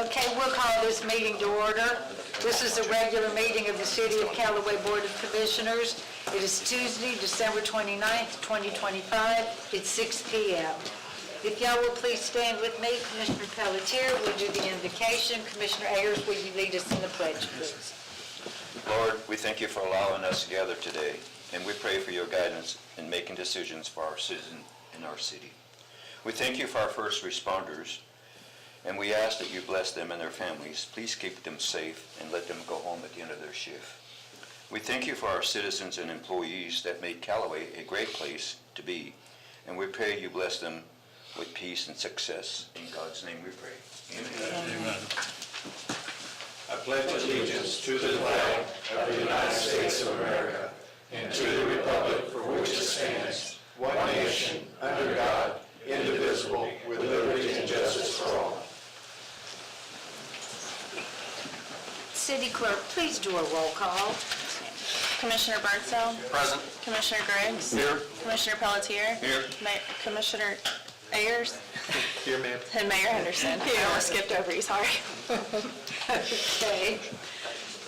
Okay, we'll call this meeting to order. This is a regular meeting of the City of Callaway Board of Commissioners. It is Tuesday, December 29th, 2025. It's 6 p.m. If y'all will please stand with me, Commissioner Pelletier will do the invocation. Commissioner Ayers, will you lead us in the pledge, please? Lord, we thank you for allowing us to gather today, and we pray for your guidance in making decisions for our citizens in our city. We thank you for our first responders, and we ask that you bless them and their families. Please keep them safe and let them go home at the end of their shift. We thank you for our citizens and employees that made Callaway a great place to be, and we pray you bless them with peace and success. In God's name we pray. Amen. Amen. I pledge allegiance to the flag of the United States of America and to the republic for which it stands, one nation, under God, indivisible, with liberty and justice for all. City Clerk, please do a roll call. Commissioner Bardsdale. Present. Commissioner Griggs. Here. Commissioner Pelletier. Here. Commissioner Ayers. Here, ma'am. And Mayor Henderson. I almost skipped over you, sorry. Okay.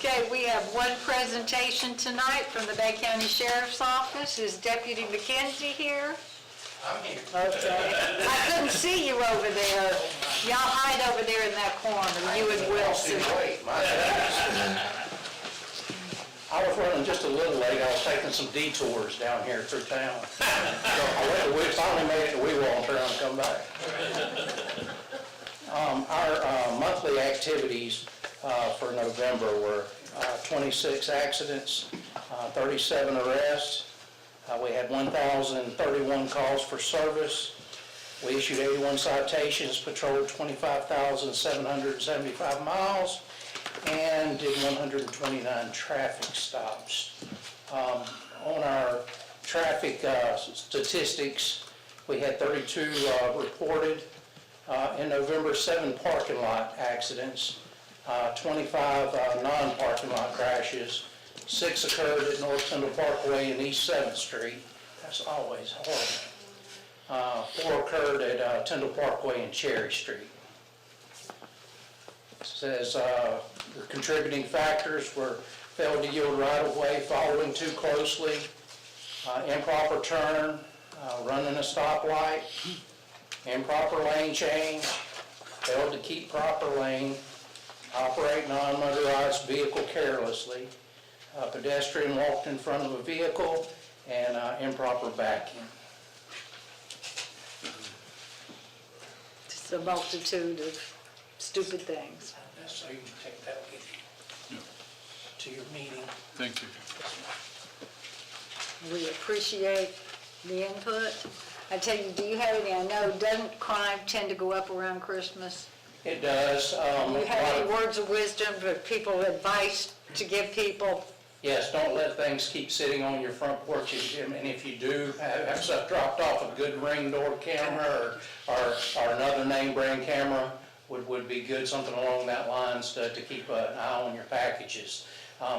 Okay, we have one presentation tonight from the Bay County Sheriff's Office. Is Deputy McKenzie here? I'm here. Okay. I couldn't see you over there. Y'all hide over there in that corner, you and Wilson. Wait, my goodness. I was running just a little late. I was taking some detours down here through town. So I finally made it to Wewell and turned around and come back. Our monthly activities for November were 26 accidents, 37 arrests. We had 1,031 calls for service. We issued 81 citations, patrolled 25,775 miles, and did 129 traffic stops. On our traffic statistics, we had 32 reported. In November, 7 parking lot accidents, 25 non-parking lot crashes. 6 occurred at North Kendall Parkway and East 7th Street. That's always horrible. 4 occurred at Tyndall Parkway and Cherry Street. It says the contributing factors were failed to yield right-of-way, following too closely, improper turn, running a stoplight, improper lane change, failed to keep proper lane, operate non-motorized vehicle carelessly, a pedestrian walked in front of a vehicle, and improper backing. Just a multitude of stupid things. So you can take that with you to your meeting. Thank you. We appreciate the input. I tell you, do you have any, I know, doesn't crime tend to go up around Christmas? It does. Do you have any words of wisdom for people, advice to give people? Yes, don't let things keep sitting on your front porch. And if you do have stuff dropped off, a good Ring door camera or another name brand camera would be good, something along that lines to keep an eye on your packages.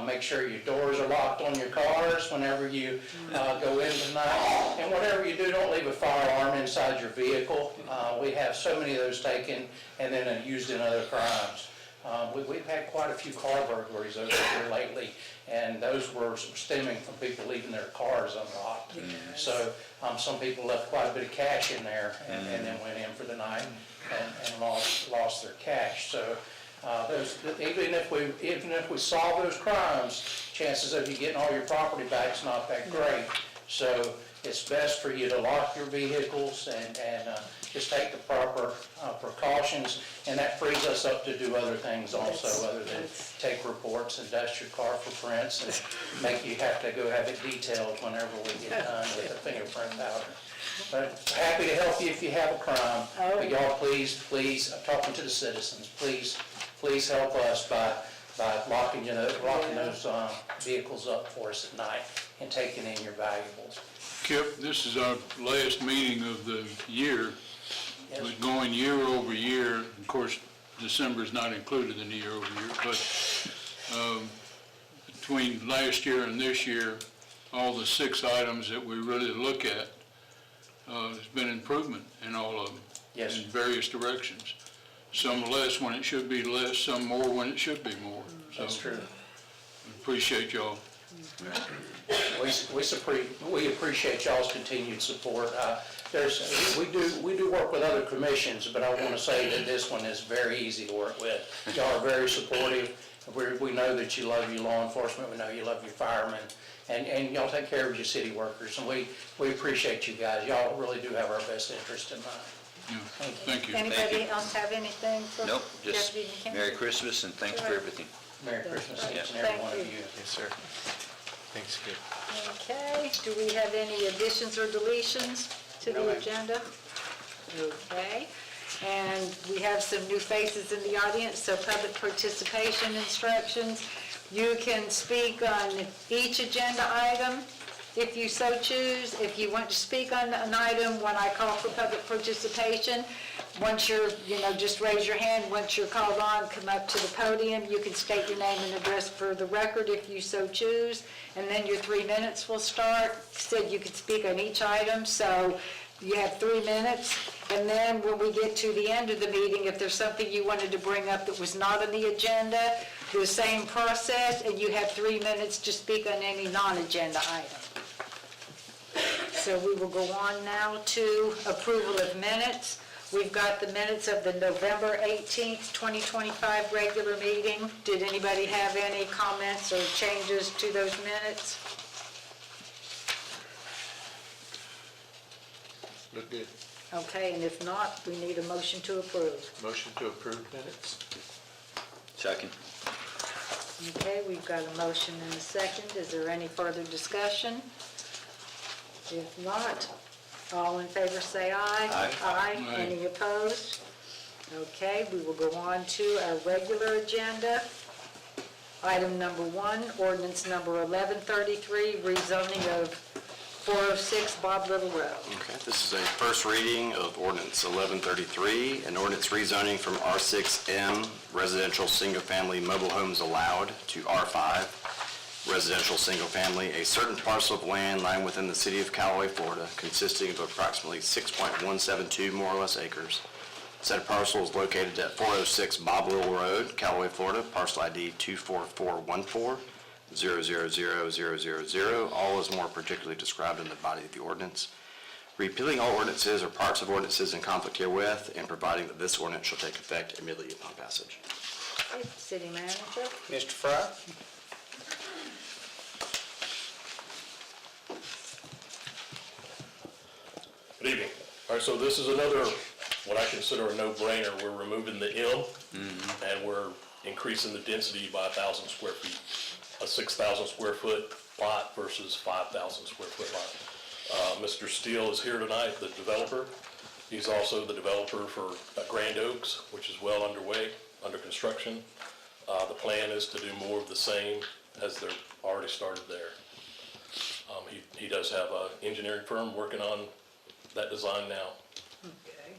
Make sure your doors are locked on your cars whenever you go in tonight. And whatever you do, don't leave a firearm inside your vehicle. We have so many of those taken and then used in other crimes. We've had quite a few car burglaries over here lately, and those were stemming from people leaving their cars unlocked. Yes. So some people left quite a bit of cash in there and then went in for the night and lost their cash. So even if we solve those crimes, chances of you getting all your property back is not that great. So it's best for you to lock your vehicles and just take the proper precautions, and that frees us up to do other things also, other than take reports and dust your car for prints and make you have to go have it detailed whenever we get done with the fingerprint powder. But happy to help you if you have a crime. But y'all, please, I'm talking to the citizens, please help us by locking those vehicles up for us at night and taking in your valuables. Kip, this is our last meeting of the year. Yes. But going year over year, of course, December is not included in the year over year, but between last year and this year, all the 6 items that we really look at, there's been improvement in all of them. Yes. In various directions. some less when it should be less, some more when it should be more. That's So true. appreciate y'all. We appreciate y'all's continued support. We do work with other commissions, but I want to say that this one is very easy to work with. Y'all are very supportive. We know that you love your law enforcement, we know you love your firemen, and y'all take care of your city workers, and we appreciate you guys. Y'all really do have our best interest in mind. Yeah, thank you. Anybody else have anything for Nope, just Deputy McKinney? Merry Christmas and thanks for everything. Merry Christmas to each and Thank every one of you. you. Yes, sir. Thanks, Skip. Okay, do we have any additions or deletions to No, the ma'am. agenda? Okay, and we have some new faces in the audience, so public participation instructions. You can speak on each agenda item if you so choose. If you want to speak on an item when I call for public participation, once you're, just raise your hand. Once you're called on, come up to the podium. You can state your name and address for the record if you so choose, and then your 3 minutes will start. Said you could speak on each item, so you have 3 minutes. And then when we get to the end of the meeting, if there's something you wanted to bring up that was not on the agenda, the same process, and you have 3 minutes to speak on any non-agenda item. So we will go on now to approval of minutes. We've got the minutes of the November 18th, 2025 regular meeting. Did anybody have any comments or changes to those minutes? Look good. Okay, and if not, we need a motion to approve. Motion to approve minutes? Second. Okay, we've got a motion and a second. Is there any further discussion? If not, all in favor say aye. Aye. Aye. Aye. Any opposed? Okay, we will go on to our regular agenda. Item number 1, ordinance number 1133, rezoning of 406 Bob Little Road. Okay, this is a first reading of ordinance 1133, an ordinance rezoning from R6M residential single-family mobile homes allowed to R5 residential single-family, a certain parcel of land lying within the city of Callaway, Florida, consisting of approximately 6.172 more or less acres. Said parcel is located at 406 Bob Little Road, Callaway, Florida, parcel ID 24414. 000000, all is more particularly described in the body of the ordinance. Repealing all ordinances or parts of ordinances in conflict herewith, and providing that this ordinance shall take effect immediately upon passage. Okay, City Manager? Mr. Fry? Good evening. All right, so this is another, what I consider a no-brainer. We're removing the M, and we're increasing the density by 1,000 square feet. A 6,000 square foot lot versus 5,000 square foot lot. Mr. Steele is here tonight, the developer. He's also the developer for Grand Oaks, which is well underway, under construction. The plan is to do more of the same as they're already started there. He does have an engineering firm working on that design now. Okay.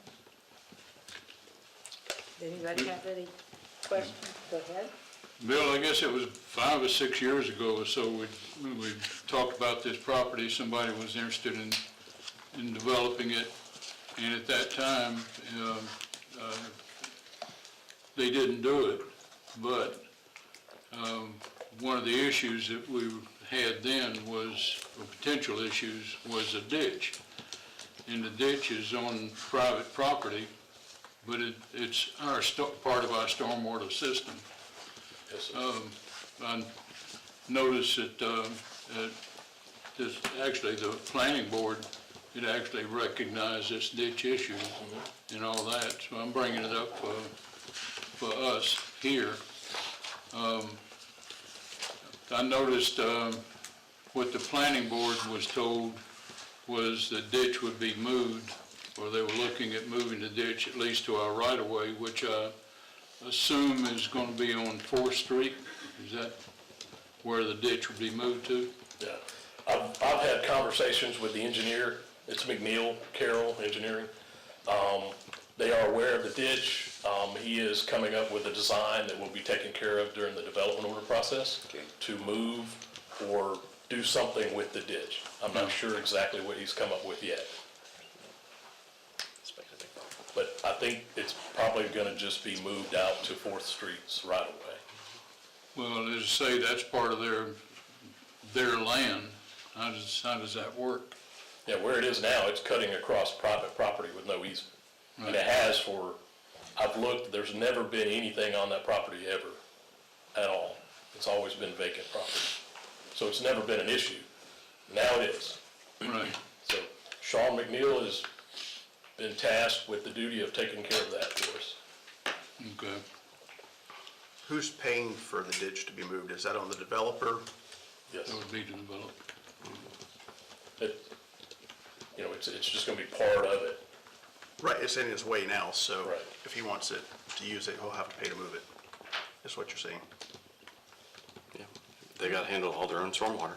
Anybody have any questions? Go ahead. Bill, I guess it was 5 or 6 years ago or so, we talked about this property. Somebody was interested in developing it, and at that time, they didn't do it. But one of the issues that we had then was, or potential issues, was a ditch. And the ditch is on private property, but it's part of our stormwater system. Yes, sir. I noticed that actually the planning board had actually recognized this ditch issue and all that, so I'm bringing it up for us here. I noticed what the planning board was told was the ditch would be moved, or they were looking at moving the ditch at least to our right-of-way, which I assume is going to be on 4th Street. Is that where the ditch would be moved to? Yeah. I've had conversations with the engineer. It's McNeil Carroll Engineering. They are aware of the ditch. He is coming up with a design that will be taken care of during the development order process to move or do something with the ditch. I'm not sure exactly what he's come up with yet. but I think it's probably gonna just be moved out to Fourth Street's right away. Well, as I say, that's part of their land. How does that work? Yeah, where it is now, it's cutting across private property with no easement. And it has for, I've looked, there's never been anything on that property ever, at all. It's always been vacant property. So it's never been an issue. Now it is. Right. So Sean McNeil has been tasked with the duty of taking care of that for us. Okay. Who's paying for the ditch to be moved? Is that on the developer? Yes. That would be developed. It, you know, it's just gonna be part of it. Right, it's in his way now, so Right. if he wants it to use it, he'll have to pay to move it. Is what you're saying? Yeah. They got to handle all their own stormwater.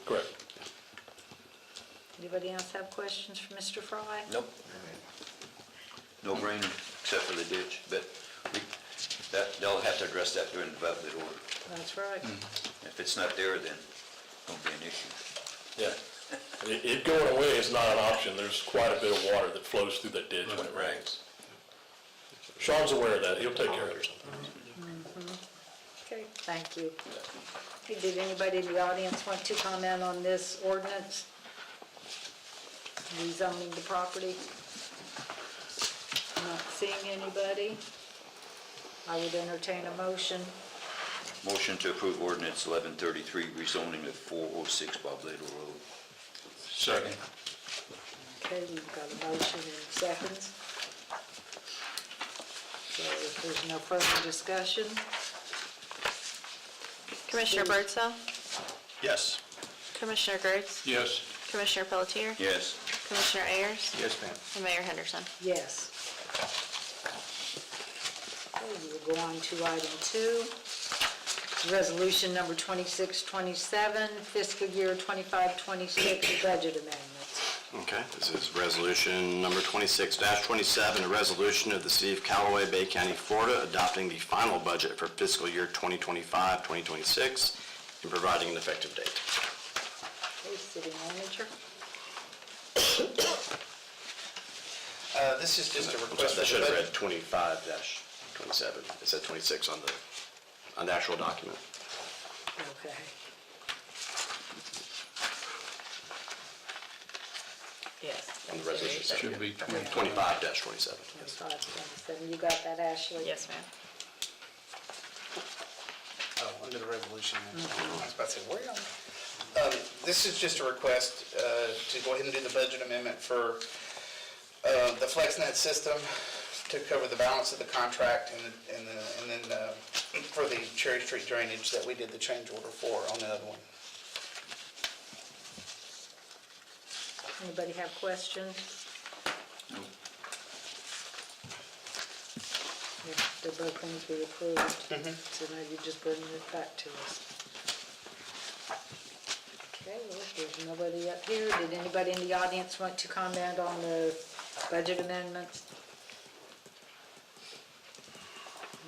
Correct. Anybody else have questions for Mr. Fry? Nope. No brainer, except for the ditch, but they'll have to address that during the development order. That's right. If it's not there, then it won't be an issue. Yeah. It going away is not an option. There's quite a bit of water that flows through that ditch when it rains. Sean's aware of that. He'll take care of it. Okay, thank you. Hey, did anybody in the audience want to comment on this ordinance? Rezoning the property? Not seeing anybody. I would entertain a motion. Motion to approve ordinance 1133, rezoning of 406 Bobletto Road. Second. Okay, we've got a motion in seconds. So if there's no further discussion, Commissioner Birdsell? Yes. Commissioner Griggs? Yes. Commissioner Pelletier? Yes. Commissioner Ayers? Yes, ma'am. And Mayor Henderson. yes. Okay, we will go on to item 2. Resolution number 2627, fiscal year 25-26 budget amendments. Okay, this is resolution number 26-27, a resolution of the City of Callaway Bay County, Florida, adopting the final budget for fiscal year 2025-2026 and providing an effective date. Okay, city manager. This is just a I'm sorry, request. that should have read 25-27. It said 26 on the actual document. Okay. Yes. On the resolution section. Should be 20. 25-27. 25-27, you got that, Ashley? Yes, ma'am. Oh, under the resolution. I was about to say, where am I? This is just a request to go ahead and do the budget amendment for the FlexNet system to cover the balance of the contract and then for the Cherry Street drainage that we did the change order for on the other one. Anybody have questions? Yeah, they're both things we approved. So now you're just bringing it back to us. Okay, well, if there's nobody up here, did anybody in the audience want to comment on the budget amendments?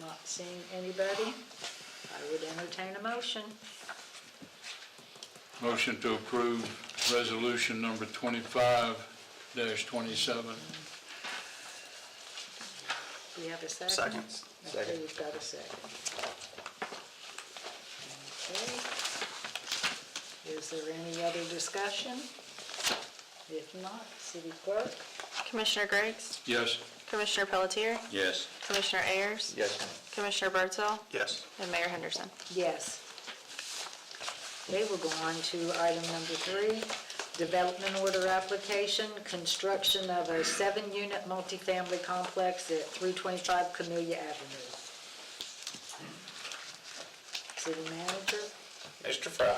Not seeing anybody. I would entertain a motion. Motion to approve resolution number 25-27. Do we have a second? Second. Okay, we've got a second. Okay. Is there any other discussion? If not, city clerk? Commissioner Griggs? Yes. Commissioner Pelletier? Yes. Commissioner Ayers? Yes, ma'am. Commissioner Birdsell? Yes. And Mayor Henderson. Yes. Okay, we'll go on to item number 3, development order application, construction of a 7-unit multifamily complex at 325 Camellia Avenue. City manager? Mr. Fry.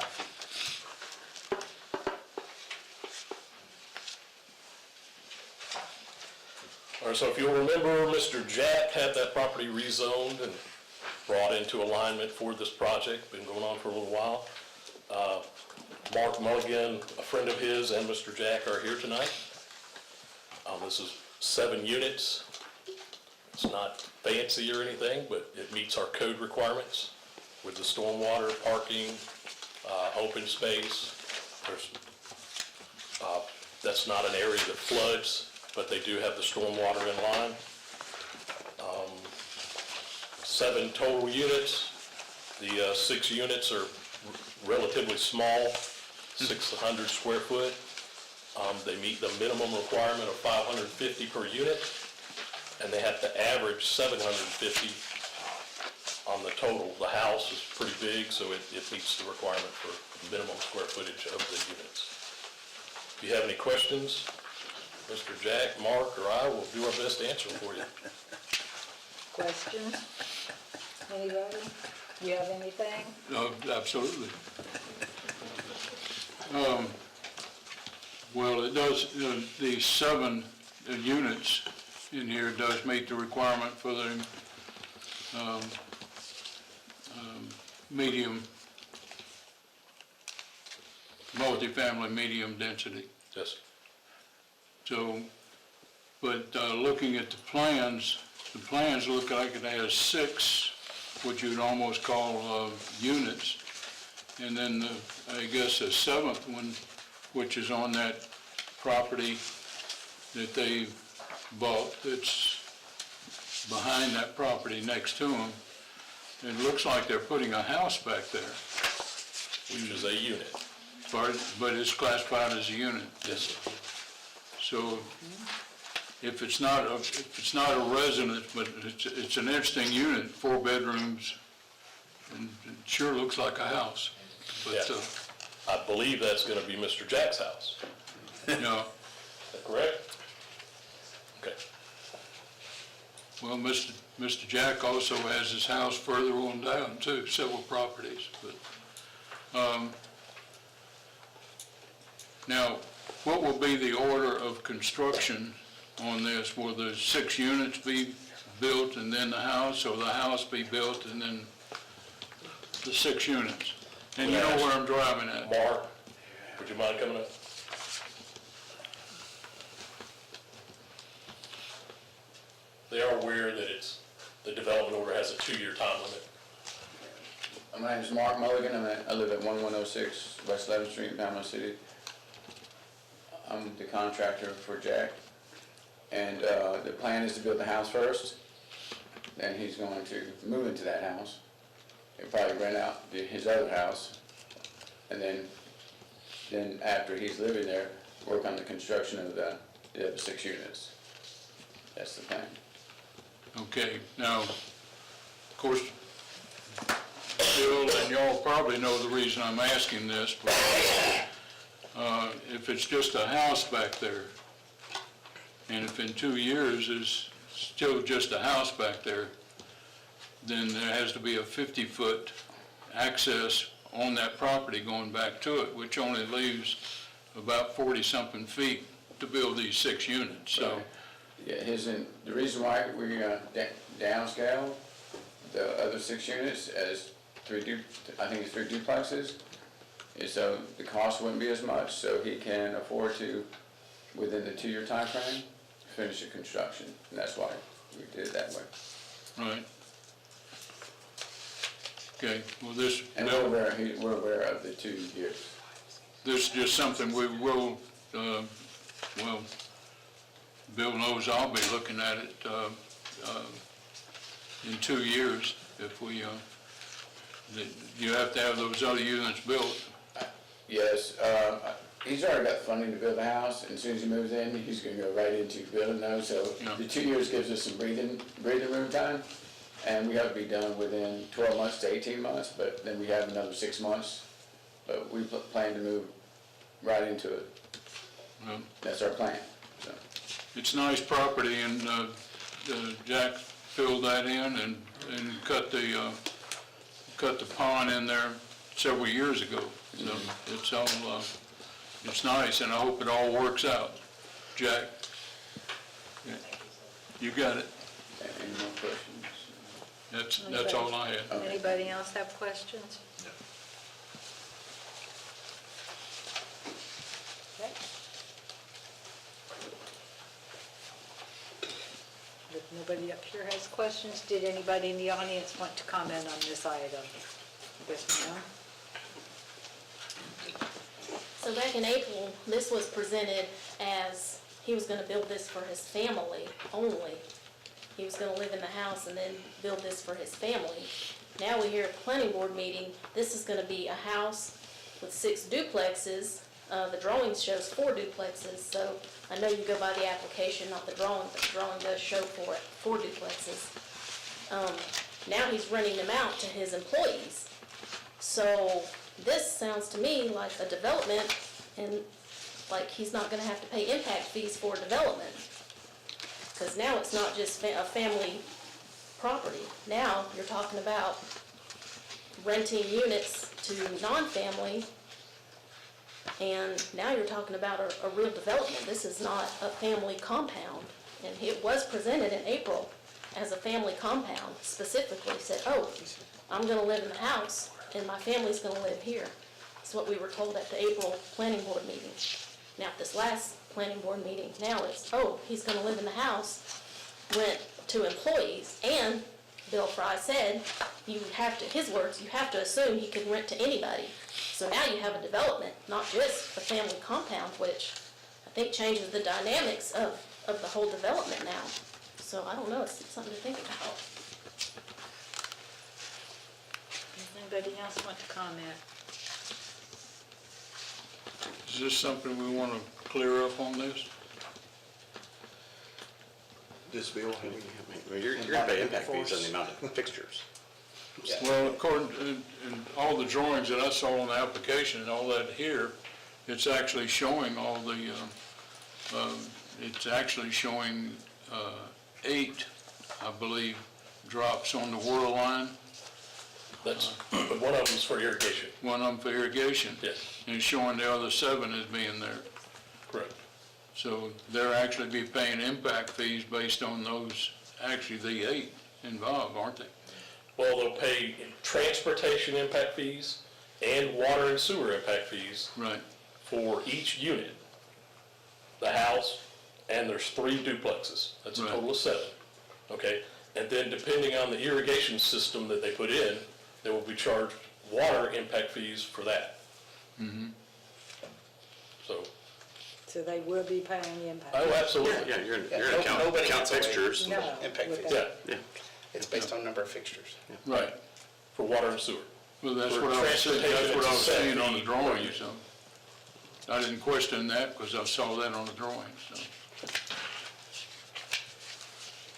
All right, so if you'll remember, Mr. Jack had that property rezoned and brought into alignment for this project, been going on for a little while. Mark Mulligan, a friend of his, and Mr. Jack are here tonight. This is 7 units. It's not fancy or anything, but it meets our code requirements with the stormwater, parking, open space. That's not an area that floods. but they do have the stormwater in line. 7 total units. The 6 units are relatively small, 600 square foot. They meet the minimum requirement of 550 per unit, and they have to average 750 on the total. The house is pretty big, so it meets the requirement for minimum square footage of the units. If you have any questions, Mr. Jack, Mark, or I will do our best to answer them for you. Questions? Anybody? You have anything? No, absolutely. Well, it does, the 7 units in here does meet the requirement for the medium, multifamily medium density. Yes. So, but looking at the plans look like it has 6, what you'd almost call units. And then I guess the 7th one, which is on that property that they bought, that's behind that property next to them. It looks like they're putting a house back there, Which is a unit. but it's classified as a unit. Yes, sir. So if it's not a residence, but it's an interesting unit, 4 bedrooms, and it sure looks like a house. But, Yeah. I believe that's gonna be Mr. Jack's house. you know, Is that correct? Okay. well, Mr. Jack also has his house further on down too, several properties, but, now, what will be the order of construction on this? Will the 6 units be built and then the house, or the house be built and then the 6 units? And you know where I'm driving at. Mark, would you mind coming up? They are aware that the development order has a 2-year time limit. My name is Mark Mulligan. I live at 1106 West 11th Street, Panama City. I'm the contractor for Jack. And the plan is to build the house first. Then he's going to move into that house. He'll probably rent out his other house. And then after he's living there, work on the construction of the other 6 units. That's the plan. Okay, now, of course, Bill and y'all probably know the reason I'm asking this, but if it's just a house back there, and if in 2 years is still just a house back there, then there has to be a 50-foot access on that property going back to it, which only leaves about 40-something feet to build these 6 units, so. Yeah, the reason why we're gonna downscale the other 6 units as I think it's 3 duplexes, is so the cost wouldn't be as much, so he can afford to, within the 2-year time frame, finish the construction, and that's why we did it that way. Right. Okay, well, this, And we're aware of the 2 years. this is just something we will, well, Bill knows I'll be looking at it in 2 years if we, you have to have those other units built. Yes, he's already got funding to build the house, and as soon as he moves in, he's gonna go right into building those, so Yeah. the 2 years gives us some breathing room time, and we have to be done within 12 months to 18 months, but then we have another 6 months, but we plan to move right into it. Well, That's our plan, so. it's nice property, and Jack filled that in and cut the pond in there several years ago. So it's all, it's nice, and I hope it all works out. Jack? Yeah. You got it. Any more questions? That's all I had. Anybody else have questions? Okay. If nobody up here has questions, did anybody in the audience want to comment on this item? Yes, ma'am? So back in April, this was presented as he was gonna build this for his family only. He was gonna live in the house and then build this for his family. Now we hear at the planning board meeting, this is gonna be a house with 6 duplexes. The drawing shows 4 duplexes, so I know you go by the application, not the drawing, but the drawing does show 4 duplexes. Now he's renting them out to his employees. So this sounds to me like a development, and like he's not gonna have to pay impact fees for development. Because now it's not just a family property. Now you're talking about renting units to non-family, and now you're talking about a real development. This is not a family compound. And it was presented in April as a family compound, specifically said, oh, I'm gonna live in the house and my family's gonna live here. That's what we were told at the April planning board meeting. Now, at this last planning board meeting, now it's, oh, he's gonna live in the house, rent to employees, and Bill Fry said, you have to, his words, you have to assume he can rent to anybody. So now you have a development, not just a family compound, which I think changes the dynamics of the whole development now. So I don't know, it's something to think about. Does anybody else want to comment? Is this something we want to clear up on this? This bill, You're gonna pay impact fees on the amount of fixtures. Well, according to in all the drawings that I saw on the application and all that here, it's actually showing all the, it's actually showing 8, I believe, drops on the whirl line. That's, but one of them's for irrigation. One of them for irrigation. Yes. And it's showing the other 7 as being there. Correct. So they'll actually be paying impact fees based on those, actually the 8 involved, aren't they? Well, they'll pay transportation impact fees and water and sewer impact fees Right. for each unit. The house, and there's 3 duplexes. That's a Right. total of 7, okay? And then depending on the irrigation system that they put in, they will be charged water impact fees for that. So, So they will be paying impact? oh, absolutely. Yeah, you're Yeah, gonna count nobody gets away. fixtures. No. Impact fees. Yeah, Yeah. It's based on number of fixtures. Right. for water and sewer. Well, that's For what I was saying, that's what I was transportation, seeing on the it's a set drawing, fee. so. I didn't question that because I saw that on the drawing, so.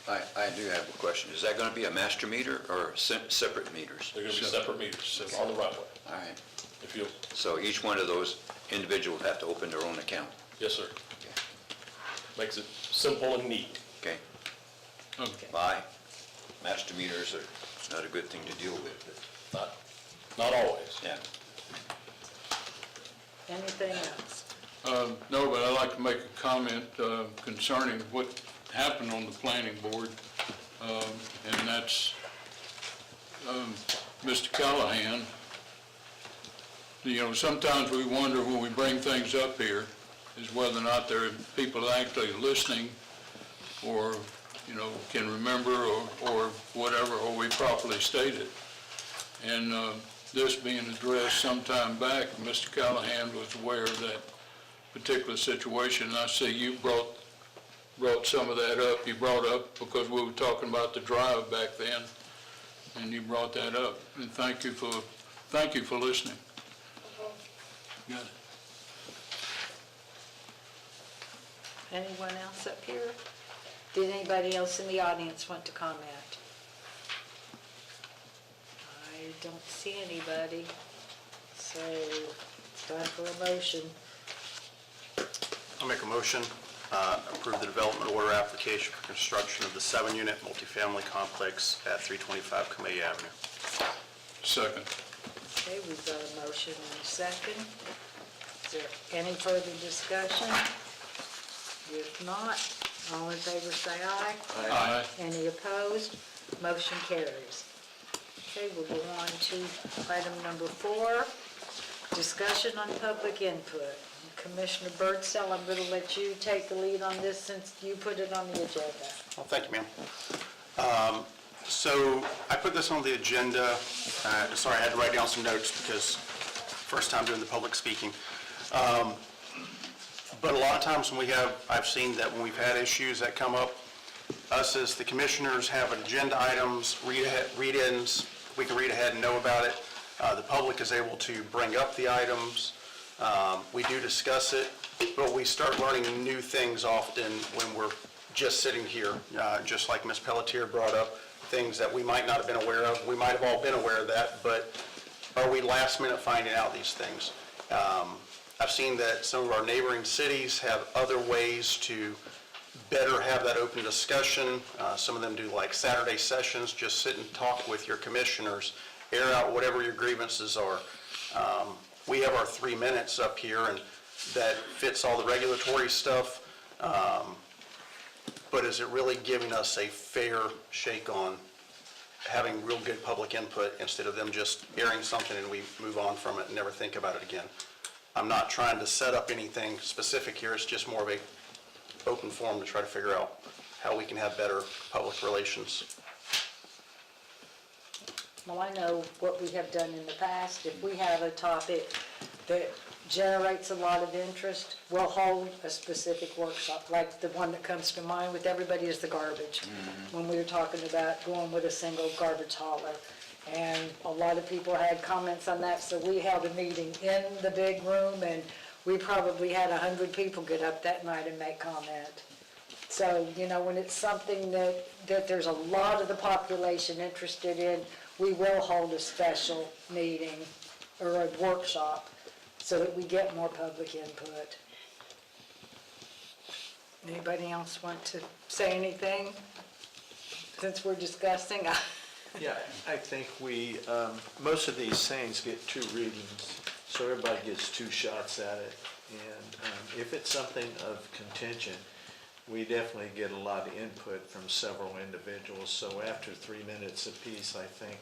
I do have a question. Is that going to be a master meter or separate meters? They're gonna be separate meters on the right way, All right. if you, So each one of those individuals have to open their own account? yes, sir. Makes it simple and neat. Okay? Okay. Bye. Master meters are not a good thing to deal with, but, Not always. yeah. Anything else? No, but I'd like to make a comment concerning what happened on the planning board, and that's Mr. Callahan. You know, sometimes we wonder when we bring things up here is whether or not there are people actually listening or, you know, can remember or whatever, or we properly stated. And this being addressed some time back, Mr. Callahan was aware of that particular situation. And I see you brought some of that up. You brought up because we were talking about the drive back then, and you brought that up. And thank you for listening. Got it. Anyone else up here? Did anybody else in the audience want to comment? I don't see anybody, so it's time for a motion. I'll make a motion, approve the development order application for construction of the 7-unit multifamily complex at 325 Camellia Avenue. Second. Okay, we've got a motion and a second. Is there any further discussion? If not, all in favor say aye. Aye. Any opposed? Motion carries. Okay, we'll go on to item number 4, discussion on public input. Commissioner Birdsell, I'm going to let you take the lead on this since you put it on the agenda. Well, thank you, ma'am. So I put this on the agenda, sorry, I had to write down some notes because first time doing the public speaking. But a lot of times when I've seen that when we've had issues that come up, us as the commissioners have agenda items, read-ins, we can read ahead and know about it. The public is able to bring up the items. We do discuss it, but we start learning new things often when we're just sitting here, just like Ms. Pelletier brought up, things that we might not have been aware of. We might have all been aware of that, but are we last minute finding out these things? I've seen that some of our neighboring cities have other ways to better have that open discussion. Some of them do like Saturday sessions, just sit and talk with your commissioners, air out whatever your grievances are. We have our 3 minutes up here, and that fits all the regulatory stuff. But is it really giving us a fair shake on having real good public input instead of them just airing something and we move on from it and never think about it again? I'm not trying to set up anything specific here. It's just more of a open forum to try to figure out how we can have better public relations. Well, I know what we have done in the past. If we have a topic that generates a lot of interest, we'll hold a specific workshop, like the one that comes to mind with everybody is the garbage. When we were talking about going with a single garbage hauler. And a lot of people had comments on that, so we held a meeting in the big room, and we probably had 100 people get up that night and make comment. So, you know, when it's something that there's a lot of the population interested in, we will hold a special meeting or a workshop so that we get more public input. Anybody else want to say anything since we're discussing? Yeah, I think most of these things get 2 readings, so everybody gets 2 shots at it. And if it's something of contention, we definitely get a lot of input from several individuals. So after 3 minutes apiece, I think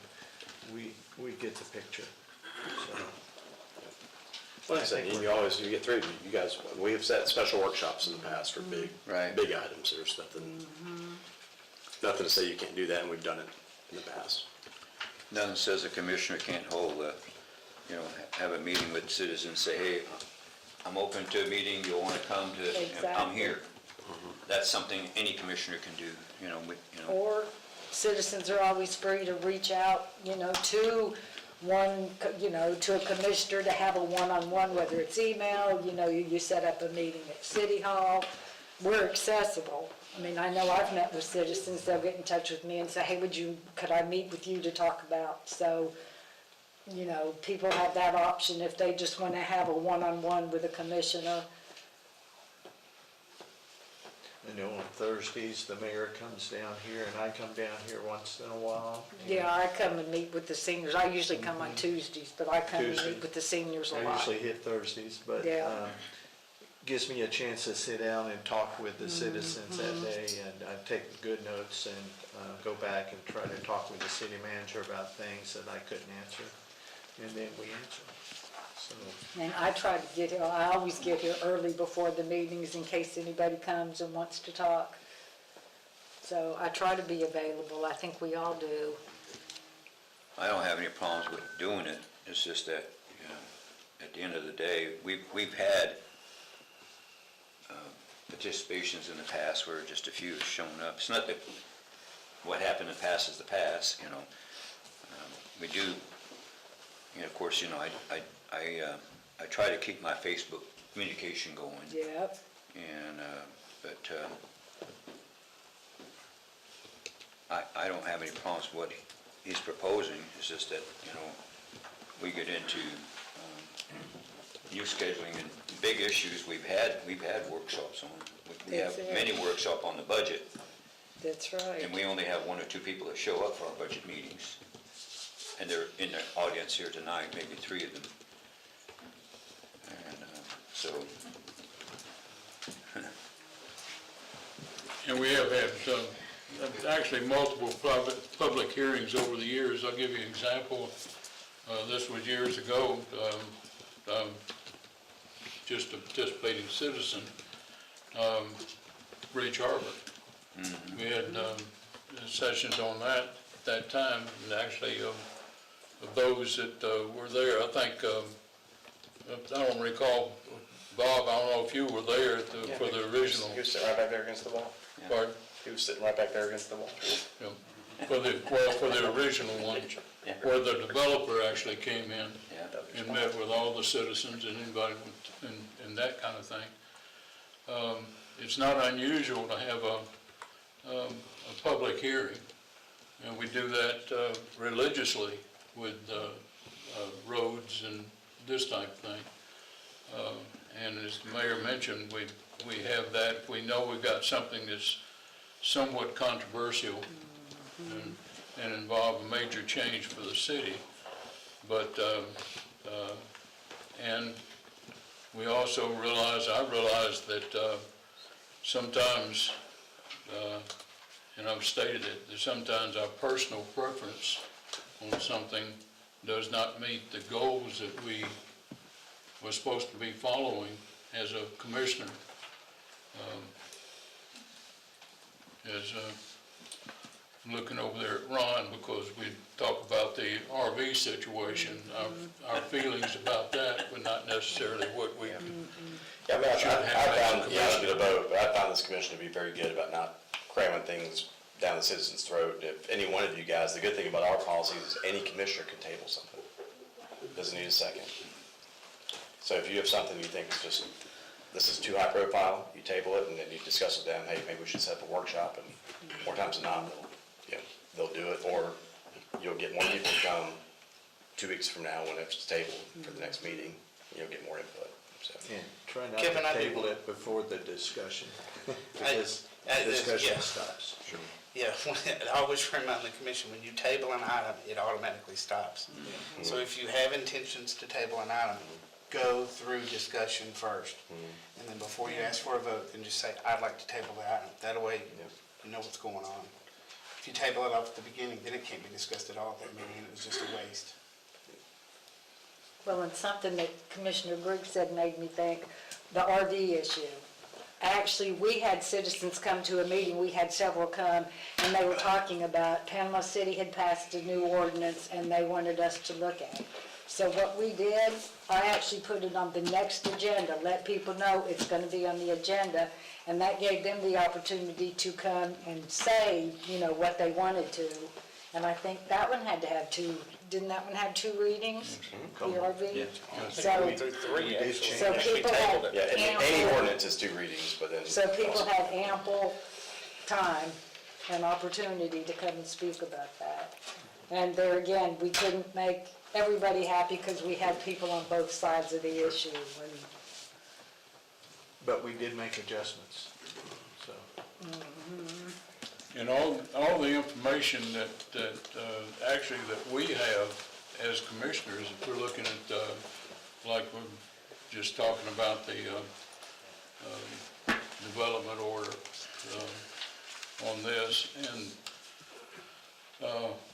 we get the picture. So, Like I said, you get 3, you guys, we have set special workshops in the past for big items. There's nothing to say you can't do that, and we've done it in the past. Nothing says a commissioner can't hold have a meeting with citizens, say, hey, I'm open to a meeting, you want to come to, I'm Exactly. here. That's something any commissioner can do, Or citizens are always free to reach out, to to a commissioner to have a one-on-one, whether it's email, you set up a meeting at City Hall. We're accessible. I mean, I know I've met with citizens, they'll get in touch with me and say, hey, could I meet with you to talk about? So, people have that option if they just want to have a one-on-one with a commissioner. I know on Thursdays, the mayor comes down here, and I come down here once in a while. Yeah, I come and meet with the seniors. I usually come on Tuesdays, but I come and Tuesday. meet with the seniors a I lot. usually hit Thursdays, but Yeah. gives me a chance to sit down and talk with the citizens that day, and I take good notes and go back and try to talk with the city manager about things that I couldn't answer, and then we answer. So, And I try to get here, I always get here early before the meetings in case anybody comes and wants to talk. So I try to be available. I think we all do. I don't have any problems with doing it. It's just that, at the end of the day, we've had participations in the past where just a few have shown up. It's not that what happened in the past is the past, We do, of course, I try to keep my Facebook communication going. Yep. And, I don't have any problems with what he's proposing. It's just that, we get into new scheduling and big issues. We've had workshops on. We have That's it. many workshops on the budget, That's right. and we only have 1 or 2 people that show up for our budget meetings. And they're in the audience here tonight, maybe 3 of them. And so, And we have had actually multiple public hearings over the years. I'll give you an example. This was years ago, just a participating citizen, Bridge Harbor. We had sessions on that time, and actually of those that were there, I think, I don't recall, Bob, I don't know if you were there at the, for the original, He was sitting right back there against the wall. pardon? He was sitting right back there against the wall. Yeah. For the original one, where the developer actually came in and met with all the citizens and anybody and that kind of thing. It's not unusual to have a public hearing, and we do that religiously with roads and this type of thing. And as the mayor mentioned, we have that, if we know we've got something that's somewhat controversial and involve a major change for the city. But, and we also realize, I realize that sometimes, and I've stated it, that sometimes our personal preference on something does not meet the goals that we were supposed to be following as a commissioner. I'm looking over there at Ron because we talk about the RV situation. Our feelings about that were not necessarily what we Yeah, I mean, should I have. found, yeah, I did a vote, but I found this commission to be very good about not cramming things down the citizen's throat. If any one of you guys, the good thing about our policies is any commissioner can table something. Doesn't need a second. So if you have something you think is just, this is too high profile, you table it and then you discuss with them, hey, maybe we should set up a workshop, and more times than not, they'll do it, or you'll get more people to come 2 weeks from now when it's tabled for the next meeting, you'll get more input, so. And try not Kevin, I to do- table it before the discussion, because discussion stops. Yeah, I always remind the commission, when you table an item, it automatically stops. So if you have intentions to table an item, go through discussion first. And then before you ask for a vote, then just say, I'd like to table the item. That way, you know what's going on. If you table it off at the beginning, then it can't be discussed at all at that meeting, and it was just a waste. Well, and something that Commissioner Griggs said made me think, the RV issue. Actually, we had citizens come to a meeting, we had several come, and they were talking about Panama City had passed a new ordinance and they wanted us to look at it. So what we did, I actually put it on the next agenda, let people know it's gonna be on the agenda, and that gave them the opportunity to come and say, you know, what they wanted to. And I think that one had to have didn't that one have 2 readings? The RV? So, Three, actually. so people had Yeah, any ample, ordinance is 2 readings, but then. so people had ample time and opportunity to come and speak about that. And there again, we couldn't make everybody happy because we had people on both sides of the issue. And But we did make adjustments, so. And all the information that actually that we have as commissioners, if we're looking at, like we're just talking about the development order on this, and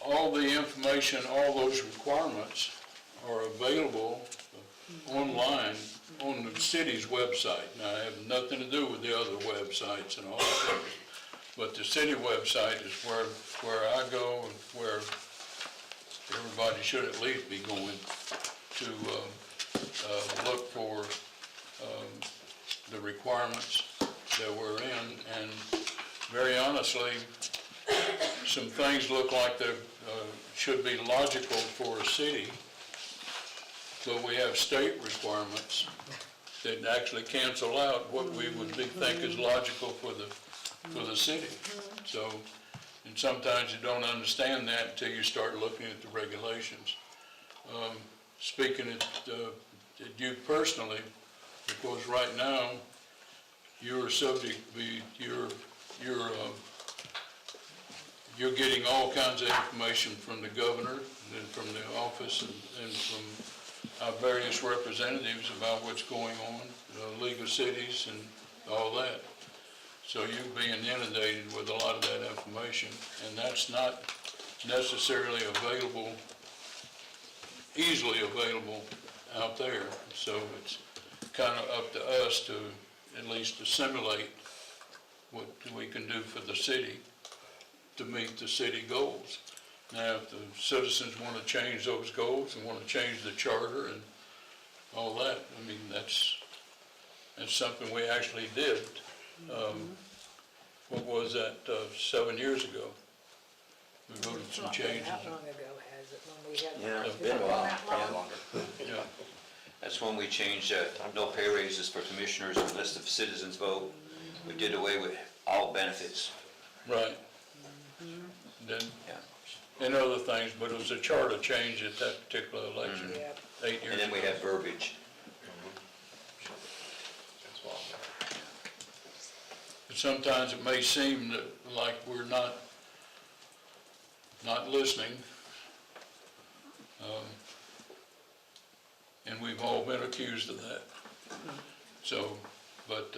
all the information, all those requirements are available online on the city's website. Now, I have nothing to do with the other websites and all that. But the city website is where I go and where everybody should at least be going to look for the requirements that we're in. And very honestly, some things look like they should be logical for a city, but we have state requirements that actually cancel out what we would think is logical for the city. So, and sometimes you don't understand that until you start looking at the regulations. Speaking at you personally, because right now, you're subject, you're getting all kinds of information from the governor and from the office and from our various representatives about what's going on, League of Cities and all that. So you're being inundated with a lot of that information, and that's not necessarily available, easily available out there. So it's kind of up to us to at least assimilate what we can do for the city to meet the city goals. Now, if the citizens want to change those goals and want to change the charter and all that, I mean, that's It's something we actually did. What was that, 7 years ago? We voted some changes. How long ago has it when we had? Yeah. It's been a while. That long? Yeah. That's when we changed, no pay raises for commissioners, and list of citizens vote. We did away with all benefits. Right. Then, Yeah. and other things, but it was a charter change at that particular election, Yep. 8 years And then we ago. have verbiage. But sometimes it may seem that like we're not listening. And we've all been accused of that. So, but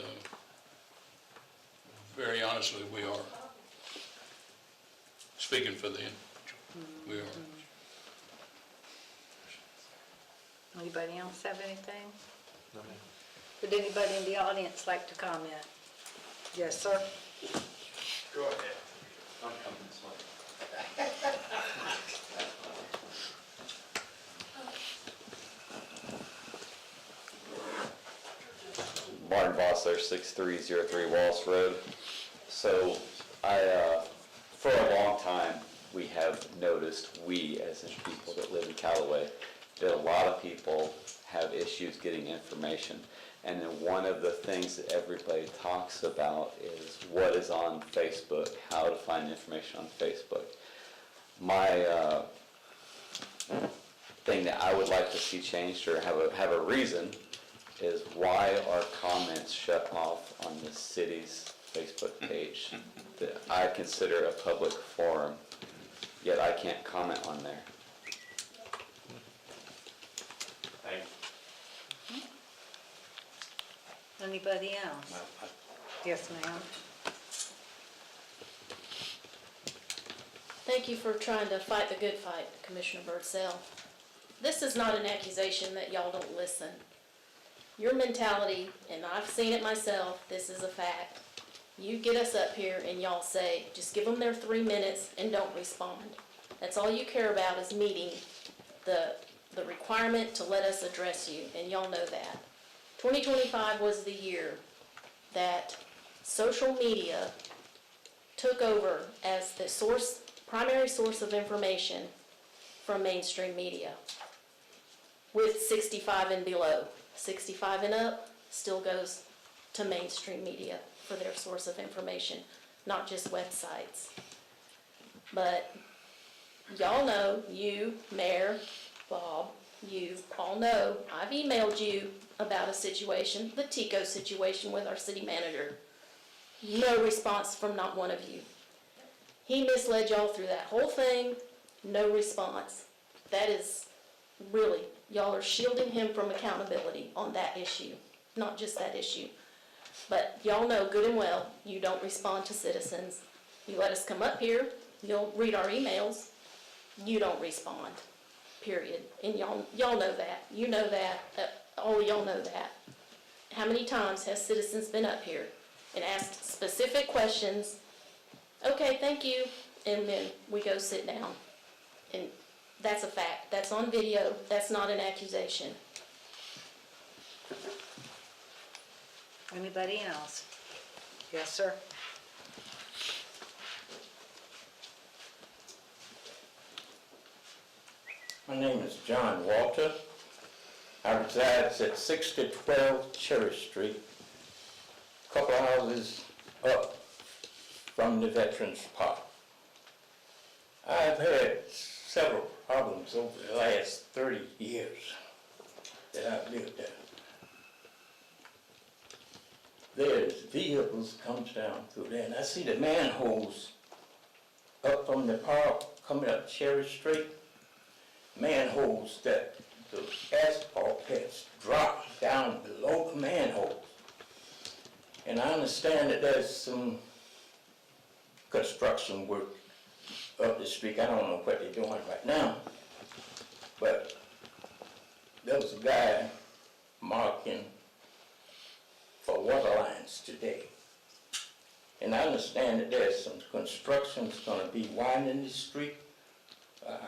very honestly, we are. Speaking for them, we are. Anybody else have anything? No, ma'am. Would anybody in the audience like to comment? Yes, sir? Go ahead. I'm coming this way. Martin Vossler, 6303 Wallace Road. So for a long time, we have noticed, we as in people that live in Callaway, that a lot of people have issues getting information. And then one of the things that everybody talks about is what is on Facebook, how to find information on Facebook. My thing that I would like to see changed, or have a reason, is why are comments shut off on the city's Facebook page that I consider a public forum, yet I can't comment on there? Anybody else? Yes, ma'am. Thank you for trying to fight the good fight, Commissioner Birdsell. This is not an accusation that y'all don't listen. Your mentality, and I've seen it myself, this is a fact. You get us up here and y'all say, just give them their 3 minutes and don't respond. That's all you care about, is meeting the requirement to let us address you, and y'all know that. 2025 was the year that social media took over as the primary source of information from mainstream media, with 65 and below. 65 and up still goes to mainstream media for their source of information, not just websites. But y'all know, you, Mayor, Bob, you all know, I've emailed you about a situation, the Tico situation with our city manager. No response from not one of you. He misled y'all through that whole thing, no response. That is really, y'all are shielding him from accountability on that issue, not just that issue. But y'all know good and well, you don't respond to citizens. You let us come up here, you'll read our emails, you don't respond, period. And y'all know that, you know that, all y'all know that. How many times has citizens been up here and asked specific questions? Okay, thank you, and then we go sit down. And that's a fact, that's on video, that's not an accusation. Anybody else? Yes, sir? My name is John Walter. I reside at 6-12 Cherry Street, a couple of houses up from the Veterans Park. I've had several problems over the last 30 years that I've lived there. There's vehicles comes down through there, and I see the manholes up from the park coming up Cherry Street, manholes that the asphalt has dropped down below the manholes. And I understand that there's some construction work up the street. I don't know what they're doing right now, but there was a guy marking for water lines today. And I understand that there's some construction's gonna be widening the street.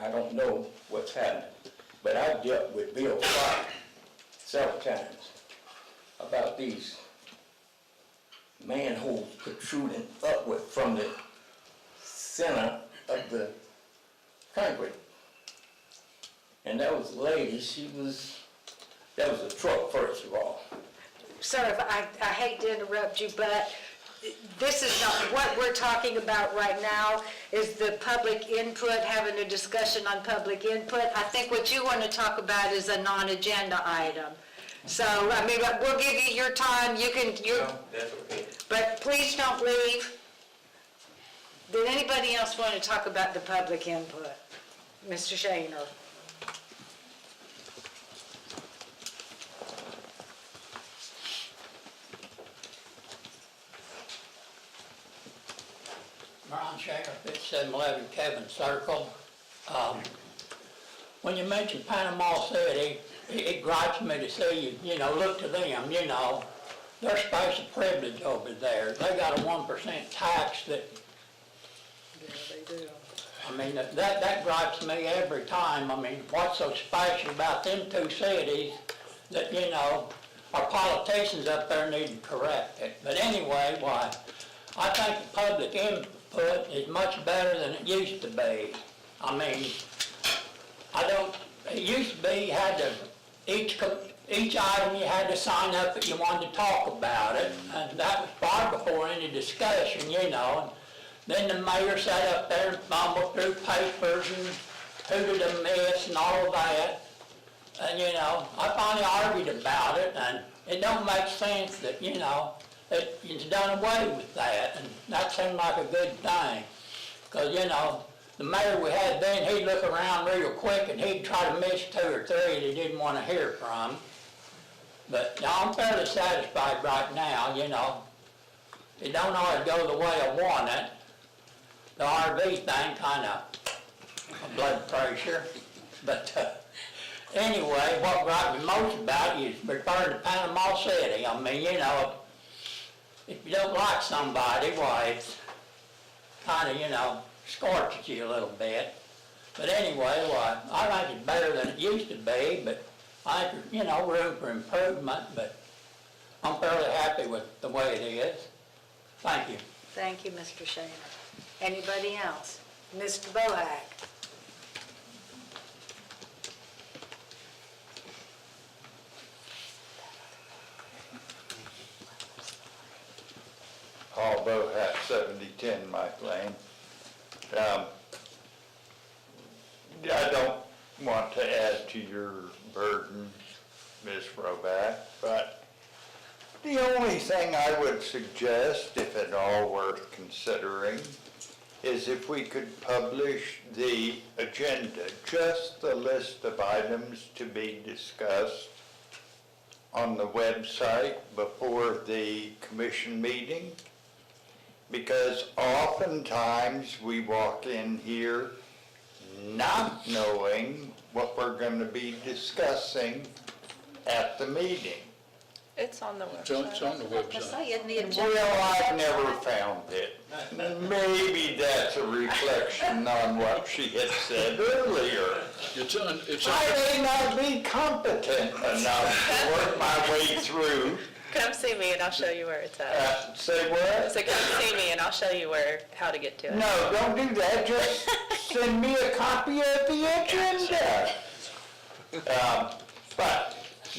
I don't know what's happening, but I've dealt with Bill Clark several times. about these manholes protruding upward from the center of the concrete. And that was the lady, that was a truck, first of all. Sir, I hate to interrupt you, but this is not, what we're talking about right now is the public input, having a discussion on public input. I think what you want to talk about is a non-agenda item. So, I mean, we'll give you your time, you can, That's okay. but please don't leave. Did anybody else want to talk about the public input? Mr. Shaner? Ron Shaker, 5711 Kevin Circle. When you mention Panama City, it gripes me to see you, look to them, their special privilege over there. They got a 1% tax that, Yeah, they do. I mean, that gripes me every time. I mean, what's so special about them two cities that, our politicians up there need to correct it. But anyway, why, I think the public input is much better than it used to be. I mean, it used to be you had to, each item you had to sign up that you wanted to talk about it, and that was far before any discussion, Then the mayor sat up there and fumbled through papers and hooted a mess and all of that. And, I finally argued about it, and it don't make sense that, it's done away with that, and that seemed like a good thing. Because, the mayor we had then, he'd look around real quick and he'd try to miss 2 or 3 that he didn't want to hear from. But I'm fairly satisfied right now, It don't always go the way I want it. The RV thing kind of blood pressure. But anyway, what griped me most about it is referring to Panama City. I mean, if you don't like somebody, why, it's kind of, scorches you a little bit. But anyway, why, I think it's better than it used to be, but I think there's, room for improvement, but I'm fairly happy with the way it is. Thank you. Thank you, Mr. Shaner. Anybody else? Mr. Bohack? Paul Bohat, 7010 Mike Lane. I don't want to add to your burden, Ms. Roback, but the only thing I would suggest, if at all worth considering, is if we could publish the agenda, just the list of items to be discussed on the website before the commission meeting. Because oftentimes we walk in here not knowing what we're going to be discussing at the meeting. It's on the website. It's on the website. Say in the agenda. Well, I've never found it. Maybe that's a reflection on what she had said earlier. It's on, I may not be competent enough to work my way through. Come see me and I'll show you where it's at. Say what? So come see me and I'll show you how to get to it. No, don't do that. Just send me a copy of the agenda. But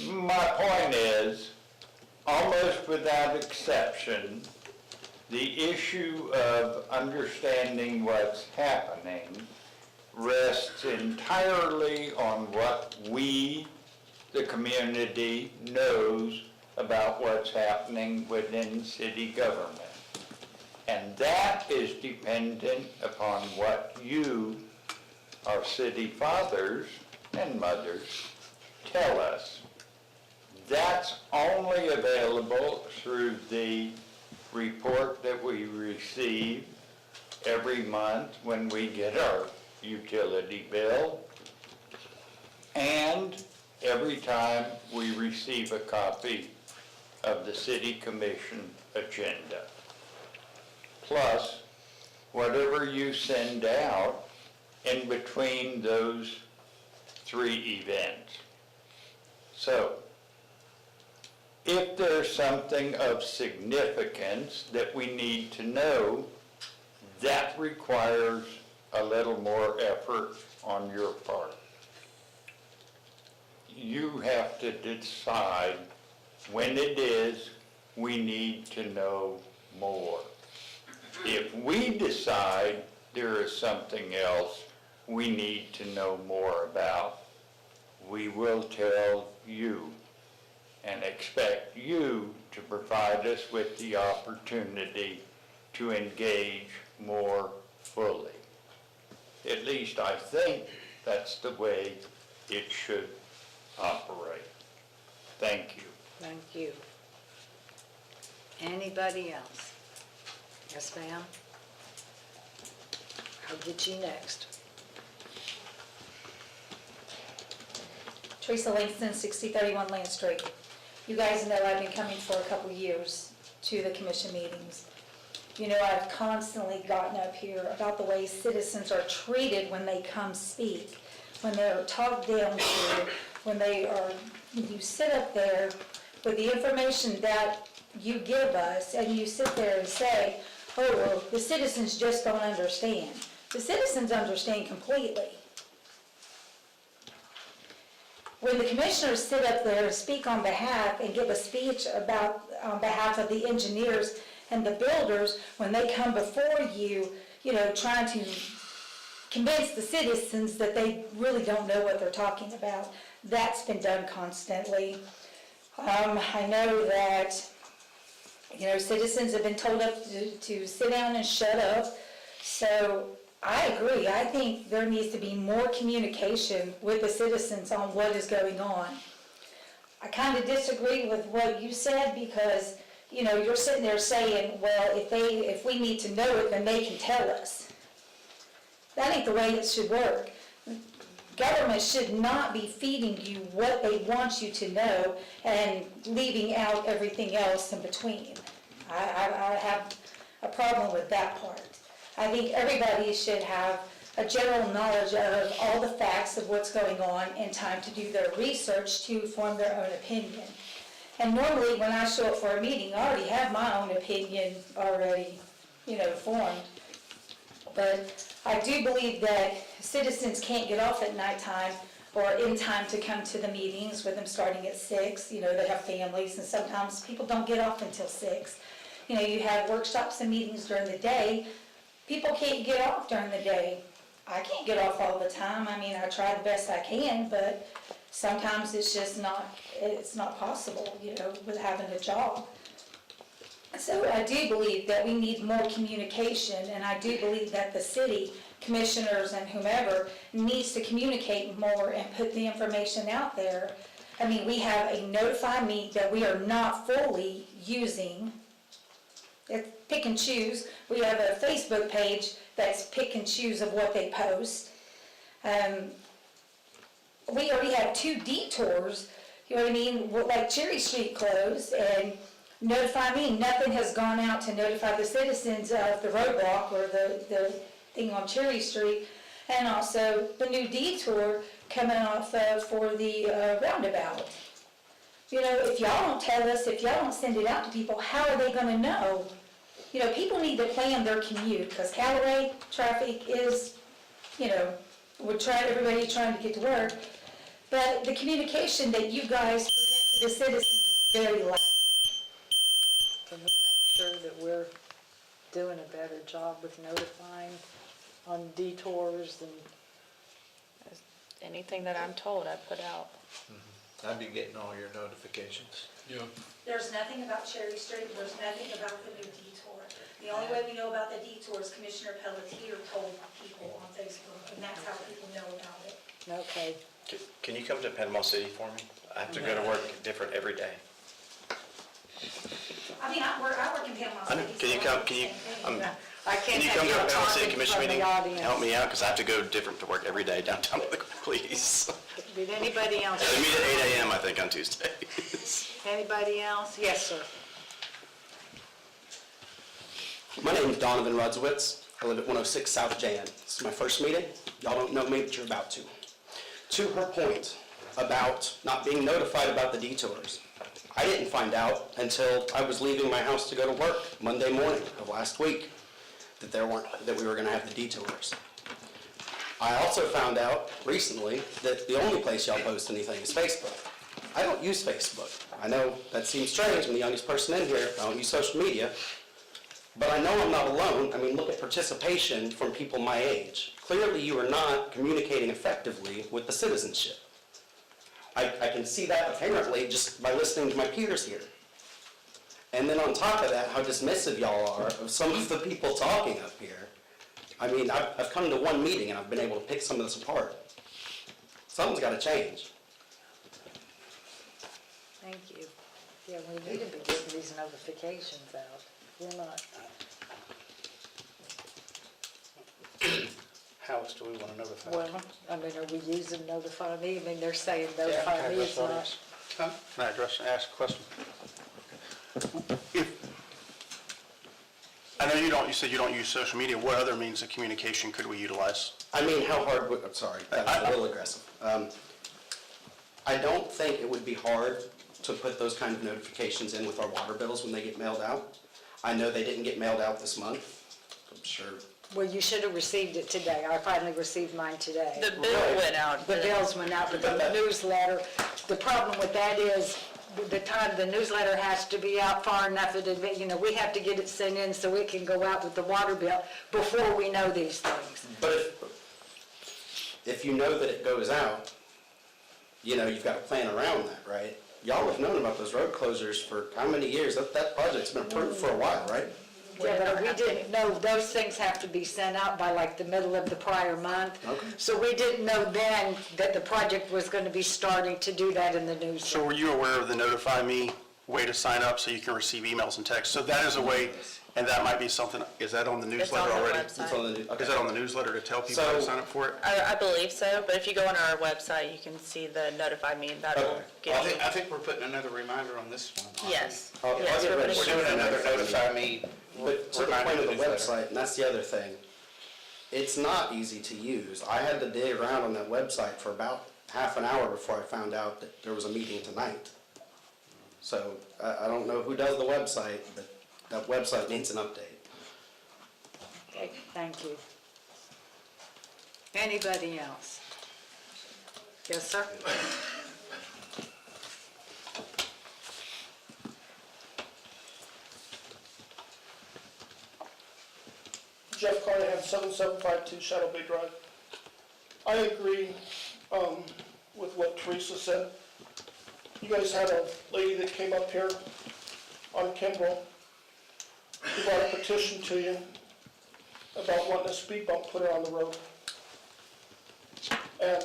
my point is, almost without exception, the issue of understanding what's happening rests entirely on what we, the community, knows about what's happening within city government. And that is dependent upon what you, our city fathers and mothers, tell us. That's only available through the report that we receive every month when we get our utility bill, and every time we receive a copy of the city commission agenda. Plus, whatever you send out in between those 3 events. So, if there's something of significance that we need to know, that requires a little more effort on your part. You have to decide when it is we need to know more. If we decide there is something else we need to know more about, we will tell you and expect you to provide us with the opportunity to engage more fully. At least I think that's the way it should operate. Thank you. Thank you. Anybody else? Yes, ma'am? I'll get you next. Teresa Langston, 6031 Land Street. You guys know I've been coming for a couple years to the commission meetings. You know, I've constantly gotten up here about the way citizens are treated when they come speak, when they're talked down to, when you sit up there with the information that you give us and you sit there and say, oh, well, the citizens just don't understand. The citizens understand completely. When the commissioners sit up there and speak on behalf and give a speech on behalf of the engineers and the builders, when they come before you, trying to convince the citizens that they really don't know what they're talking about, that's been done constantly. I know that, citizens have been told to sit down and shut up. So I agree. I think there needs to be more communication with the citizens on what is going on. I kind of disagree with what you said because, you're sitting there saying, well, if we need to know it, then they can tell us. That ain't the way it should work. Government should not be feeding you what they want you to know and leaving out everything else in between. I have a problem with that part. I think everybody should have a general knowledge of all the facts of what's going on and time to do their research to form their own opinion. And normally when I show up for a meeting, I already have my own opinion already, formed. But I do believe that citizens can't get off at nighttime or in time to come to the meetings with them starting at 6. They have families and sometimes people don't get off until 6. You have workshops and meetings during the day. People can't get off during the day. I can't get off all the time. I mean, I try the best I can, but sometimes it's just not possible, with having a job. So I do believe that we need more communication, and I do believe that the city commissioners and whomever needs to communicate more and put the information out there. I mean, we have a Notify Me that we are not fully using. It's pick and choose. We have a Facebook page that's pick and choose of what they post. We already have 2 detours, you know what I mean, like Cherry Street closed, and Notify Me, nothing has gone out to notify the citizens of the roadblock or the thing on Cherry Street, and also the new detour coming off for the roundabout. If y'all don't tell us, if y'all don't send it out to people, how are they gonna know? People need to plan their commute, because Callaway traffic is, everybody trying to get to work, but the communication that you guys present to the citizens is very lacking. Can we make sure that we're doing a better job with notifying on detours and... Anything that I'm told, I put out. I'd be getting all your notifications. Yeah. There's nothing about Cherry Street, there's nothing about the new detour. The only way we know about the detour is Commissioner Pelletier told people on Facebook, and that's how people know about it. Okay. Can you come to Panama City for me? I have to go to work different every day. I mean, I work in Panama City. Can you come, I can can't you have come to you a Panama City talking Commission from the meeting? audience. Help me out, because I have to go different to work every day downtown, please. Did anybody else? We meet at 8 a.m., I think, on Tuesday. Anybody else? Yes, sir. My name is Donovan Rudzowitz. I live at 106 South Jan. This is my first meeting. Y'all don't know me, but you're about to. To her point about not being notified about the detours, I didn't find out until I was leaving my house to go to work Monday morning of last week that we were gonna have the detours. I also found out recently that the only place y'all post anything is Facebook. I don't use Facebook. I know that seems strange, I'm the youngest person in here, I don't use social media, but I know I'm not alone. I mean, look at participation from people my age. Clearly, you are not communicating effectively with the citizenship. I can see that apparently just by listening to my peers here. And then on top of that, how dismissive y'all are of some of the people talking up here. I mean, I've come to one meeting and I've been able to pick some of this apart. Something's got to change. Thank you. Yeah, we need to be getting these notifications out. We're not. How else do we want to notify? Well, I mean, are we using notify me? I mean, they're saying notify me, it's not. Huh? Can I ask a question? I know you said you don't use social media. What other means of communication could we utilize? I mean, how hard would, I'm sorry, that was a little aggressive. I don't think it would be hard to put those kind of notifications in with our water bills when they get mailed out. I know they didn't get mailed out this month. I'm sure. Well, you should have received it today. I finally received mine today. The bill went out. The bills went out, but the newsletter, the problem with that is the time the newsletter has to be out far enough in advance. You know, we have to get it sent in so it can go out with the water bill before we know these things. But if you know that it goes out, you know, you've got to plan around that, right? Y'all have known about those road closures for how many years? That project's been approved for a while, right? Yeah, but we didn't know, those things have to be sent out by like the middle of the prior month. Okay. So we didn't know then that the project was going to be starting to do that in the So newsletter. were you aware of the Notify Me way to sign up so you can receive emails and texts? So that is a way, and that might be something, is that on the It's on newsletter the already? website. It's on the, Is that on the newsletter to tell people how to sign up for it? I believe so, but if you go on our website, you can see the notify me, and that will Okay. give you. I think we're putting another reminder on this one. aren't we? Yes. I'll Yes, get we're ready. putting We're doing another notify me. But to the reminder point of the newsletter. website, and that's the other thing, it's not easy to use. I had to dig around on that website for about half an hour before I found out that there was a meeting tonight. So I don't know who does the website, but that website needs an update. Okay, thank you. Anybody else? Yes, sir? Jeff Carnahan, 7752 Shadow Bay Drive. I agree with what Teresa said. You guys had a lady that came up here on Kimball who brought a petition to you about wanting a speed bump put on the road. And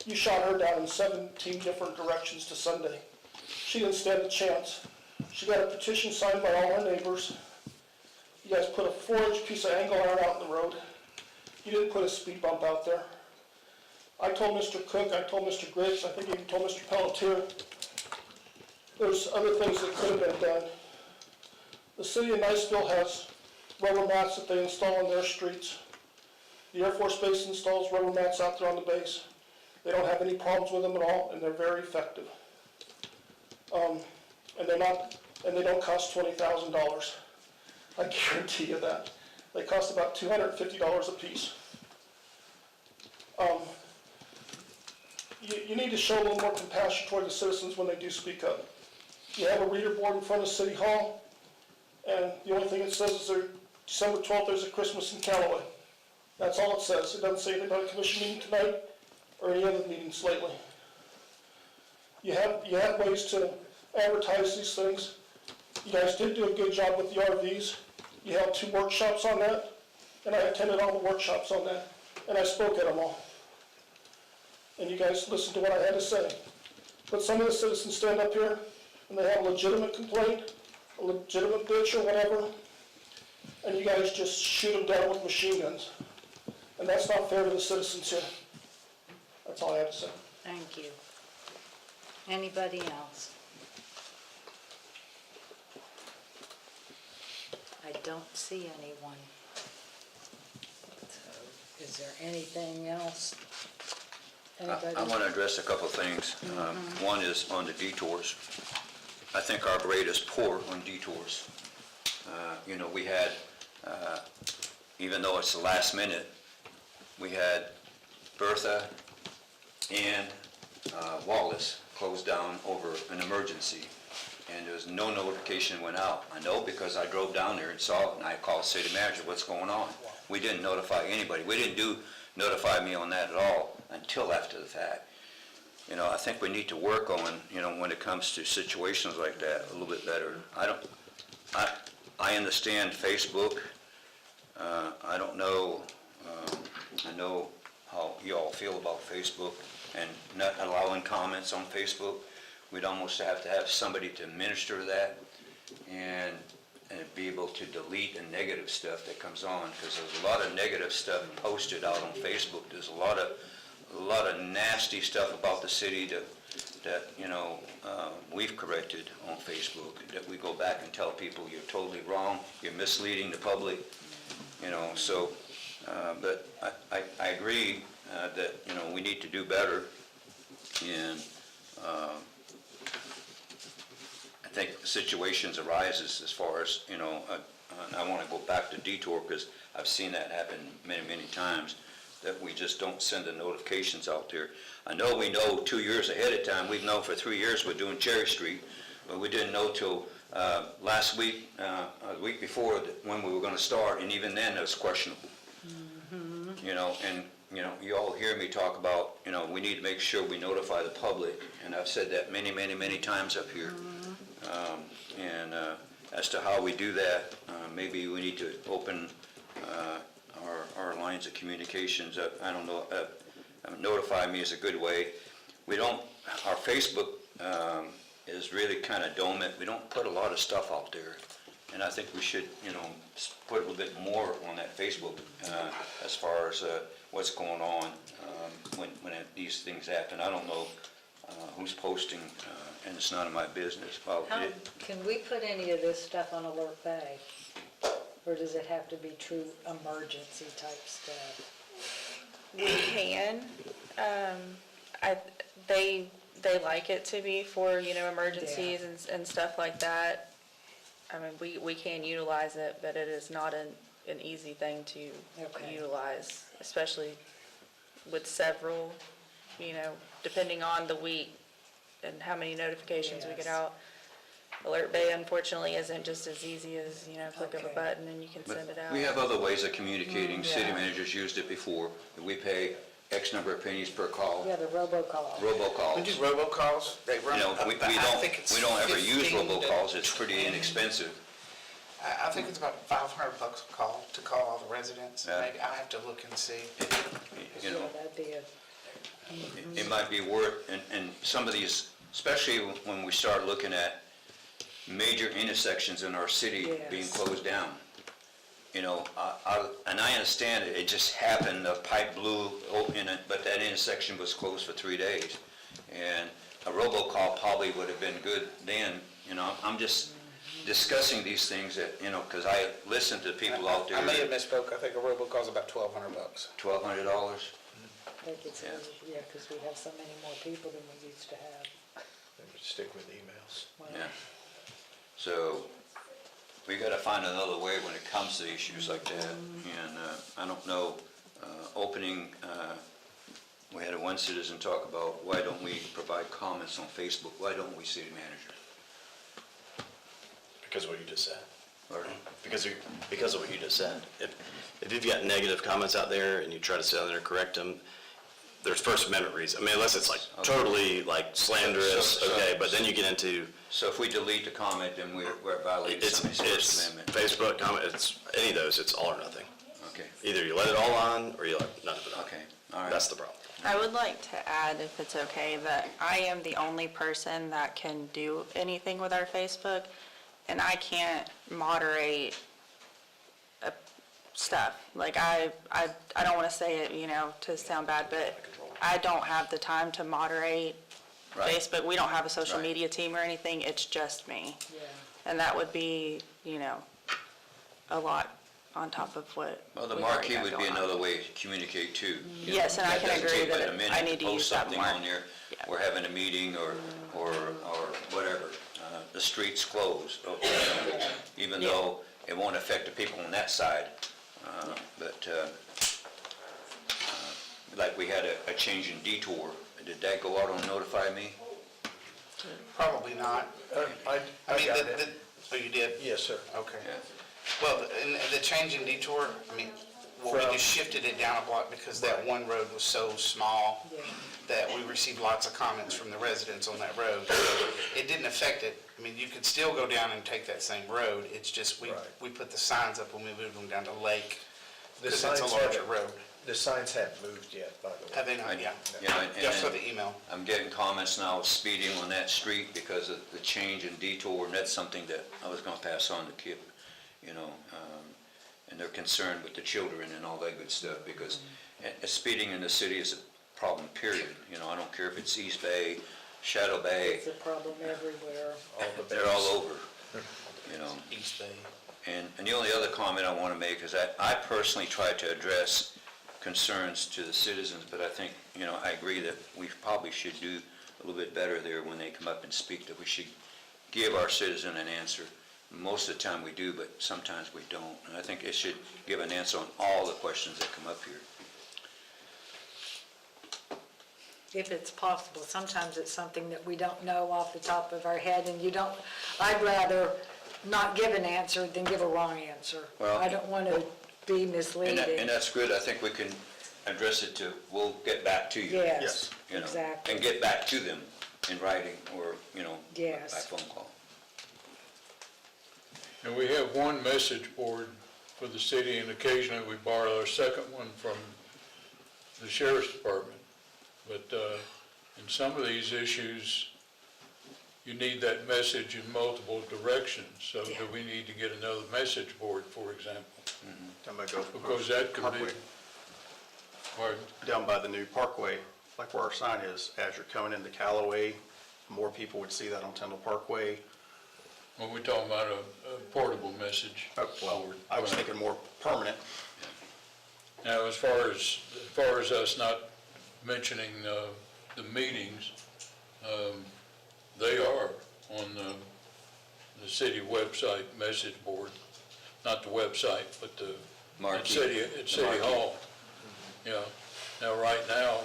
you shot her down in 17 different directions to Sunday. She didn't stand a chance. She got a petition signed by all her neighbors. You guys put a 4-inch piece of angle iron out in the road. You didn't put a speed bump out there. I told Mr. Cook, I told Mr. Griggs, I think even told Mr. Pelletier, there's other things that could have been done. The city of Niceville has rubber mats that they install on their streets. The Air Force Base installs rubber mats out there on the base. They don't have any problems with them at all, and they're very effective. And they don't cost $20,000. I guarantee you that. They cost about $250 a piece. You need to show a little more compassion toward the citizens when they do speak up. You have a reader board in front of City Hall, and the only thing it says is December 12th, there's a Christmas in Callaway. That's all it says. It doesn't say anything about a commission meeting tonight or any other meetings lately. You have ways to advertise these things. You guys did do a good job with the RVs. You held 2 workshops on that, and I attended all the workshops on that, and I spoke at them all. And you guys listened to what I had to say. But some of the citizens stand up here, and they have a legitimate complaint, a legitimate bitch or whatever, and you guys just shoot them down with machine guns. And that's not fair to the citizens here. That's all I have to say. Thank you. Anybody else? I don't see anyone. So, is there anything else? I want to address a couple of things. One is on the detours. I think our grade is poor on detours. You know, we had, even though it's the last minute, we had Bertha and Wallace closed down over an emergency, and there was no notification went out. I know because I drove down there and saw it, and I called city manager, what's going on? We didn't notify anybody. We didn't notify me on that at all until after the fact. You know, I think we need to work on, you know, when it comes to situations like that, a little bit better. I understand Facebook. I don't know, I know how you all feel about Facebook and not allowing comments on Facebook. We'd almost have to have somebody to administer that and be able to delete the negative stuff that comes on, because there's a lot of negative stuff posted out on Facebook. There's a lot of nasty stuff about the city that you know, we've corrected on Facebook, that we go back and tell people you're totally wrong, you're misleading the public, you know, so, but I agree that, you know, we need to do better, and I think situations arises as far as, you know, I want to go back to detour because I've seen that happen many, many times, that we just don't send the notifications out there. I know we know 2 years ahead of time. We've known for 3 years we're doing Cherry Street, but we didn't know till last week, the week before, when we were going to start, and even then it was questionable. You know, and you know, you all hear me talk about, you know, we need to make sure we notify the public, and I've said that many, many, many times up here. And as to how we do that, maybe we need to open our lines of communications up. I don't know, notify me is a good way. We don't, our Facebook is really kind of dormant. We don't put a lot of stuff out there. And I think we should, you know, put a little bit more on that Facebook as far as what's going on when these things happen. I don't know who's posting, and it's none of my business. Well, Can we put any of this stuff on Alert Bay? Or does it have to be true emergency type stuff? We can. They like it to be for, you know, emergencies and stuff like that. I mean, we can utilize it, but it is not an easy thing to utilize, especially with several, you know, depending on the week and how many notifications we get out. Alert Bay, unfortunately, isn't just as easy as, you know, click of a button and you can send it out. we have other ways of communicating. City managers used it before. We pay X number of pennies per call. Yeah, the robocall. Robocalls. We do robocalls, they run, You know, we I don't ever use robocalls. It's pretty inexpensive. I think it's about $500 a call to call all the residents. Yeah. Maybe I have to look and see. You know, That'd be a, it might be worth, and some of these, especially when we start looking at major intersections in our city being closed down. You know, and I understand it just happened, the pipe blew in it, but that intersection was closed for 3 days. And a robocall probably would have been good then, you know, I'm just discussing these things that, you know, because I listen to people out there. I may have misspoke, I think a robocall's about $1,200. $1,200? I think it's, yeah, because we have so many more people than we used to have. Stick with emails. Yeah. So, we gotta find another way when it comes to issues like that. And I don't know, opening, we had one citizen talk about, why don't we provide comments on Facebook? Why don't we, city manager? Because of what you just said. Pardon? Because of what you just said. If you've got negative comments out there and you try to sit out there and correct them, there's First Amendment reasons. I mean, unless it's like totally like slanderous, okay, but then you get into. So if we delete the comment, then we're violating somebody's First Amendment? Facebook comment, it's any of those, it's all or nothing. Okay. Either you let it all on or you let none of it on. Okay, all right. That's the problem. I would like to add, if it's okay, that I am the only person that can do anything with our Facebook, and I can't moderate stuff. Like, I don't want to say it, you know, to sound bad, but I don't have the time to moderate Facebook. We don't have a social media team or anything, it's just me. Yeah. And that would be, you know, a lot on top of what. Well, the we've already marquee got would be going on. another way to communicate too. You Yes, know, and I can doesn't agree take but that a minute I need to post use that something more. on there. We're having a meeting or whatever. the streets closed, even though it won't affect the people on that side. But like we had a change in detour, did that go out and notify me? Probably not. I mean, got it. oh, you did? Yes, sir. Okay. Well, and the change in detour, I mean, well, we just shifted it down a block because that one road was so small that we received lots of comments from the residents on that road. It didn't affect it. I mean, you could still go down and take that same road. It's just we put the signs up when we moved them down to Lake because it's a larger road. The signs haven't moved yet, by the way. Have they not? Yeah. And Just for the email. I'm getting comments now of speeding on that street because of the change in detour, and that's something that I was gonna pass on to Kip, you know, and they're concerned with the children and all that good stuff, because speeding in the city is a problem, period. You know, I don't care if it's East Bay, Shadow Bay, It's a problem everywhere. they're all over, you know. East Bay. And the only other comment I want to make is that I personally try to address concerns to the citizens, but I think, you know, I agree that we probably should do a little bit better there when they come up and speak, that we should give our citizen an answer. Most of the time we do, but sometimes we don't. And I think it should give an answer on all the questions that come up here. If it's possible. Sometimes it's something that we don't know off the top of our head, and I'd rather not give an answer than give a wrong answer. Well, I don't want to be misleading. And that's good. I think we can address it to, we'll get back to you. Yes, You know, exactly. and get back to them in writing or, you know, by Yes. phone call. And we have one message board for the city, and occasionally we borrow our second one from the sheriff's department. But in some of these issues, you need that message in multiple directions. So do we need to get another message board, for example? I'm gonna go for Because that could be, Parkway. pardon? Down by the new Parkway, like where our sign is, as you're coming into Callaway, more people would see that on Tyndall Parkway. Well, we're talking about a portable message. Well, I was thinking more permanent. Now, as far as us not mentioning the meetings, they are on the city website message board, not the website, but the Marquee. at City Hall. Yeah. Now, right now,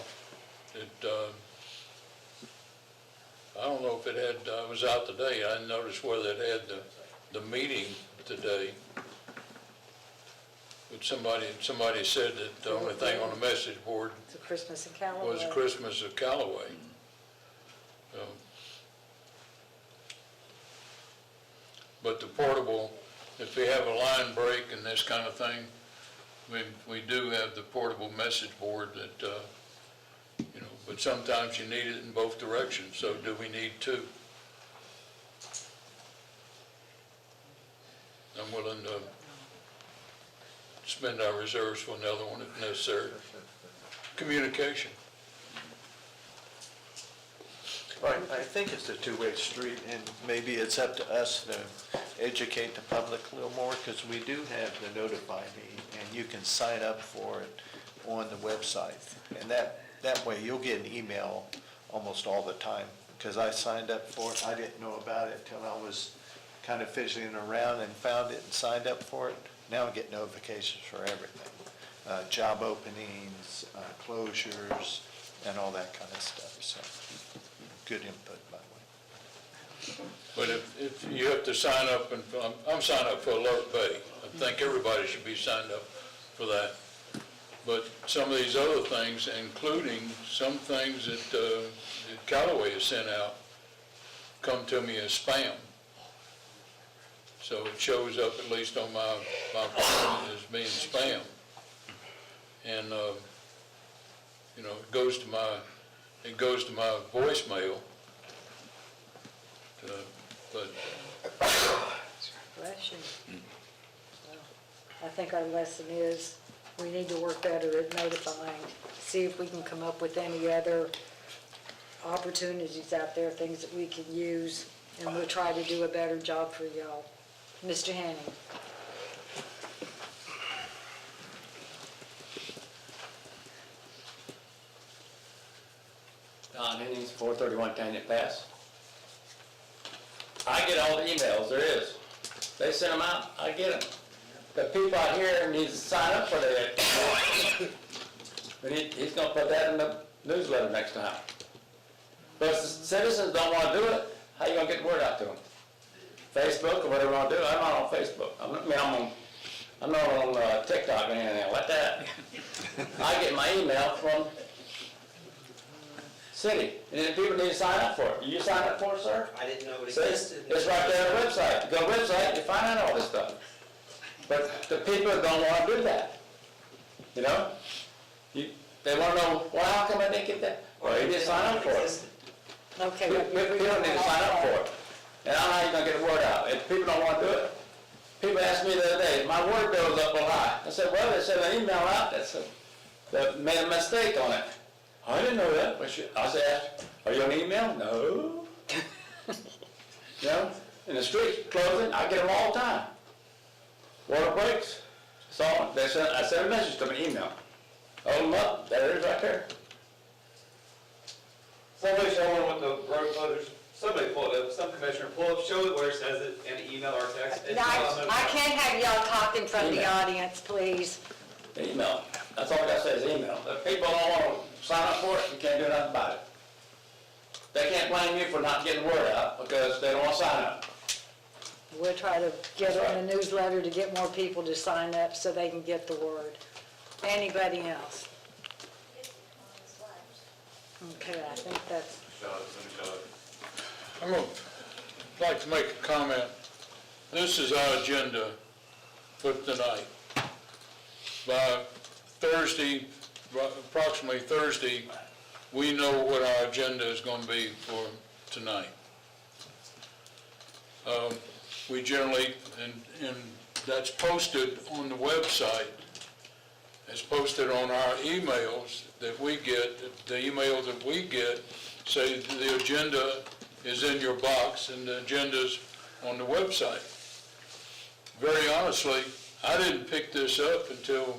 I don't know if it had, I was out today, I didn't notice whether it had the meeting today. But somebody said that the only thing on the message board It's a Christmas in Callaway. was Christmas at Callaway. So, but the portable, if we have a line break and this kind of thing, we do have the portable message board that, you know, but sometimes you need it in both directions, so do we need two? I'm willing to spend our reserves for another one if necessary. Communication. Right, I think it's a two-way street, and maybe it's up to us to educate the public a little more, because we do have the Notify Me, and you can sign up for it on the website. And that way, you'll get an email almost all the time, because I signed up for it. I didn't know about it till I was kind of fishing around and found it and signed up for it. Now I get notifications for everything, job openings, closures, and all that kind of stuff, so good input, by the way. But if you have to sign up, and I'm signed up for Alert Bay. I think everybody should be signed up for that. But some of these other things, including some things that Callaway has sent out, come to me as spam. So it shows up, at least on my phone, as being spam. And, you know, it goes to my voicemail. But Bless you. Well, I think our lesson is, we need to work better at notifying, see if we can come up with any other opportunities out there, things that we can use, and we'll try to do a better job for y'all. Mr. Hanning. Don Hennings, 431 Tangent Pass. I get all the emails there is. They send them out, I get them. The people out here need to sign up for that. But he's gonna put that in the newsletter next time. But if the citizens don't wanna do it, how you gonna get the word out to them? Facebook or whatever you wanna do, I'm not on Facebook. I'm not on TikTok or anything like that. I get my email from city, and then people need to sign up for it. You sign up for it, sir? I didn't know it See, existed. it's right there on the website. Go to the website, you find out all this stuff. But the people don't want to do that. You know? They want to know, well, how come I didn't get that? Well, you didn't sign up for it. Okay. People need to sign up for it. And I don't know how you're going to get the word out. If people don't want to do it, people asked me the other day, my word bill's up a lot. I said, well, they sent an email out that made a mistake on it. I didn't know that. I said, are you on email? No. You know, in the streets, closing, I get them all the time. Water breaks, so I sent a message to my email. Hold them up, there it is right there. Somebody show me what the road closures, somebody pull it up, some commissioner pull up, show it where it says it in an email or text. It's not on the- I can't have y'all talk in front of the Email. audience, please. Email. That's all I gotta say is email. If people don't want to sign up for it, you can't do nothing about it. They can't blame you for not getting the word out because they don't want to sign up. We'll try to get it in the newsletter to get more people to sign up so they can get the word. Anybody else? Okay, I think that's, I'm going to like to make a comment. This is our agenda for tonight. By Thursday, approximately Thursday, we know what our agenda is going to be for tonight. We generally, and that's posted on the website. It's posted on our emails that we get. The emails that we get say the agenda is in your box and the agenda's on the website. Very honestly, I didn't pick this up until,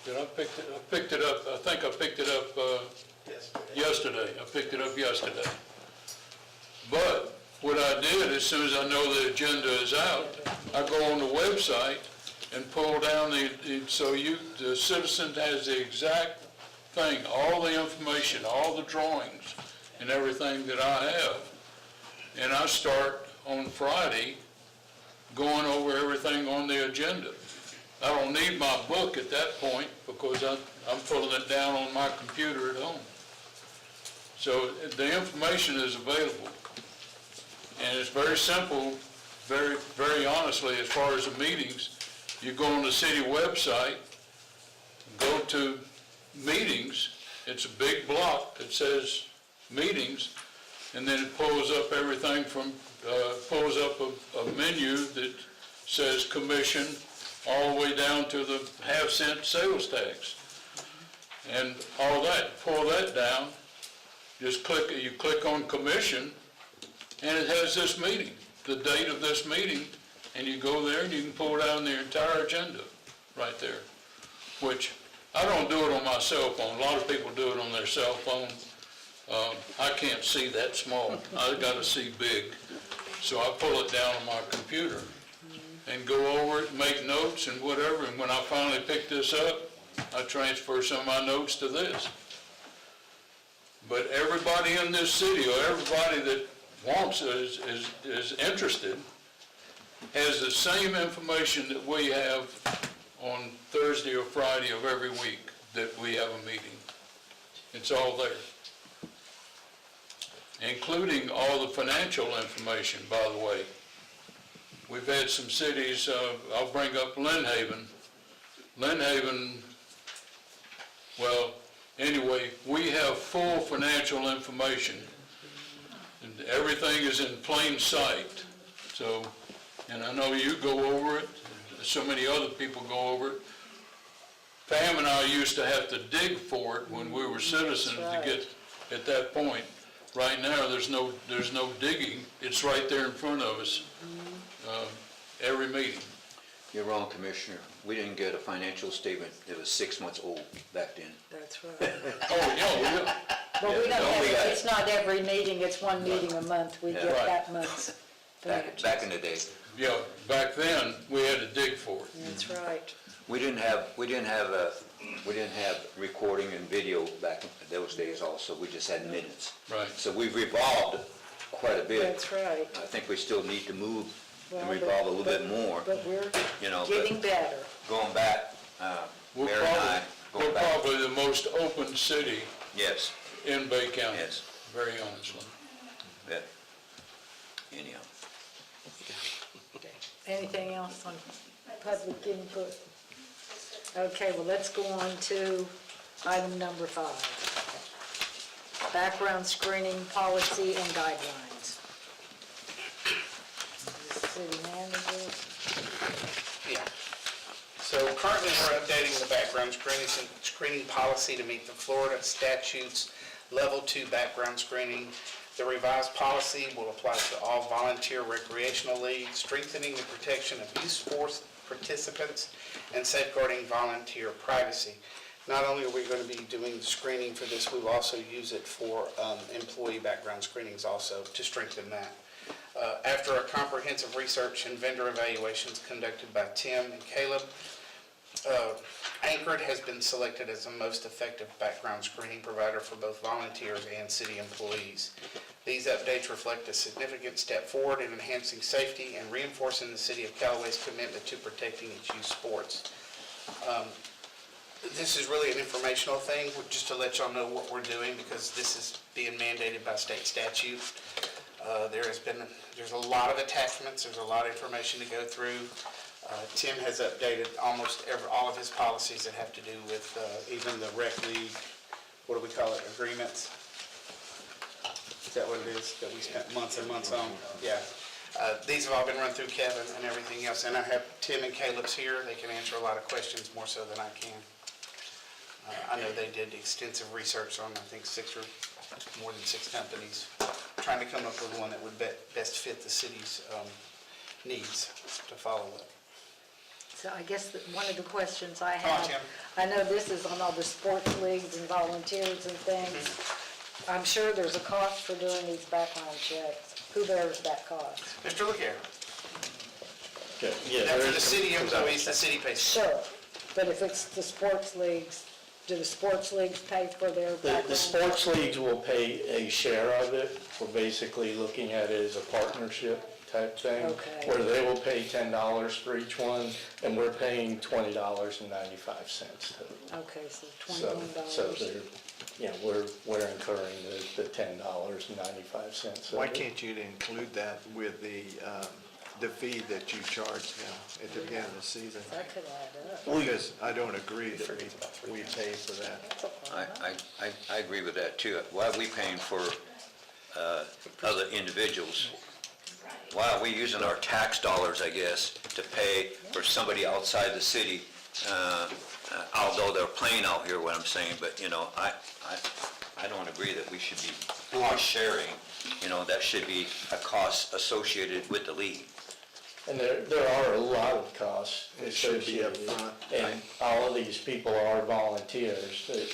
I picked it up, I think I picked it up yesterday. I picked it up yesterday. But what I did, as soon as I know the agenda is out, I go on the website and pull down the citizen has the exact thing, all the information, all the drawings and everything that I have. And I start on Friday going over everything on the agenda. I don't need my book at that point because I'm pulling it down on my computer at home. So the information is available. And it's very simple, very honestly, as far as the meetings. You go on the city website, go to meetings, it's a big block that says meetings, and then it pulls up everything from, pulls up a menu that says commission, all the way down to the half-cent sales tax. And all that, pull that down, just you click on commission, and it has this meeting, the date of this meeting, and you go there and you can pull down the entire agenda right there, which I don't do it on my cell phone. A lot of people do it on their cell phone. I can't see that small. I've got to see big. So I pull it down on my computer and go over it, make notes and whatever, and when I finally pick this up, I transfer some of my notes to this. But everybody in this city, or everybody that wants, is interested, has the same information that we have on Thursday or Friday of every week that we have a meeting. It's all there. Including all the financial information, by the way. We've had some cities, I'll bring up Lynn Haven. Lynn Haven, well, anyway, we have full financial information. And everything is in plain sight. So, and I know you go over it, so many other people go over it. Pam and I used to have to dig for it when we were citizens to get at that point. Right now, there's no digging. It's right there in front of us, every meeting. You're wrong, Commissioner. We didn't get a financial statement that was 6 months old back then. that's right. Oh, yeah, But we don't Yeah, have, it's not every meeting, it's one meeting a month. We Yeah. get Right. that month's back in the day. Yeah, back then, we had to dig for it. That's right. We didn't have recording and video back in those days also, we just had minutes. Right. So we've revolved quite a bit. That's right. I think we still need to move and Well, revolve a little bit more, But we're you know. getting better. Going back, We're Mayor and I, we're going back, probably the most open city yes, in Bay County. yes, Very honestly. yeah. Anyhow. Anything else on public input? Okay, well, let's go on to item number 5. Background screening policy and guidelines. City manager. Yeah. So currently, we're updating the background screening policy to meet the Florida statutes Level 2 background screening. The revised policy will apply to all volunteer recreational leagues, strengthening the protection of youth sports participants and safeguarding volunteer privacy. Not only are we going to be doing the screening for this, we will also use it for employee background screenings also to strengthen that. After a comprehensive research and vendor evaluations conducted by Tim and Caleb, Anchored has been selected as the most effective background screening provider for both volunteers and city employees. These updates reflect a significant step forward in enhancing safety and reinforcing the city of Callaway's commitment to protecting its youth sports. This is really an informational thing, just to let y'all know what we're doing, because this is being mandated by state statute. There's a lot of attachments, there's a lot of information to go through. Tim has updated almost all of his policies that have to do with even the rec league, what do we call it, agreements? Is that what it is, that we spent months and months on? Yeah. These have all been run through Kevin and everything else, and I have Tim and Caleb's here. They can answer a lot of questions more so than I can. I know they did extensive research on, I think, more than six companies, trying to come up with one that would best fit the city's needs to follow it. So I guess that one of the questions I Come on, have, Tim. I know this is on all the sports leagues and volunteers and things. I'm sure there's a cost for doing these background checks. Who bears that cost? Mr. LaCare. Yeah, Now, for the city employees, the city pays. Sure, but if it's the sports leagues, do the sports leagues pay for their background? The sports leagues will pay a share of it. We're basically looking at it as a partnership type thing. Okay. Where they will pay $10 for each one, and we're paying $20.95 total. Okay, so So $21. they're, we're incurring the $10.95. Why can't you include that with the fee that you charge now at the beginning of the season? That could add up. Because I don't agree that we pay for that. I agree with that too. Why are we paying for other individuals? Why are we using our tax dollars, I guess, to pay for somebody outside the city? Although they're playing out here, what I'm saying, but I don't agree that we should be cost sharing. That should be a cost associated with the league. And there are a lot of costs It should be up associated. front. And all of these people are volunteers that,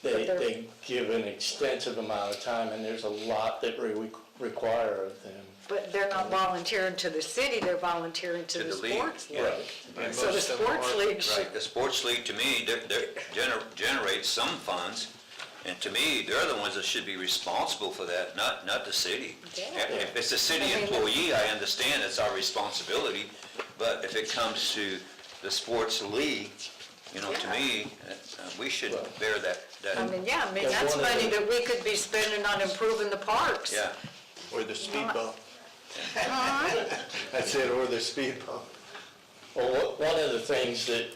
they give an extensive amount of time, and there's a lot that we require of them. But they're not volunteering to the city, they're volunteering to the league, sports league. yeah. So the sports league should, Right, the sports league, to me, generates some funds, and to me, they're the ones that should be responsible for that, not the city. Yeah. If it's a city employee, I understand it's our responsibility, but if it comes to the sports league, to me, we should bear that. that's money that we could be spending on improving the parks. Yeah. Or the speed bump. That's it, or the speed bump. Well, one of the things that,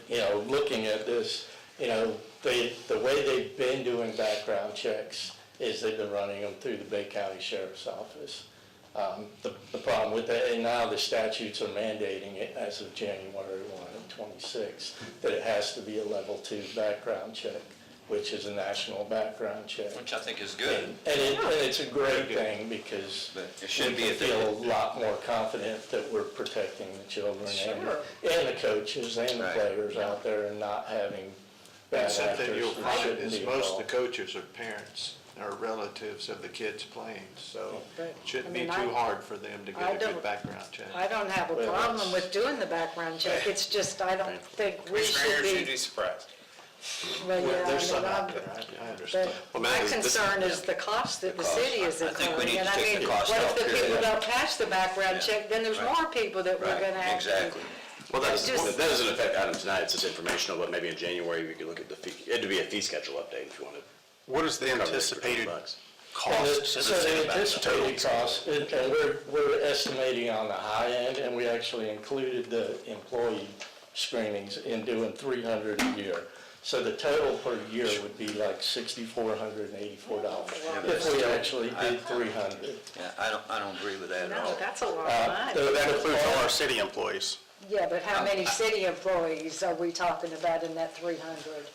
looking at this, the way they've been doing background checks is they've been running them through the Bay County Sheriff's Office. The problem with that, and now the statutes are mandating it as of January 1 of 26, that it has to be a level 2 background check, which is a national background check. Which I think is good. And it's a great thing because But it we should be can if they- feel a lot more confident that we're protecting the children and the coaches and the Right. players out there and not having bad And something actors you'll that find shouldn't is be most of the involved. coaches are parents, are relatives of the kids playing, so But, it shouldn't I be mean, too I- hard for them to I get a don't- good background check. I don't have a Well, problem that's- with doing the background check, it's just, I don't think we Commissioner should Ayers, you'd be. be surprised. Well, yeah, I There's some mean, out there, I understand. but my concern is the cost that the city is I think we incurring. need And to I take the mean, cost what out, if the period. people don't pass the background Yeah. check, then there's Right. more people that we're Right, gonna have to. exactly. Well, that It's just- doesn't, that doesn't affect item tonight, it's just informational, but maybe in January, we could look at the fee, it'd be a fee schedule update if you wanted. What is the Cover it for anticipated $20. cost to the So city the back then? anticipated cost, and we're estimating on the high end, and we actually included the employee screenings in doing 300 a year. So the total per year would be like $6,484 if we actually did 300. Yeah, I don't agree with that at all. No, that's a lot of money. That includes all our city employees. Yeah, but how many city employees are we talking about in that 300?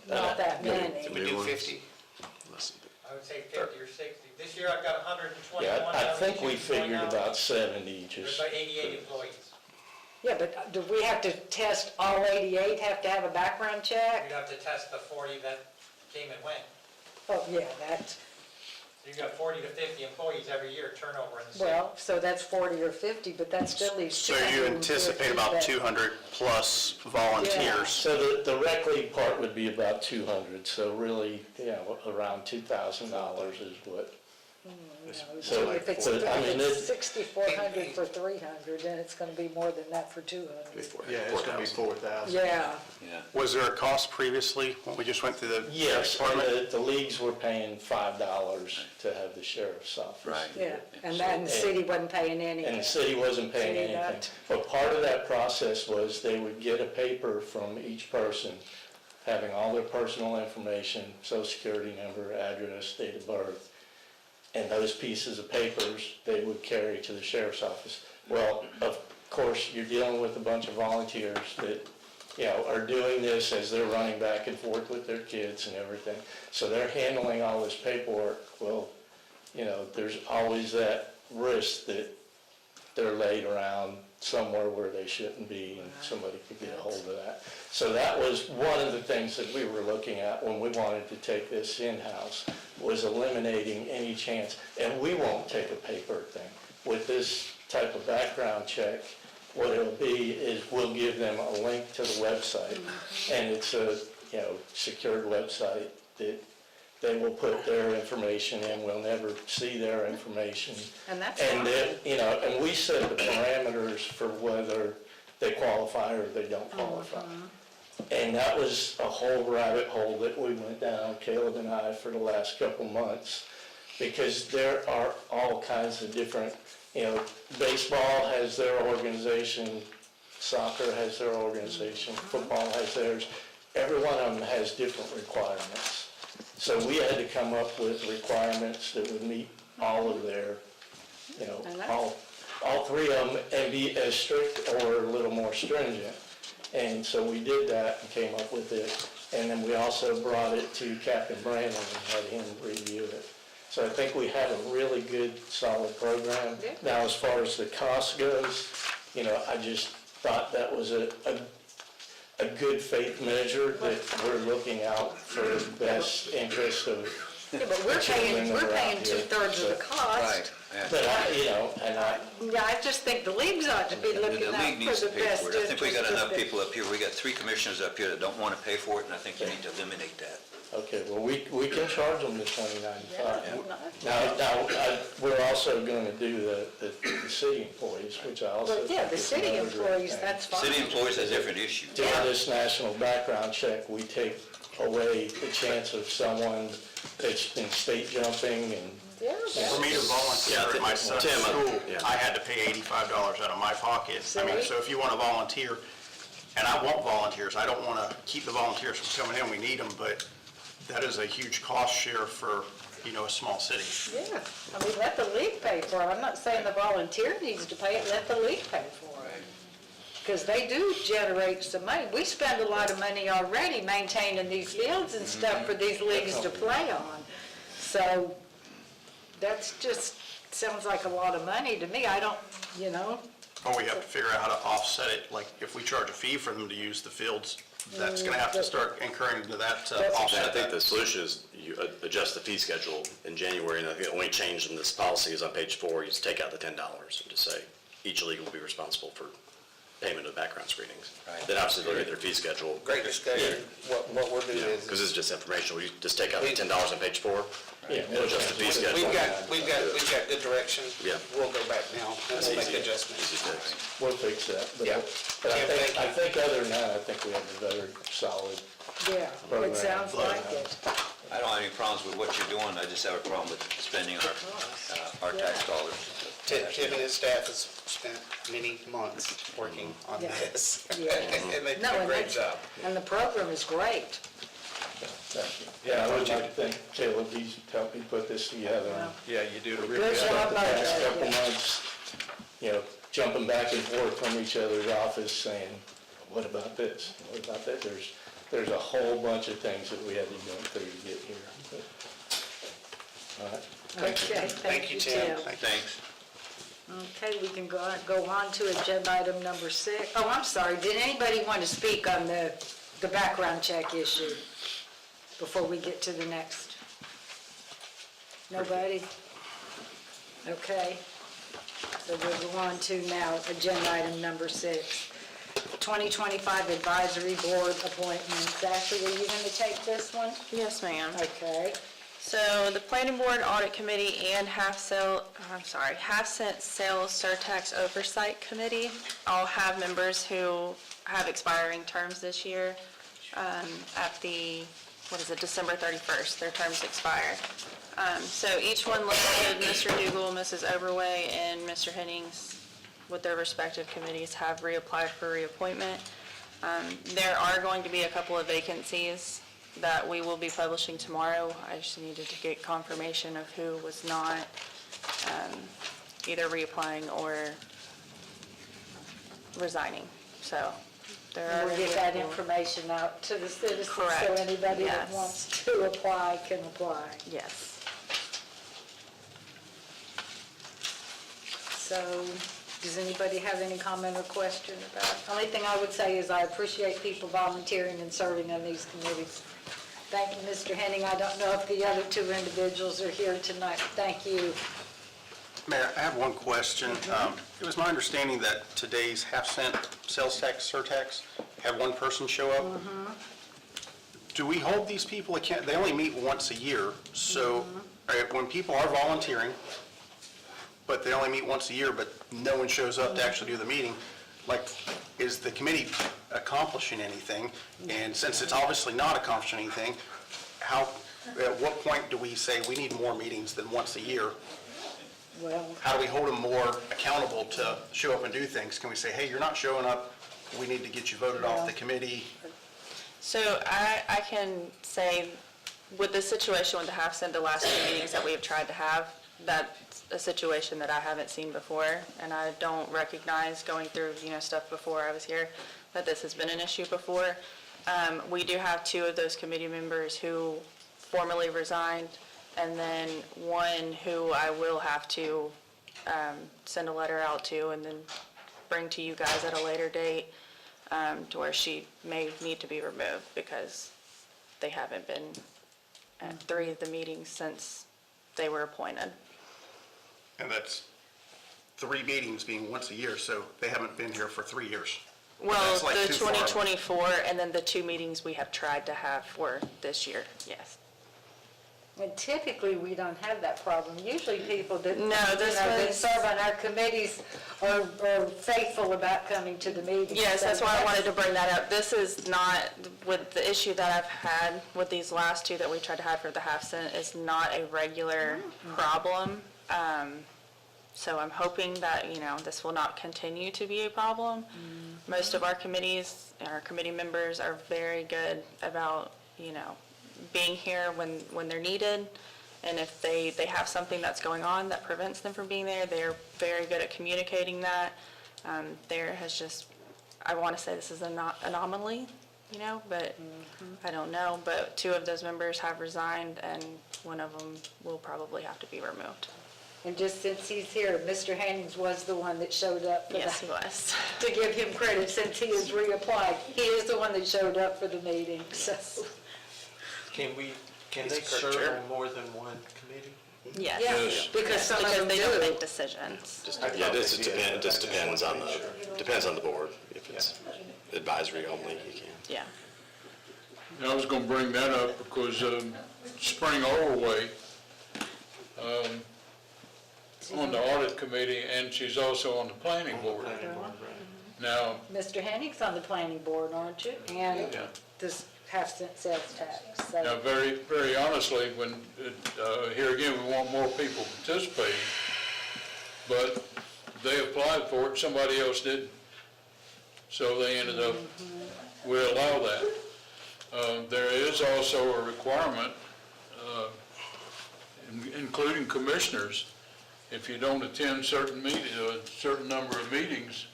Not that many. Can we do 50? I would say 50 or 60. This year I've got 121. Yeah, I think we 122 figured going out. about 70, There's just, about 88 employees. Yeah, but do we have to test all 88, have to have a background check? You'd have to test the 40 that came and went. Oh, yeah, that's, So you've got 40 to 50 employees every year turnover in the city. well, so that's 40 or 50, but that still leaves So you 250 anticipate about that- 200 plus volunteers? so the rec league part would be about 200, so really, around $2,000 is what. So if it's, but, I mean, if it's 6,400 for 300, then it's gonna be more than that for 200. Yeah, it's gonna be 4,000. Yeah, Yeah. Was there a cost previously when we just went through the Yes, department? the leagues were paying $5 to have the sheriff's office. Right. yeah, and then the city wasn't paying And anything. the city wasn't paying See anything. that? But part of that process was they would get a paper from each person having all their personal information, social security number, address, date of birth. And those pieces of papers, they would carry to the sheriff's office. Well, of course, you're dealing with a bunch of volunteers that, are doing this as they're running back and forth with their kids and everything. So they're handling all this paperwork. Well, there's always that risk that they're laid around somewhere where they shouldn't be and somebody could get a hold of that. So that was one of the things that we were looking at when we wanted to take this in-house, was eliminating any chance, and we won't take a paper thing. With this type of background check, what it'll be is we'll give them a link to the website, and it's a, secured website that they will put their information in, we'll never see their information. And that's And fine. then, and we set the parameters for whether they qualify or they don't qualify. And that was a whole rabbit hole that we went down, Caleb and I, for the last couple months, because there are all kinds of different, baseball has their organization, soccer has their organization, football has theirs. Every one of them has different requirements. So we had to come up with requirements that would meet all of their, all three of them, and be as strict or a little more stringent. And so we did that and came up with it. And then we also brought it to Captain Brandon and had him review it. So I think we have a really good, solid program. Now, as far as the cost goes, I just thought that was a good faith measure that we're looking out for the best interest of Yeah, but we're paying children around here. 2/3 of the cost. Right. Yeah. But Yeah, I just think the leagues ought to be looking The out league needs for to the pay best for it. I think we got interest enough of the- people up here. We got 3 commissioners up here that don't want to pay for it, and I think you need to eliminate that. okay, well, we can charge them the $20.95. Yeah. Now, we're also going to do the city employees, which I also But yeah, think the is city another great employees, thing. that's fine. City employees is a different issue. Doing this national background check, we take away the chance of someone that's been state jumping and. Yeah, For me to volunteer at my son's Tim, school, I had to pay $85 out of my pocket. I mean, so if you want to volunteer, and I want volunteers, I don't want to keep the volunteers from coming in, we need them, but that is a huge cost share for, a small city. Yeah, I mean, let the league pay for it. I'm not saying the volunteer needs to pay it, let the league pay for it. Because they do generate some money. We spend a lot of money already maintaining these fields and stuff for these leagues to play on. So that's just, sounds like a lot of money to me. I don't, Or we have to figure out how to offset it, like if we charge a fee for them to use the fields, that's gonna have to start incurring into that to I offset think that. the solution is you adjust the fee schedule in January, and I think the only change in this policy is on page 4, you just take out the $10 and just say, each league will be responsible for payment of background screenings. Then obviously they'll get their fee schedule. Great discussion. What we'll do is. Because this is just informational, you just take out the $10 on page 4. Yeah. We'll adjust the fee schedule. We've got good direction. Yeah. We'll go back now and That's we'll make easy. adjustments. Easy fix. We'll fix that. Yeah. But I Tim, think, thank you. I think other than that, I think we have a very solid Yeah, program. it sounds like it. I don't have any problems with what you're doing, I just have a problem with spending our tax dollars. Tim and his staff has spent many months working on Yeah. this. Yeah. And they No, did a and great that's- job. And the program is great. Thank you. Yeah, I would like to thank Caleb, he's helped me put this together. Yeah, you do. Good Spent job, the Mike. past couple Yeah. months, jumping back and forth from each other's office saying, what about this? What about that? There's a whole bunch of things that we had to go through to get here. But, all right. Okay, thank you, Tim. Thanks. Okay, we can go on to agenda item number 6. Oh, I'm sorry, did anybody want to speak on the background check issue before we get to the next? Nobody? Okay. So we'll go on to now, agenda item number 6. 2025 Advisory Board appointments. Ashley, are you going to take this one? Yes, ma'am. Okay. So the Planning Board, Audit Committee, and Half-Cent Sales Surtax Oversight Committee all have members who have expiring terms this year at the, December 31st, their terms expire. So each one listed, Mr. Dugal, Mrs. Overway, and Mr. Hennings, with their respective committees, have reapplied for reappointment. There are going to be a couple of vacancies that we will be publishing tomorrow. I just needed to get confirmation of who was not either reapplying or resigning. So there are. We'll get that information out to the citizens. So Correct. anybody that Yes. wants to apply can apply. Yes. So, does anybody have any comment or question about it? Only thing I would say is I appreciate people volunteering and serving on these committees. Thank you, Mr. Henning. I don't know if the other two individuals are here tonight. Thank you. Mayor, I have one question. It was my understanding that today's half-cent sales tax, surtax, had one person show up. Do we hold these people accountable? They only meet once a year, so when people are volunteering, but they only meet once a year, but no one shows up to actually do the meeting, like, is the committee accomplishing anything? And since it's obviously not accomplishing anything, at what point do we say we need more meetings than once a year? Well, How do we hold them more accountable to show up and do things? Can we say, hey, you're not showing up, we need to get you voted off the committee? So I can say, with the situation with the half-cent, the last two meetings that we have tried to have, that's a situation that I haven't seen before, and I don't recognize, going through, stuff before I was here, that this has been an issue before. We do have two of those committee members who formally resigned, and then one who I will have to send a letter out to and then bring to you guys at a later date, to where she may need to be removed because they haven't been at 3 of the meetings since they were appointed. And that's 3 meetings being once a year, so they haven't been here for 3 years. Well, That's like the too far. 2024 and then the 2 meetings we have tried to have were this year, yes. and typically, we don't have that problem. Usually people that, No, this that was- serve on our committees are faithful about coming to the meetings. Yes, that's why I wanted to So bring that up. This is not, with the issue that I've had with these last 2 that we tried to have for the half-cent, is not a regular problem. So I'm hoping that, this will not continue to be a problem. Most of our committees, our committee members are very good about, being here when they're needed. And if they have something that's going on that prevents them from being there, they're very good at communicating that. There has just, I want to say this is an anomaly, but I don't know. But 2 of those members have resigned, and one of them will probably have to be removed. And just since he's here, Mr. Hannings was the one that showed up for Yes, the, he was. to give him credit since he has reapplied. He is the one that showed up for the meeting, so. Can He's they the current serve chairman. on more than one committee? Yes. Yeah, because some of them they don't do. make decisions. Yeah, it just depends on the board. If it's advisory only, you can. Yeah. I was gonna bring that up because Spring Overway, on the audit committee, and she's also on the planning board. Now, Mr. Hannings on the planning board, aren't you? And yeah. this half-cent sales tax, so. Now, very, very honestly, when, here again, we want more people participating, but they applied for it, somebody else didn't. So they ended up, we allow that. There is also a requirement, including commissioners, if you don't attend certain a certain number of meetings,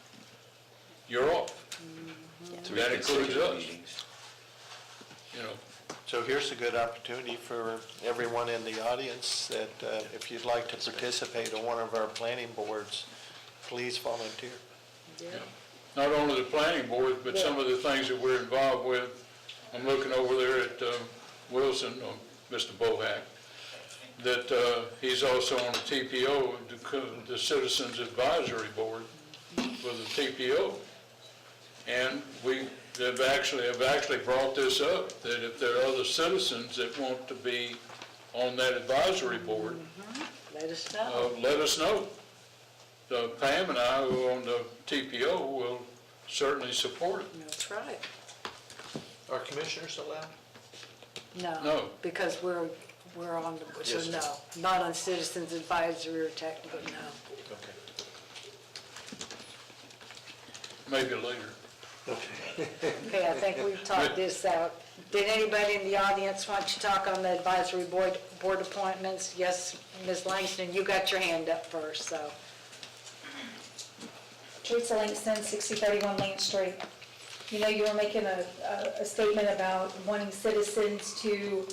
you're off. That includes us. You know, So here's a good opportunity for everyone in the audience that if you'd like to participate on one of our planning boards, please volunteer. not only the planning board, but some of the things that we're involved with. I'm looking over there at Wilson, Mr. Bohack, that he's also on the TPO, the Citizens Advisory Board for the TPO. And we have actually brought this up, that if there are other citizens that want to be on that advisory board, Let us know. let us know. So Pam and I, who are on the TPO, will certainly support it. That's right. Are commissioners allowed? No. Because we're on the, so no, not on Citizens Advisory or technical, no. Okay. Maybe later. Okay, I think we've talked this out. Did anybody in the audience want to talk on the advisory board appointments? Yes, Ms. Langston, you got your hand up first, so. Teresa Langston, 6031 Lance Street. You know, you were making a statement about wanting citizens to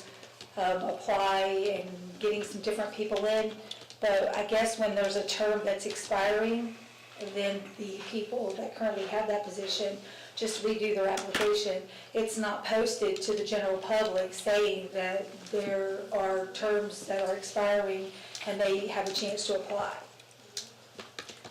apply and getting some different people in, but I guess when there's a term that's expiring, then the people that currently have that position just redo their application. It's not posted to the general public saying that there are terms that are expiring and they have a chance to apply.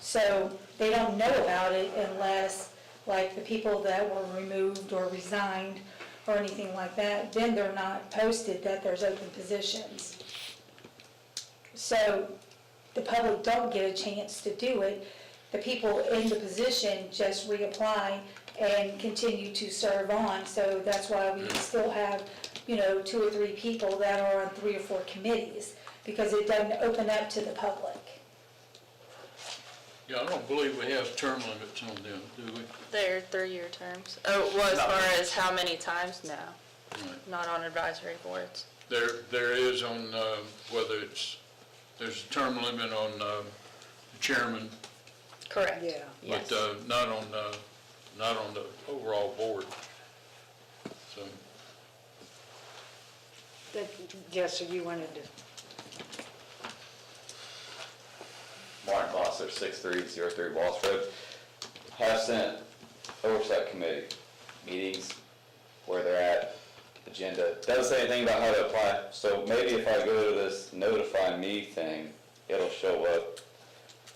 So they don't know about it unless, like, the people that were removed or resigned or anything like that, then they're not posted that there's open positions. So the public don't get a chance to do it. The people in the position just reapply and continue to serve on. So that's why we still have, 2 or 3 people that are on 3 or 4 committees, because it doesn't open up to the public. Yeah, I don't believe we have term limits on them, do we? They're 3-year terms. Oh, well, as far as how many times? No, Right. not on advisory boards. There is on, whether there's a term limit on the chairman, Correct. Yeah. Yes. but not on the overall board. So, Yes, sir, you wanted to. Martin Bosler, 6303 Walsh Road. Have sent oversight committee meetings, where they're at, agenda. Doesn't say anything about how to apply, so maybe if I go to this notify me thing, it'll show up,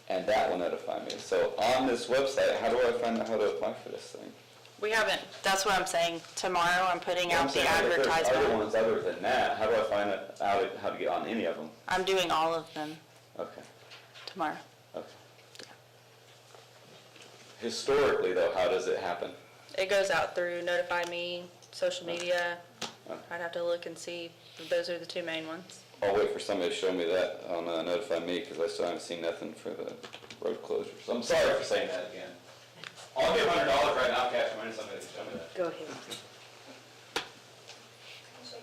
and that will notify me. So on this website, how do I find out how to apply for this thing? We haven't, that's what I'm saying. Tomorrow, I'm putting I'm out the saying, if there's other advertisement. ones other than that, how do I find out how to get on any of them? I'm doing all of them Okay, tomorrow. okay. Historically, though, how does it happen? It goes out through Notify Me, social media. I'd have to look and see. Those are the 2 main ones. I'll wait for somebody to show me that on Notify Me, because I still haven't seen nothing for the road closures. I'm sorry for saying that again. I'll give $100 right now, cash money, to somebody to show me that. Go ahead.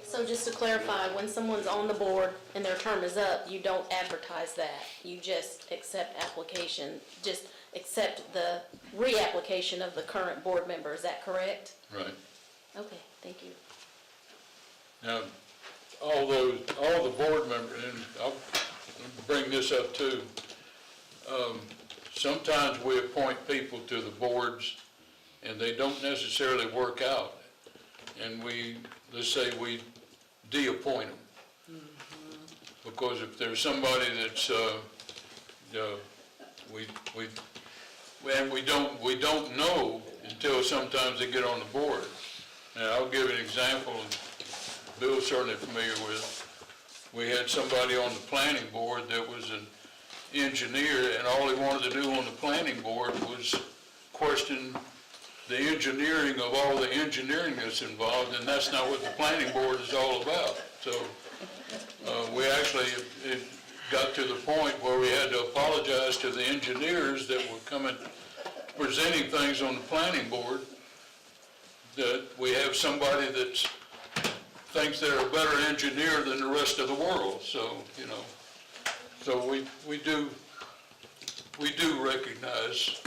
So just to clarify, when someone's on the board and their term is up, you don't advertise that. You just accept application, just accept the reapplication of the current board member. Is that correct? right. Okay, thank you. Now, all the board members, and bring this up too. Sometimes we appoint people to the boards and they don't necessarily work out. And let's say we de-appoint them. Because if there's somebody that's, we don't know until sometimes they get on the board. And I'll give an example, Bill's certainly familiar with. We had somebody on the planning board that was an engineer, and all he wanted to do on the planning board was question the engineering of all the engineering that's involved, and that's not what the planning board is all about. So we actually, it got to the point where we had to apologize to the engineers that were coming, presenting things on the planning board, that we have somebody that thinks they're a better engineer than the rest of the world. So, so we do recognize,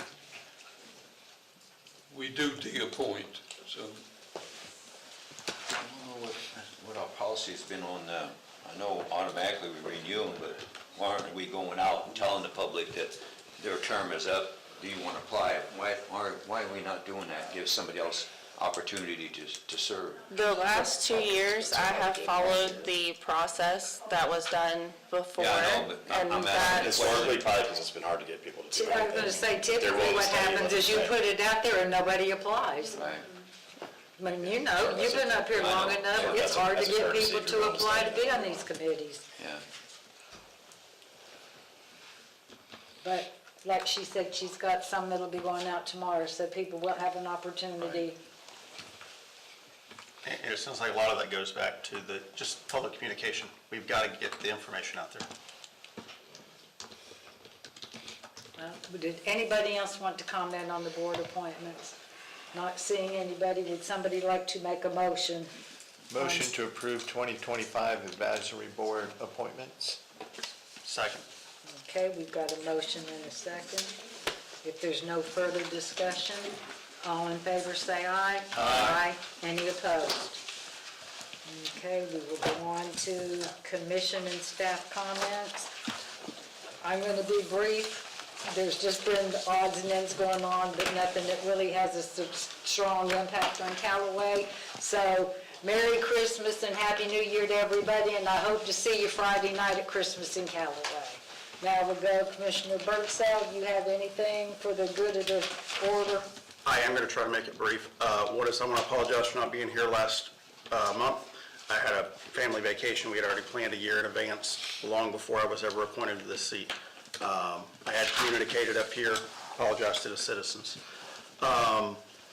we do de-appoint, so. I don't know what our policy's been on, I know automatically we renew them, but why aren't we going out and telling the public that their term is up, do you want to apply? Why are we not doing that? Give somebody else opportunity to serve. The last 2 years, I have followed the process that was done before. Yeah, I know, but I'm asking this Historically, probably because it's been hard to get people to do I was gonna say, typically what happens is you put it out there and nobody applies. Right. I mean, you've been up here long enough, it's hard to get people to apply to be on these committees. Yeah. But like she said, she's got some that'll be going out tomorrow, so people will have an opportunity. And it sounds like a lot of that goes back to just public communication. We've got to get the information out there. Did anybody else want to comment on the board appointments? Not seeing anybody, would somebody like to make a motion? Motion to approve 2025 advisory board appointments. Second. Okay, we've got a motion and a second. If there's no further discussion, all in favor say aye. Aye. Any opposed? Okay, we will go on to commission and staff comments. I'm going to be brief. There's just been odds and ends going on, but nothing that really has a strong impact on Callaway. So Merry Christmas and Happy New Year to everybody, and I hope to see you Friday night at Christmas in Callaway. Now we'll go, Commissioner Birdsell, you have anything for the good of the order? I am going to try to make it brief. I want to apologize for not being here last month. I had a family vacation. We had already planned a year in advance, long before I was ever appointed to this seat. I had communicated up here, apologize to the citizens.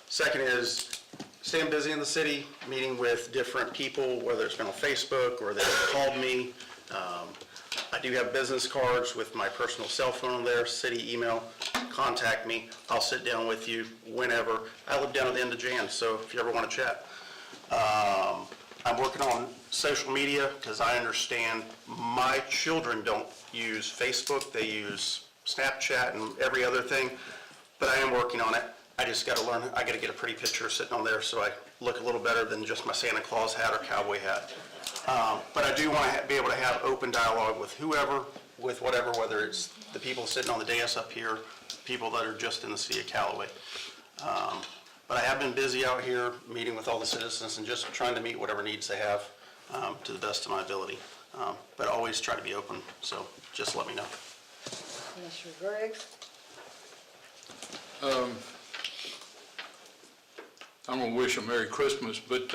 Second is staying busy in the city, meeting with different people, whether it's been on Facebook or they've called me. I do have business cards with my personal cell phone on there, city email, contact me. I'll sit down with you whenever. I live down at the end of Jan, so if you ever want to chat. I'm working on social media because I understand my children don't use Facebook. They use Snapchat and every other thing, but I am working on it. I just got to learn. I got to get a pretty picture sitting on there so I look a little better than just my Santa Claus hat or cowboy hat. But I do want to be able to have open dialogue with whoever, with whatever, whether it's the people sitting on the dais up here, people that are just in the city of Callaway. But I have been busy out here meeting with all the citizens and just trying to meet whatever needs they have to the best of my ability. But always try to be open, so just let me know. Commissioner Griggs? I'm going to wish a Merry Christmas, but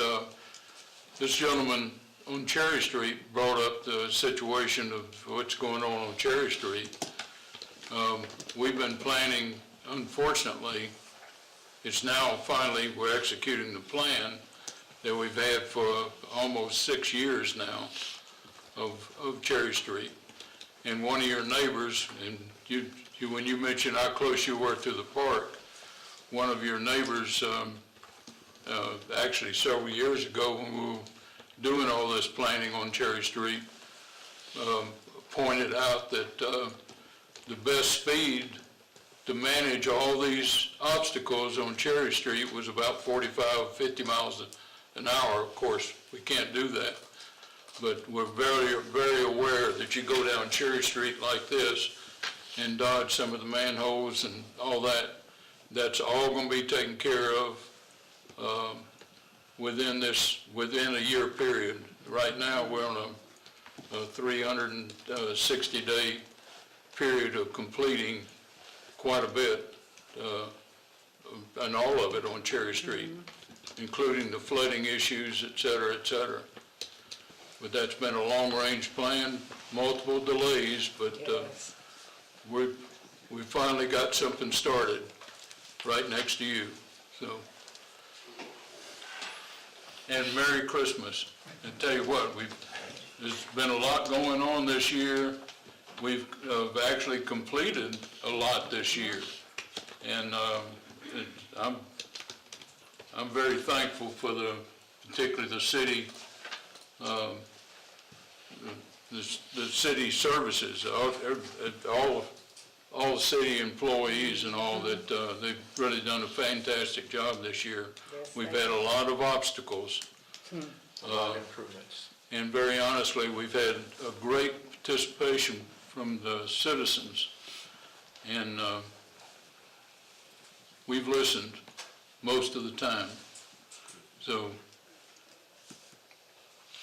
this gentleman on Cherry Street brought up the situation of what's going on Cherry Street. We've been planning, unfortunately, it's now finally, we're executing the plan that we've had for almost 6 years now of Cherry Street. And one of your neighbors, and you when you mentioned how close you were to the park, one of your neighbors, actually several years ago when we were doing all this planning on Cherry Street, pointed out that the best speed to manage all these obstacles on Cherry Street was about 45, 50 miles an hour. Of course, we can't do that, but we're very, very aware that that you go down Cherry Street like this and dodge some of the manholes and all that. That's all gonna be taken care of within a year period. Right now, we're on a 360-day period of completing quite a bit, and all of it on Cherry Street, including the flooding issues, et cetera, et cetera. But that's been a long-range plan, multiple delays, but we finally got something started right next to you, so. And Merry Christmas. And tell you what, there's been a lot going on this year. We've actually completed a lot this year. And I'm very thankful for particularly the city, the city services, all the city employees and all that, they've really done a fantastic job this year. We've had a lot of obstacles. A lot of improvements. And very honestly, we've had a great participation from the citizens. And we've listened most of the time. So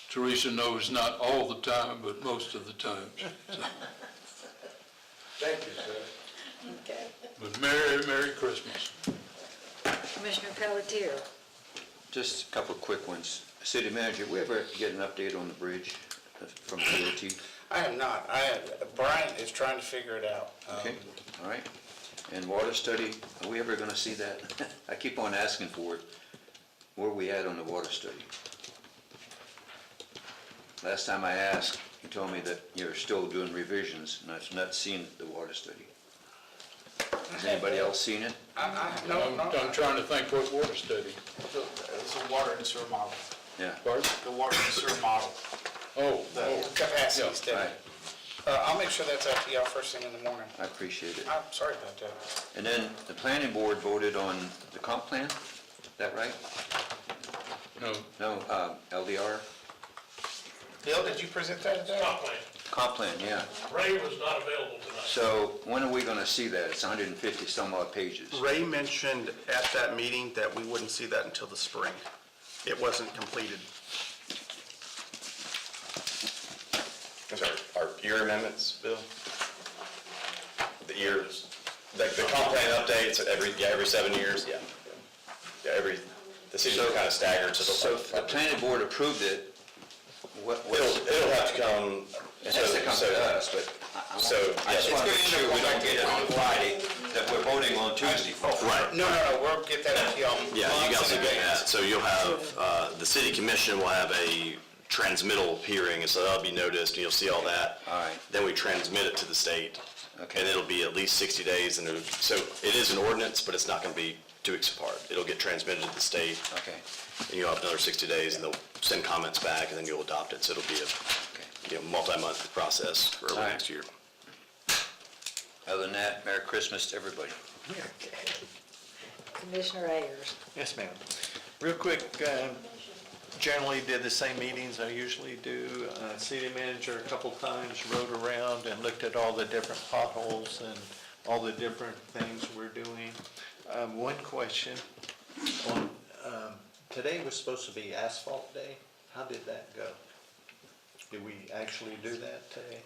Teresa knows not all the time, but most of the time. So. Thank you, sir. Okay. But Merry Christmas. Commissioner Pelletier. Just a couple of quick ones. City Manager, we ever get an update on the bridge from DOT? I am not. Brian is trying to figure it out. Okay, all right. And water study, are we ever gonna see that? I keep on asking for it. Where are we at on the water study? Last time I asked, you told me that you're still doing revisions, and I've not seen the water study. Has anybody else seen it? I'm trying to think what water study. It's a water and sewer model. Yeah. Pardon? The water and sewer model. Oh. The capacity Yeah, study. Right, I'll make sure that's out to y'all first thing in the morning. I appreciate it. I'm sorry about that. And then the planning board voted on the comp plan, is that right? No. No, LDR? Bill, did you present that today? Comp plan, yeah. Ray was not available tonight. So when are we gonna see that? It's 150 some odd pages. Ray mentioned at that meeting that we wouldn't see that until the spring. It wasn't completed. I'm sorry, are year amendments, Bill? The years, the comp plan updates every 7 years? Yeah. Yeah, the cities are kind of staggered, so So if the planning board approved it, it'll have to come. It has to come to us, but I just want to make sure we don't get it on Friday, that we're voting on Tuesday. Right. No, we'll get that out to y'all. Yeah, you guys months in will get advance. that. So you'll have, the city commission will have a transmittal hearing, and so that'll be noticed, and you'll see all that. All right. Then we transmit it to the state. Okay. And it'll be at least 60 days, and so it is an ordinance, but it's not gonna be 2 weeks apart. It'll get transmitted to the state, Okay, and you'll have another 60 days, and they'll send comments back, and then you'll adopt it. So it'll be a multi-month process for early All right. next year. other than that, Merry Christmas to everybody. Commissioner Ayers. Yes, ma'am. Real quick, generally did the same meetings I usually do. City manager a couple times rode around and looked at all the different potholes and all the different things we're doing. One question, today was supposed to be asphalt day. How did that go? Did we actually do that today?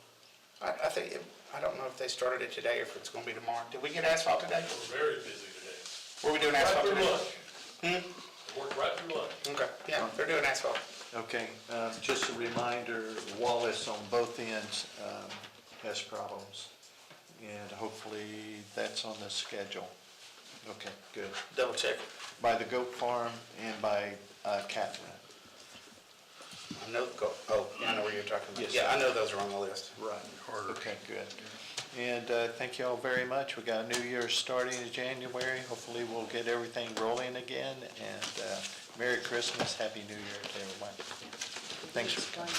I think, I don't know if they started it today or if it's gonna be tomorrow. Did we get asphalt today? We're very busy today. Were we doing Right asphalt through today? lunch. Worked right through lunch. Okay, yeah, they're doing asphalt. Okay, just a reminder, Wallace on both ends has problems, and hopefully that's on the schedule. Okay, good. Double check. By the goat farm and by Catherine. I know, I know where you're talking about. Yes, Yeah, sir. I know those are on the list. Right. Okay, good. And thank you all very much. We got a new year starting in January. Hopefully we'll get everything rolling again, and Merry Christmas, Happy New Year to everyone. Thanks for coming.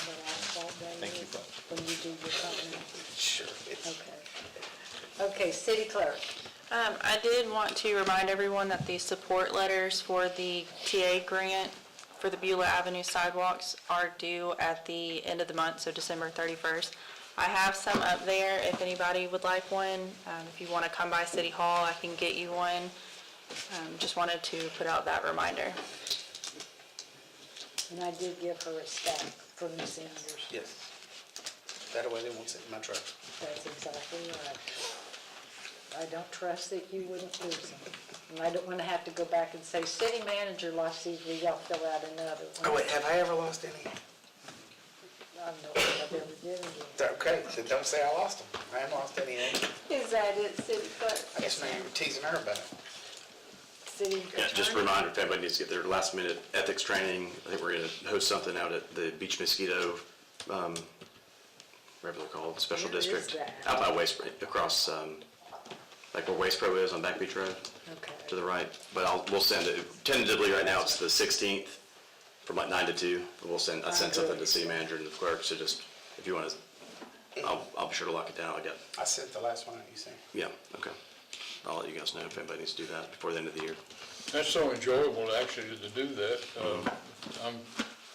Thank you, folks. When you do your comment. Sure. Okay. Okay, city clerk. I did want to remind everyone that the support letters for the TA grant for the Beulah Avenue sidewalks are due at the end of the month, so December 31st. I have some up there if anybody would like one. If you want to come by City Hall, I can get you one. Just wanted to put out that reminder. And I did give her a stack for Ms. Sanders. Yes. That way they won't sit in my truck. That's exactly right. I don't trust that you wouldn't lose them. And I don't want to have to go back and say, city manager lost these, will y'all fill out another one? Oh, wait, have I ever lost any? I don't know if I've ever did it. Okay, then don't say I lost them. I haven't lost any. Is that it, city clerk? I just know you were teasing her about it. City Yeah, just a attorney? reminder, if anybody needs to get their last minute ethics training, I think we're gonna host something out at the Beach Mosquito, whatever they're called, special Where is district. that? Out by Waste, across, like where Waste Pro is on Back Beach Road, Okay. to the right. But we'll send it, tentatively right now, it's the 16th, from like 9 to 2. But I sent something to the city manager and the clerk, so just, if you want to, I'll be sure to lock it down. I sent the last one that you sent. Yeah, okay. I'll let you guys know if anybody needs to do that before the end of the year. That's so enjoyable actually to do that. I'm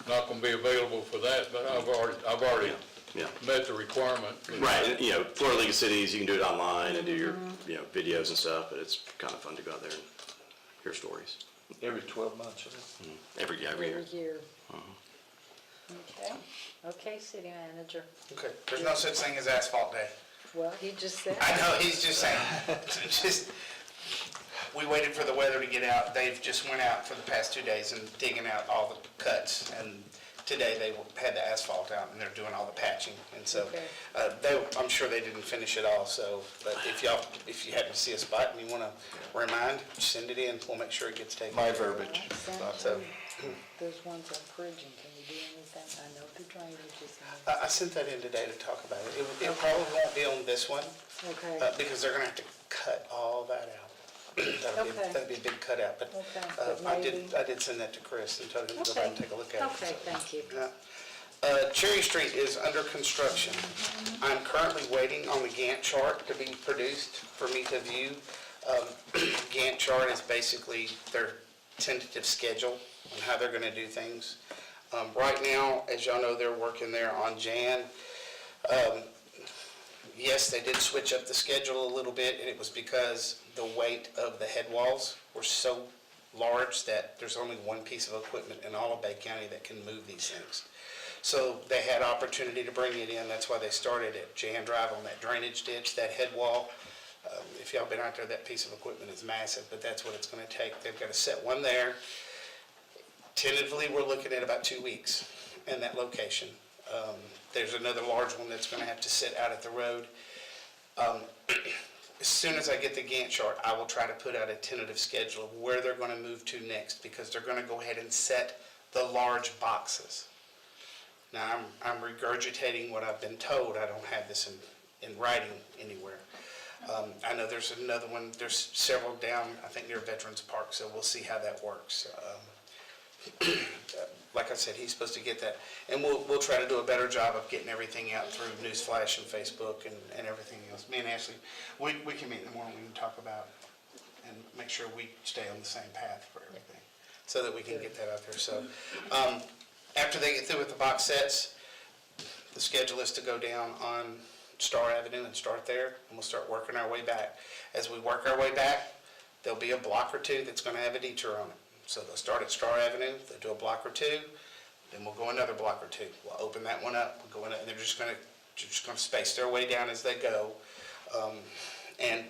not gonna be available for that, but I've already Yeah. met the requirement. Right, and, Florida League of Cities, you can do it online and do your, videos and stuff, but it's kind of fun to go out there and hear stories. Every 12 months, right? Every year. Every year. Okay. Okay, city manager. Okay, there's no such thing as asphalt day. Well, he just said. I know, he's just saying, we waited for the weather to get out. They've just went out for the past 2 days and digging out all the cuts. And today they had the asphalt out and they're doing all the patching. And so, I'm sure they didn't finish it all, so, but if you happen to see a spot and you want to remind, send it in, we'll make sure it gets taken. My verbiage. So, Those ones on Bridging, can you do anything? I know the drainage is. I sent that in today to talk about it. It probably won't be on this one, Okay. because they're gonna have to cut all that out. That'd be a big cutout, but Okay, but I did send that to Chris and told him to go back and take a look at it. Okay, thank you. Yeah. Cherry Street is under construction. I'm currently waiting on the Gantt chart to be produced for me to view. Gantt chart is basically their tentative schedule on how they're gonna do things. Right now, as y'all know, they're working there on Jan. Yes, they did switch up the schedule a little bit, and it was because the weight of the head walls were so large that there's only one piece of equipment in all of Bay County that can move these things. So they had opportunity to bring it in, that's why they started at Jan Drive on that drainage ditch, that head wall. If y'all been out there, that piece of equipment is massive, but that's what it's gonna take. They've gotta set one there. Tentatively, we're looking at about 2 weeks in that location. There's another large one that's gonna have to sit out at the road. As soon as I get the Gantt chart, I will try to put out a tentative schedule of where they're gonna move to next, because they're gonna go ahead and set the large boxes. Now, I'm regurgitating what I've been told. I don't have this in writing anywhere. I know there's another one, there's several down, I think near Veterans Park, so we'll see how that works. Like I said, he's supposed to get that, and we'll try to do a better job of getting everything out through Newsflash and Facebook and everything else. Me and Ashley, we can meet in the morning, we can talk about and make sure we stay on the same path for everything, so that we can get that out there. So, after they get through with the box sets, the schedule is to go down on Star Avenue and start there, and we'll start working our way back. As we work our way back, there'll be a block or two that's gonna have a detour on it. So they'll start at Star Avenue, they'll do a block or two, then we'll go another block or two. We'll open that one up, we'll go in, and they're just gonna space their way down as they go. And,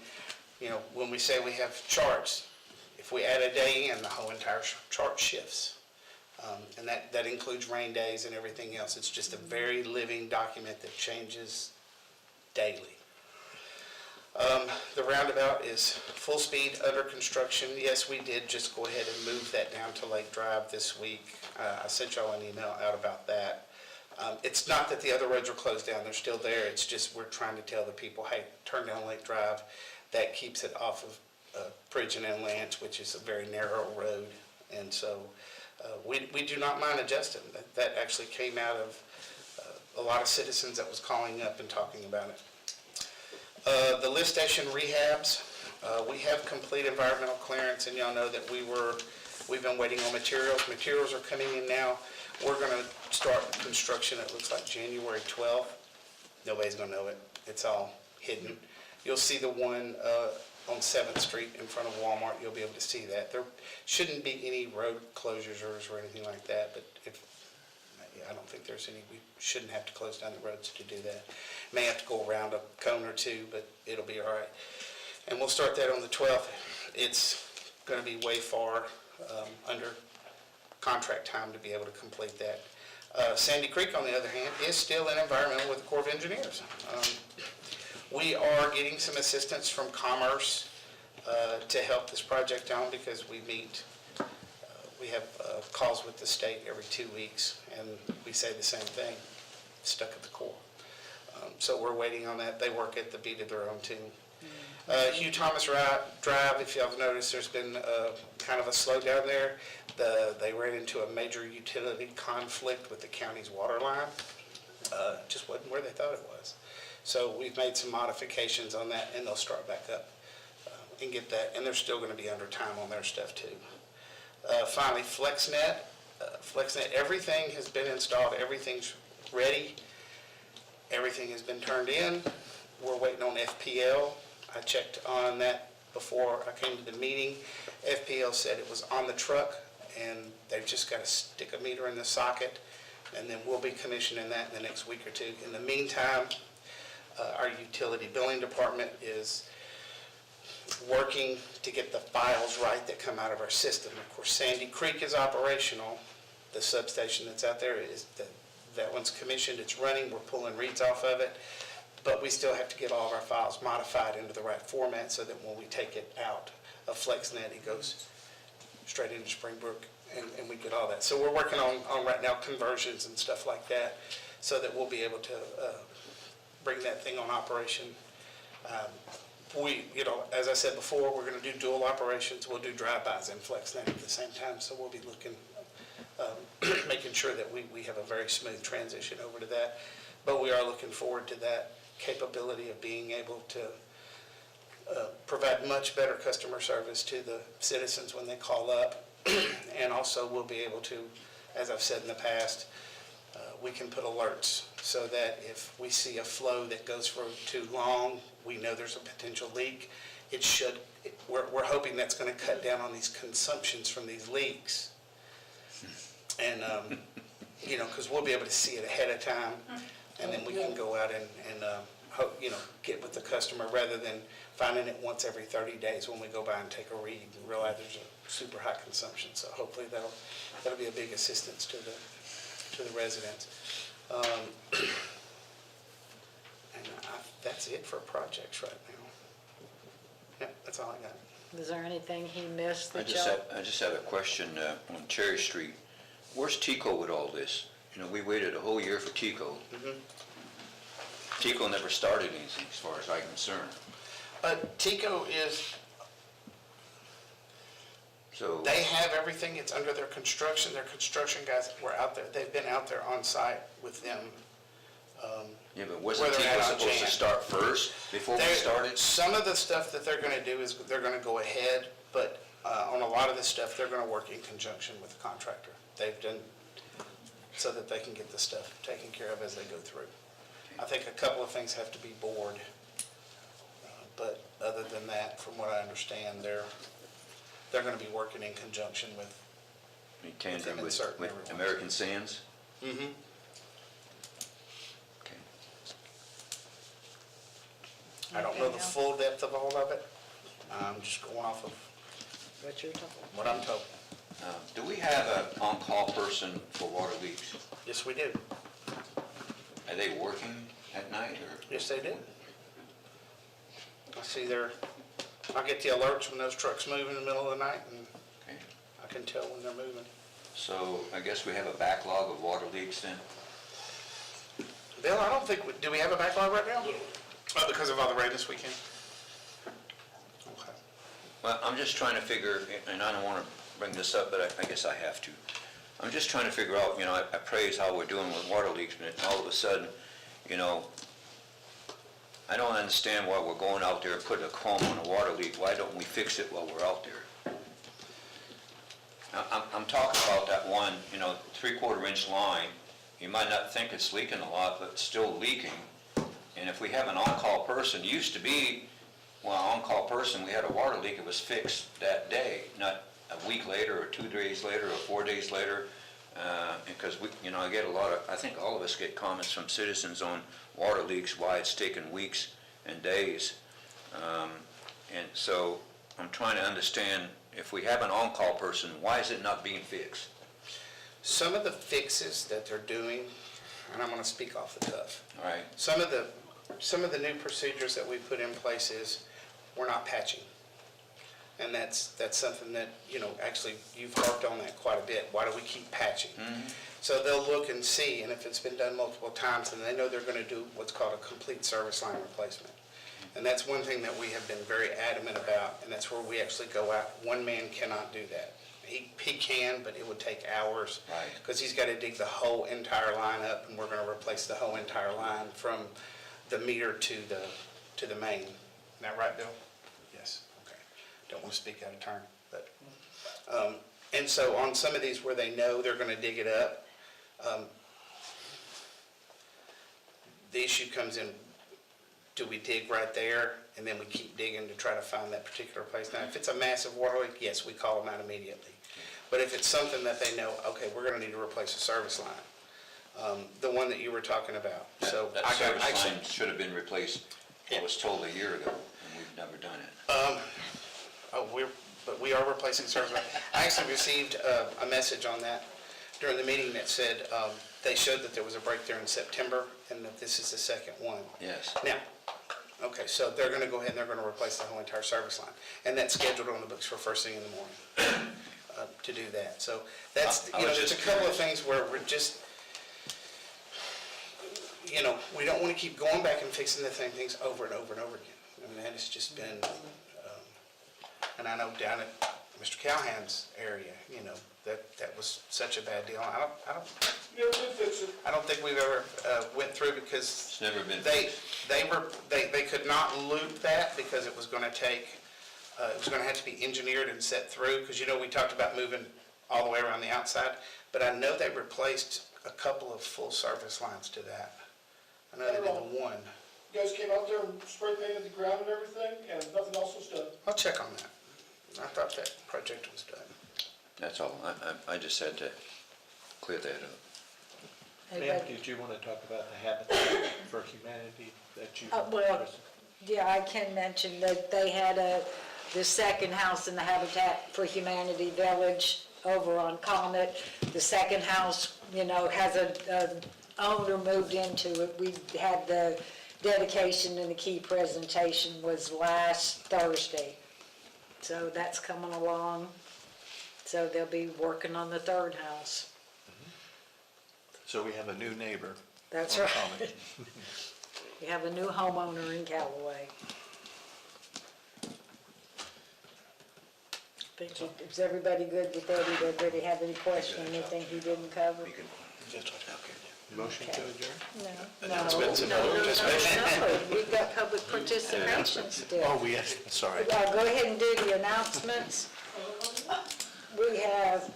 when we say we have charts, if we add a day in, the whole entire chart shifts. And that includes rain days and everything else. It's just a very living document that changes daily. The roundabout is full speed, under construction. Yes, we did just go ahead and move that down to Lake Drive this week. I sent y'all an email out about that. It's not that the other roads are closed down, they're still there. It's just we're trying to tell the people, hey, turn down Lake Drive. That keeps it off of Bridging and Lance, which is a very narrow road. And so we do not mind adjusting. That actually came out of a lot of citizens that was calling up and talking about it. The lift station rehabs, we have complete environmental clearance, and y'all know that we've been waiting on materials. Materials are coming in now. We're gonna start construction, it looks like January 12th. Nobody's gonna know it. It's all hidden. You'll see the one on 7th Street in front of Walmart. You'll be able to see that. There shouldn't be any road closures or anything like that, but I don't think there's any. We shouldn't have to close down the roads to do that. May have to go around a cone or two, but it'll be all right. And we'll start that on the 12th. It's gonna be way far under contract time to be able to complete that. Sandy Creek, on the other hand, is still in environmental with the Corps of Engineers. We are getting some assistance from Commerce to help this project on because we have calls with the state every 2 weeks, and we say the same thing, stuck at the Corps. So we're waiting on that. They work at the beat of their own tune. Hugh Thomas Drive, if y'all have noticed, there's been kind of a slowdown there. They ran into a major utility conflict with the county's water line. Just wasn't where they thought it was. So we've made some modifications on that, and they'll start back up and get that. And they're still going to be under time on their stuff too. Finally, FlexNet. FlexNet, everything has been installed. Everything's ready. Everything has been turned in. We're waiting on FPL. I checked on that before I came to the meeting. FPL said it was on the truck, and they've just got to stick a meter in the socket, and then we'll be commissioning that in the next week or two. In the meantime, our utility billing department is working to get the files right that come out of our system. Of course, Sandy Creek is operational. The substation that's out there that one's commissioned, it's running, we're pulling reads off of it, but we still have to get all of our files modified into the right format so that when we take it out of FlexNet, it goes straight into Springbrook, and we get all that. So we're working on right now conversions and stuff like that so that we'll be able to bring that thing on operation. As I said before, we're going to do dual operations. We'll do drive-bys and FlexNet at the same time, so we'll be looking, making sure that we have a very smooth transition over to that. But we are looking forward to that capability of being able to provide much better customer service to the citizens when they call up. And also we'll be able to, as I've said in the past, we can put alerts so that if we see a flow that goes for too long, we know there's a potential leak. We're hoping that's going to cut down on these consumptions from these leaks. And, because we'll be able to see it ahead of time, and then we can go out and get with the customer rather than finding it once every 30 days when we go by and take a read and realize there's a super high consumption. So hopefully that'll be a big assistance to the residents. And that's it for projects right now. Yeah, that's all I got. Is there anything he missed I that just have a question on Cherry Street. Where's Tico with all this? We waited a whole year for Tico. Tico never started anything as far as I'm concerned. Tico is, So they have everything. It's under their construction. Their construction guys were out there. They've been out there on site with them. yeah, but wasn't Tico supposed to start first before we started? Some of the stuff that they're going to do is they're going to go ahead, but on a lot of this stuff, they're going to work in conjunction with the contractor. They've done so that they can get the stuff taken care of as they go through. I think a couple of things have to be bored, but other than that, from what I understand, they're going to be working in conjunction with Tandem with American Sands? Mm-hmm. Okay. I don't know the full depth of all of it. I'm just going off of what you're talking what I'm told. Do we have an on-call person for water leaks? Yes, we do. Are they working at night or? Yes, they do. I see I get the alerts when those trucks move in the middle of the night, and I can tell when they're moving. So I guess we have a backlog of water leaks then? Bill, I don't think, do we have a backlog right now? Oh, because of all the rain this weekend? Okay. Well, I'm just trying to figure, and I don't want to bring this up, but I guess I have to. I'm just trying to figure out, I praise how we're doing with water leaks, but all of a sudden, I don't understand why we're going out there and putting a comb on a water leak. Why don't we fix it while we're out there? I'm talking about that one, 3/4 inch line. You might not think it's leaking a lot, but it's still leaking. And if we have an on-call person, used to be, well, on-call person, we had a water leak, it was fixed that day, not a week later, or 2 days later, or 4 days later. Because we, I get a lot of, I think all of us get comments from citizens on water leaks, why it's taken weeks and days. And so I'm trying to understand, if we have an on-call person, why is it not being fixed? Some of the fixes that they're doing, and I'm gonna speak off the cuff. All right. Some of the new procedures that we put in place is, we're not patching. And that's something that, actually, you've harped on that quite a bit. Why do we keep patching? So they'll look and see, and if it's been done multiple times, then they know they're gonna do what's called a complete service line replacement. And that's one thing that we have been very adamant about, and that's where we actually go out. One man cannot do that. He can, but it would take hours. Right. Because he's got to dig the whole entire line up, and we're going to replace the whole entire line from the meter to the main. Isn't that right, Bill? Yes. Okay. Don't want to speak out of turn, but and so on some of these where they know they're going to dig it up, the issue comes in. Do we dig right there, and then we keep digging to try to find that particular place? Now, if it's a massive water leak, yes, we call them out immediately. But if it's something that they know, okay, we're gonna need to replace a service line, the one that you were talking about, so. That service line should have been replaced, I was told a year ago, and we've never done it. But we are replacing service line. I actually received a message on that during the meeting that said, they showed that there was a break there in September, and that this is the second one. Yes. Now, okay, so they're gonna go ahead and they're gonna replace the whole entire service line, and that's scheduled on the books for first thing in the morning, to do that. So that's, there's a couple of things where we're just, we don't wanna keep going back and fixing the same things over and over and over again. I mean, that has just been, and I know down at Mr. Callahan's area, that was such a bad deal. I don't think we've ever went through, because It's never been they fixed. they could not loop that because it was going to take, it was going to have to be engineered and set through, because we talked about moving all the way around the outside, but I know they replaced a couple of full service lines to that. I know they did the one. You guys came out there and spray painted the ground and everything, and nothing else was done. I'll check on that. I thought that project was done. That's all. I just had to clear that up. Ma'am, did you want to talk about the Habitat for Humanity that you? Well, yeah, I can mention that they had the second house in the Habitat for Humanity Village over on Comet. The second house, has a owner moved into it. We had the dedication and the key presentation was last Thursday. So that's coming along. So they'll be working on the third house. So we have a new neighbor. That's on right. Comet. We have a new homeowner in Callaway. Is everybody good with that? Did everybody have any question, anything he didn't cover? Motion to adjourn? No. Announcements and No, other we've got public participation still. Oh, yes, sorry. Go ahead and do the announcements. We have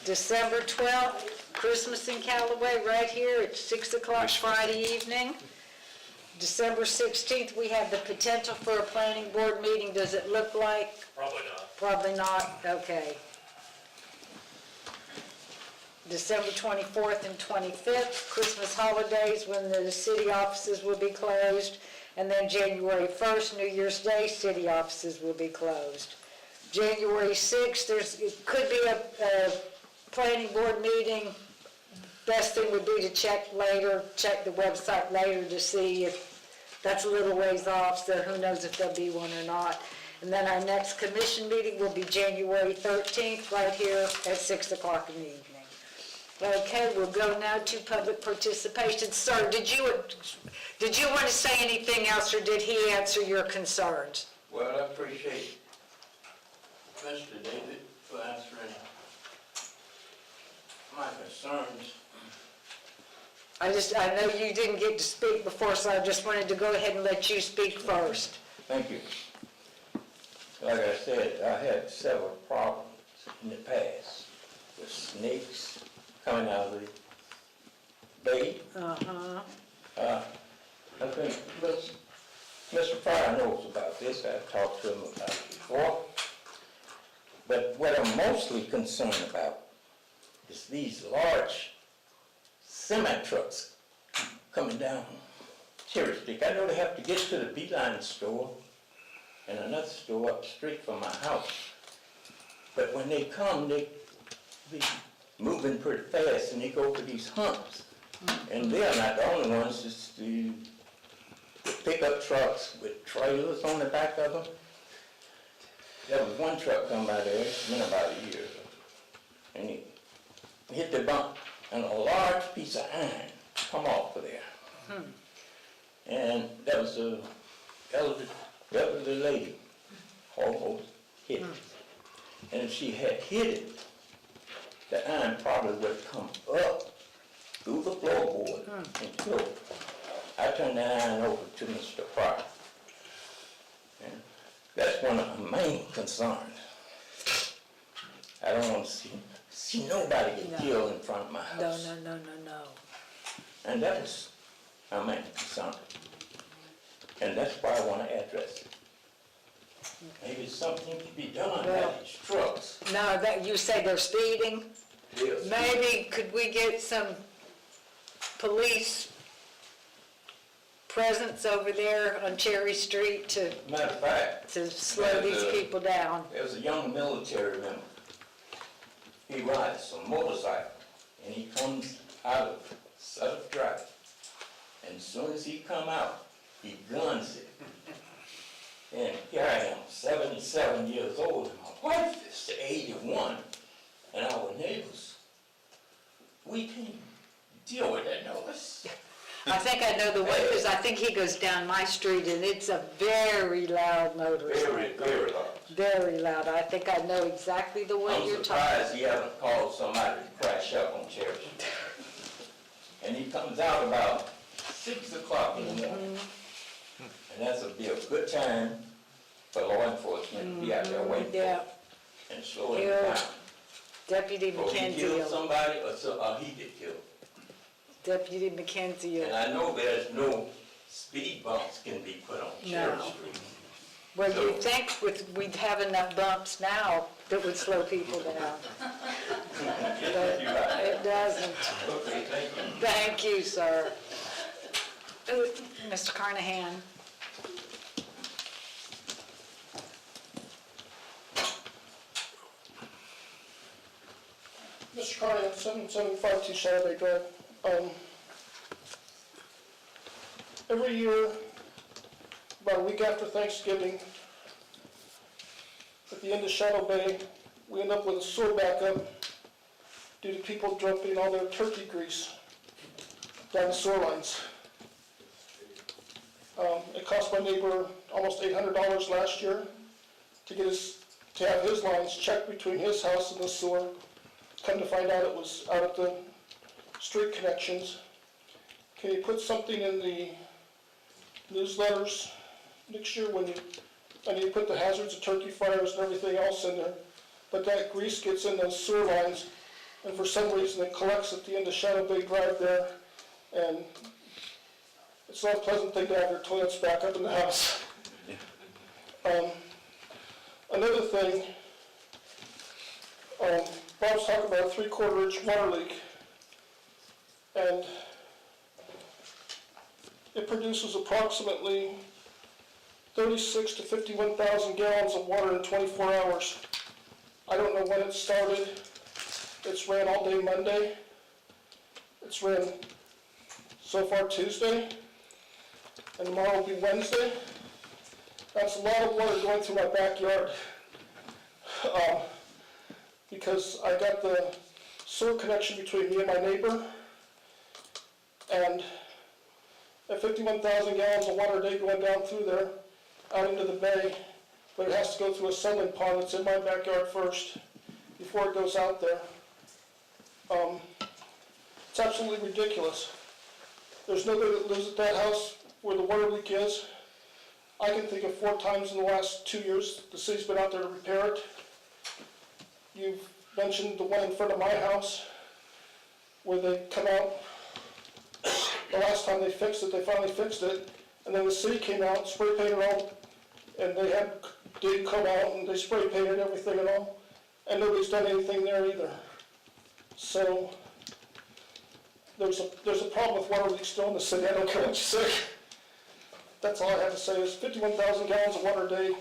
December 12th, Christmas in Callaway, right here at 6 o'clock Friday evening. December 16th, we have the potential for a planning board meeting. Does it look like? Probably not. Probably not, okay. December 24th and 25th, Christmas holidays, when the city offices will be closed. And then January 1st, New Year's Day, city offices will be closed. January 6th, it could be a planning board meeting. Best thing would be to check the website later to see if that's a little ways off, so who knows if there'll be one or not. And then our next commission meeting will be January 13th, right here at 6 o'clock in the evening. Okay, we'll go now to public participation. Sir, did you want to say anything else, or did he answer your concerns? Well, I appreciate Mr. David for answering my concerns. I know you didn't get to speak before, so I just wanted to go ahead and let you speak first. Thank you. Like I said, I had several problems in the past with snakes coming out of the bait. I think Mr. Pryor knows about this, I've talked to him about it before. But what I'm mostly concerned about is these large semi-trucks coming down Cherry Street. I know they have to get to the Beeline store and another store up the street from my house. But when they come, they be moving pretty fast and they go for these humps. And they're not the only ones, it's the pickup trucks with trailers on the back of them. There was one truck come by there, it's been about a year ago, and he hit the bump, and a large piece of iron come off of there. And that was a elderly lady, almost hit it. And if she had hit it, the iron probably would have come up through the floorboard and killed her. I turned that iron over to Mr. Pryor. And that's one of my main concerns. I don't want to see nobody get killed in front of my house. No. And that was my main concern. And that's why I want to address it. Maybe something can be done about these trucks. Now, that you say they're speeding, Yes. maybe could we get some police presence over there on Cherry Street to Matter of fact, slow these people down? There's a young military member. He rides a motorcycle, and he comes out of Suffolk Drive. And as soon as he come out, he guns it. And here I am, 77 years old, and my wife is 81, and our neighbors, we can't deal with that noise. I think I know the one, because I think he goes down my street, and it's a very loud motorcycle. Very loud. Very loud. I think I know exactly the one I'm you're talking surprised he hasn't called somebody to crash up on Cherry Street. And he comes out about 6 o'clock in the morning. And that's be a good time for law enforcement to be out there waiting for him and slow him down. Deputy Or he McKenzie. killed somebody or he get killed. Deputy McKenzie. And I know there's no speed bumps can be put on Cherry No. Street. Well, you'd think we'd have enough bumps now that would slow people down. But it doesn't. Okay, thank you. Thank you, sir. Mr. Carnahan. Mr. Carnahan, 7752 Saturday Drive. Every year, about a week after Thanksgiving, at the end of Shadow Bay, we end up with a sewer backup due to people dumping all their turkey grease down the sewer lines. It cost my neighbor almost $800 last year to have his lines checked between his house and the sewer. Come to find out it was out at the street connections. Can you put something in the newsletters next year when you put the hazards of turkey fires and everything else in there, but that grease gets in those sewer lines, and for some reason it collects at the end of Shadow Bay Drive there, and it's not a pleasant thing to have your toilets back up in the house. Another thing, Bob's talking about a 3/4 inch water leak, and it produces approximately 36 to 51,000 gallons of water in 24 hours. I don't know when it started. It's ran all day Monday. It's ran so far Tuesday, and tomorrow will be Wednesday. That's a lot of water going through my backyard. Because I got the sewer connection between me and my neighbor, and at 51,000 gallons of water a day going down through there, out into the bay, but it has to go through a settling pond that's in my backyard first, before it goes out there. It's absolutely ridiculous. There's nobody that lives at that house where the water leak is. I can think of 4 times in the last 2 years the city's been out there to repair it. You've mentioned the one in front of my house, where they come out the last time they fixed it, they finally fixed it, and then the city came out, spray painted all, and they did come out and they spray painted everything and all, and nobody's done anything there either. So, there's a problem with water leaks still in the city, I don't care what you say. That's all I have to say, is 51,000 gallons of water a day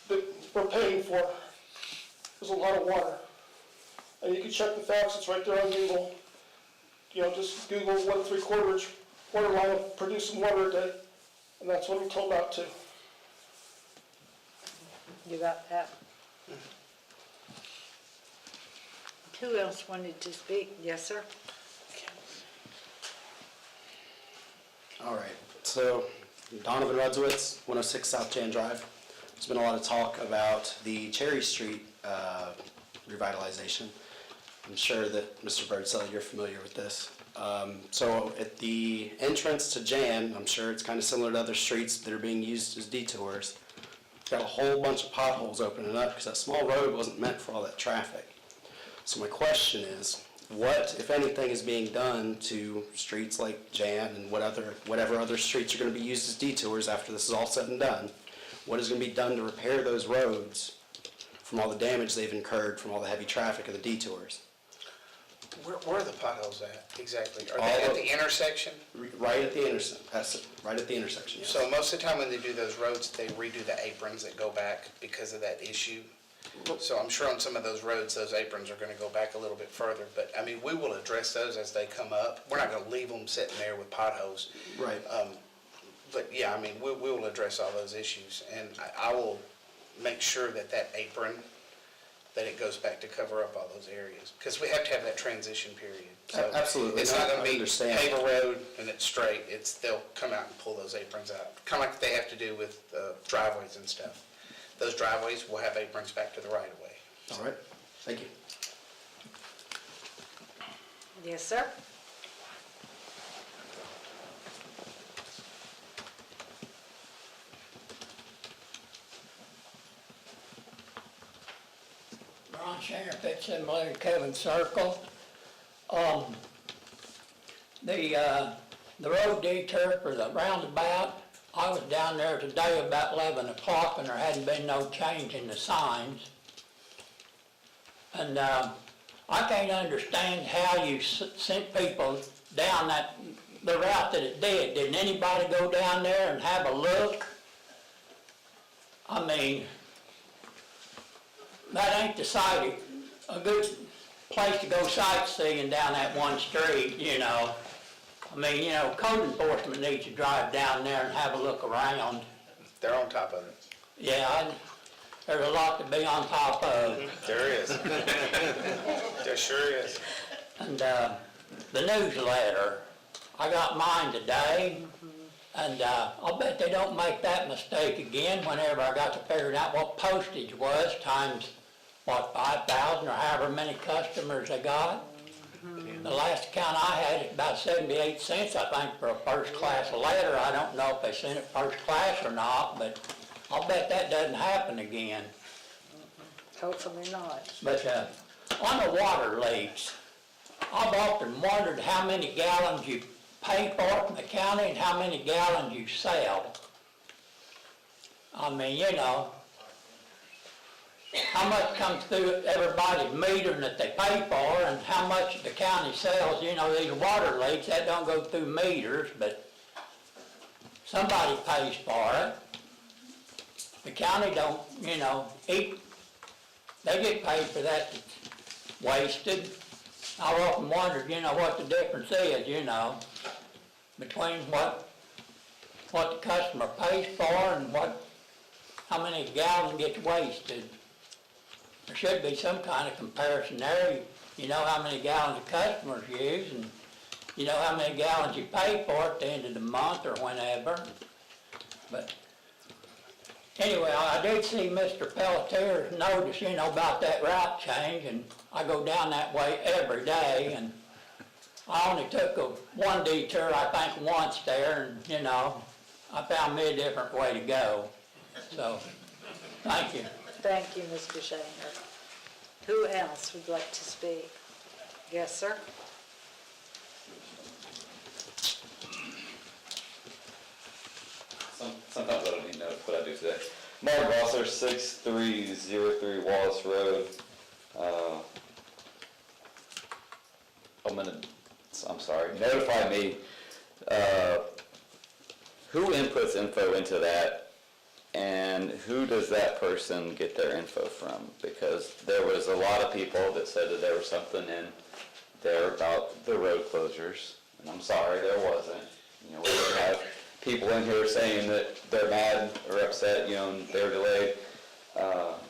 that we're paying for. There's a lot of water. And you can check the facts, it's right there on Google. You know, just Google 1 3/4 water line of producing water a day, and that's what we're told out to. You got that? Who else wanted to speak? Yes, sir? All right, so Donovan Rudzowitz, 106 South Jan Drive. There's been a lot of talk about the Cherry Street revitalization. I'm sure that Mr. Birdsell, you're familiar with this. So at the entrance to Jan, I'm sure it's kind of similar to other streets that are being used as detours. Got a whole bunch of potholes opening up because that small road wasn't meant for all that traffic. So my question is, what, if anything, is being done to streets like Jan and whatever other streets are going to be used as detours after this is all said and done? What is going to be done to repair those roads from all the damage they've incurred from all the heavy traffic of the detours? Where are the potholes at, exactly? Are they at the intersection? Right at the intersection, right at the intersection, yes. So most of the time when they do those roads, they redo the aprons that go back because of that issue. So I'm sure on some of those roads, those aprons are gonna go back a little bit further, but I mean, we will address those as they come up. We're not gonna leave them sitting there with potholes. Right. But yeah, I mean, we will address all those issues, and I will make sure that that apron, that it goes back to cover up all those areas, because we have to have that transition period. So Absolutely. it's not I gonna be understand. pave a road and it's straight, they'll come out and pull those aprons out, kind of like they have to do with driveways and stuff. Those driveways will have aprons back to the right of way. All right, thank you. Yes, sir? Ron Sheriff, it's similar to Kevin Circle. The road detour for the roundabout, I was down there today about 11 o'clock and there hadn't been no change in the signs. And I can't understand how you sent people down the route that it did. Didn't anybody go down there and have a look? I mean, that ain't a good place to go sightseeing down that one street, you know. I mean, you know, code enforcement needs to drive down there and have a look around. They're on top of it. Yeah, there's a lot to be on top of. There is. There sure is. And the newsletter, I got mine today, and I'll bet they don't make that mistake again whenever I got to figuring out what postage was times, what, 5,000 or however many customers they got. The last account I had is about 78 cents, I think, for a first-class letter. I don't know if they sent it first class or not, but I'll bet that doesn't happen again. Hopefully not. But on the water leaks, I've often wondered how many gallons you pay for from the county and how many gallons you sell. I mean, you know, how much comes through everybody's metering that they pay for and how much the county sells. You know, these water leaks, that don't go through meters, but somebody pays for it. The county don't, you know, they get paid for that that's wasted. I've often wondered, you know, what the difference is, you know, between what the customer pays for and how many gallons gets wasted. There should be some kind of comparison there. You know how many gallons the customers use and you know how many gallons you pay for at the end of the month or whenever. But anyway, I did see Mr. Pelletier's notice, you know, about that route change, and I go down that way every day, and I only took one detour, I think, once there, and, you know, I found me a different way to go. So, thank you. Thank you, Mr. Shaner. Who else would like to speak? Yes, sir? what I do today. Mark Gosser, 6303 Wallace Road. Notify me, who inputs info into that, and who does that person get their info from? Because there was a lot of people that said that there was something in there about the road closures, and I'm sorry, there wasn't. You know, we would have people in here saying that they're mad or upset, you know, and they're delayed. But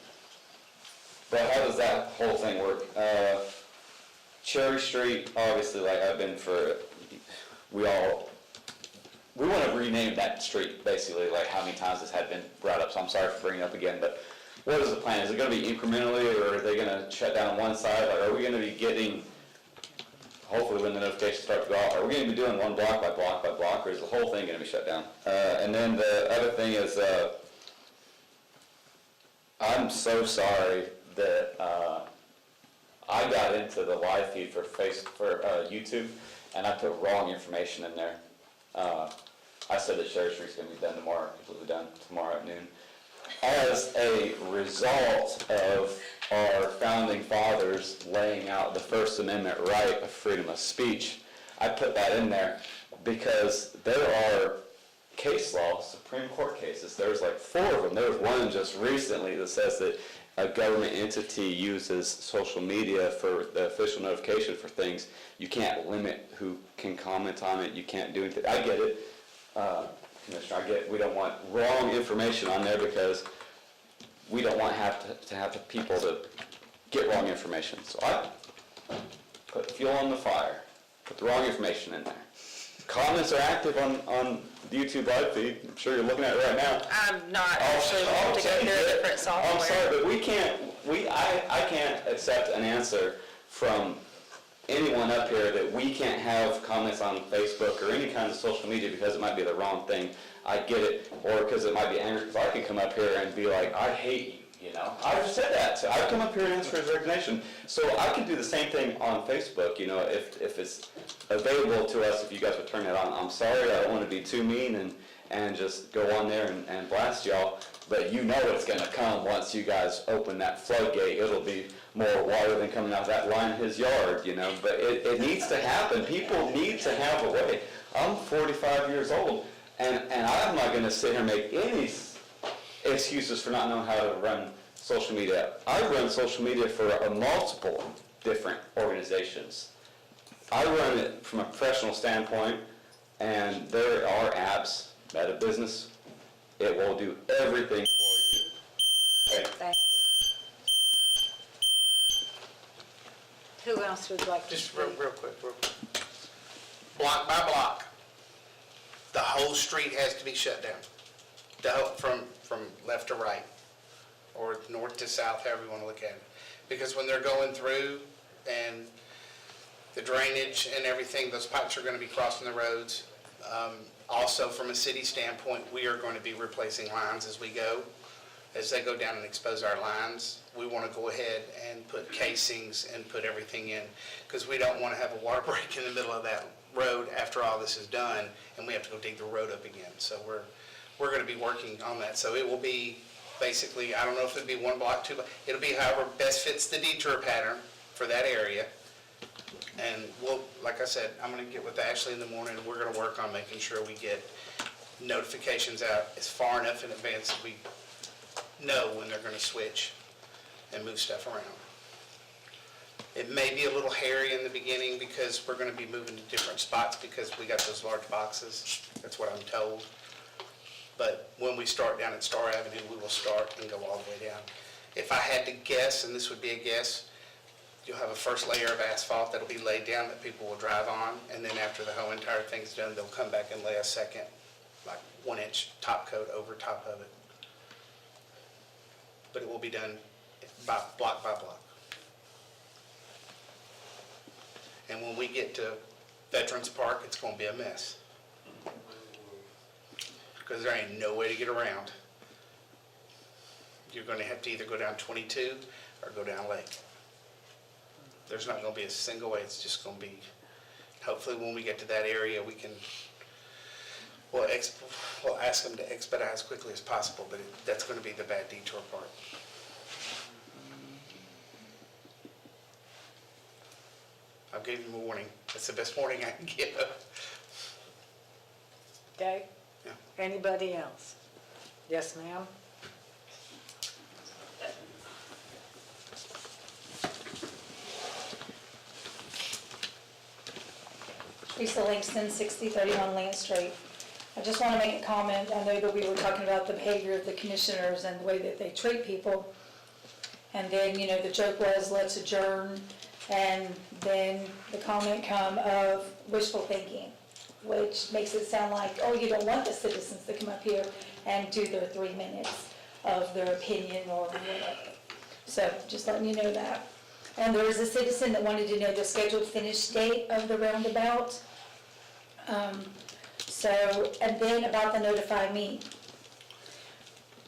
how does that whole thing work? Cherry Street, obviously, like I've been for, we want to rename that street, basically, like how many times this had been brought up, so I'm sorry for bringing it up again, but what is the plan? Is it going to be incrementally, or are they going to shut down one side? Like, are we going to be getting, hopefully when the notifications start to go out, are we going to be doing one block by block by block, or is the whole thing going to be shut down? And then the other thing is, I'm so sorry that I got into the live feed for YouTube, and I put wrong information in there. I said that Cherry Street's going to be done tomorrow, completely done tomorrow at noon. As a result of our founding fathers laying out the First Amendment right of freedom of speech, I put that in there because there are case law, Supreme Court cases, there's like 4 of them. There was one just recently that says that a government entity uses social media for the official notification for things. You can't limit who can comment on it. You can't do anything. I get it, Commissioner. I get we don't want wrong information on there because we don't want to have the people to get wrong information. So I put fuel on the fire, put the wrong information in there. Comments are active on the YouTube live feed. I'm sure you're looking at it right now. I'm not actually able to go through a different software. I'm sorry, but I can't accept an answer from anyone up here that we can't have comments on Facebook or any kind of social media because it might be the wrong thing. I get it, or because it might be angry, because I can come up here and be like, I hate you, you know? I've said that, so I've come up here and asked for his resignation. So I can do the same thing on Facebook, you know, if it's available to us, if you guys would turn it on. I'm sorry, I don't want to be too mean and just go on there and blast y'all, but you know it's gonna come once you guys open that floodgate. It'll be more water than coming out that line in his yard, you know, but it needs to happen. People need to have a way. I'm 45 years old, and I'm not gonna sit here and make any excuses for not knowing how to run social media. I run social media for multiple different organizations. I run it from a professional standpoint, and there are apps, Meta Business. It will do everything for you. Okay. Thank you. Who else would like to Just speak? real quick. Block by block, the whole street has to be shut down. From left to right, or north to south, however you want to look at it. Because when they're going through and the drainage and everything, those pipes are going to be crossing the roads. Also, from a city standpoint, we are going to be replacing lines as we go. As they go down and expose our lines, we want to go ahead and put casings and put everything in, because we don't want to have a water break in the middle of that road after all this is done, and we have to go dig the road up again. So we're going to be working on that. So it will be basically, I don't know if it'll be 1 block, 2 block, it'll be however best fits the detour pattern for that area. And we'll, like I said, I'm going to get with Ashley in the morning, and we're going to work on making sure we get notifications out as far enough in advance that we know when they're going to switch and move stuff around. It may be a little hairy in the beginning because we're going to be moving to different spots because we got those large boxes. That's what I'm told. But when we start down at Star Avenue, we will start and go all the way down. If I had to guess, and this would be a guess, you'll have a first layer of asphalt that'll be laid down that people will drive on, and then after the whole entire thing's done, they'll come back and lay a second, like 1-inch top coat over top of it. But it will be done by block by block. And when we get to Veterans Park, it's going to be a mess. Because there ain't no way to get around. You're going to have to either go down 22 or go down Lake. There's not going to be a single way. It's just going to be, hopefully when we get to that area, We'll ask them to expedite as quickly as possible, but that's going to be the bad detour part. I'll give you a warning. That's the best warning I can give. Okay? Yeah. Anybody else? Yes, ma'am? Lisa Langston, 6031 Land Street. I just want to make a comment. I know that we were talking about the behavior of the commissioners and the way that they treat people. And then, you know, the joke was, let's adjourn. And then the comment come of wishful thinking, which makes it sound like, oh, you don't want the citizens to come up here and do their 3 minutes of their opinion or whatever. So just letting you know that. And there was a citizen that wanted to know the scheduled finish date of the roundabout. And then about the notify me.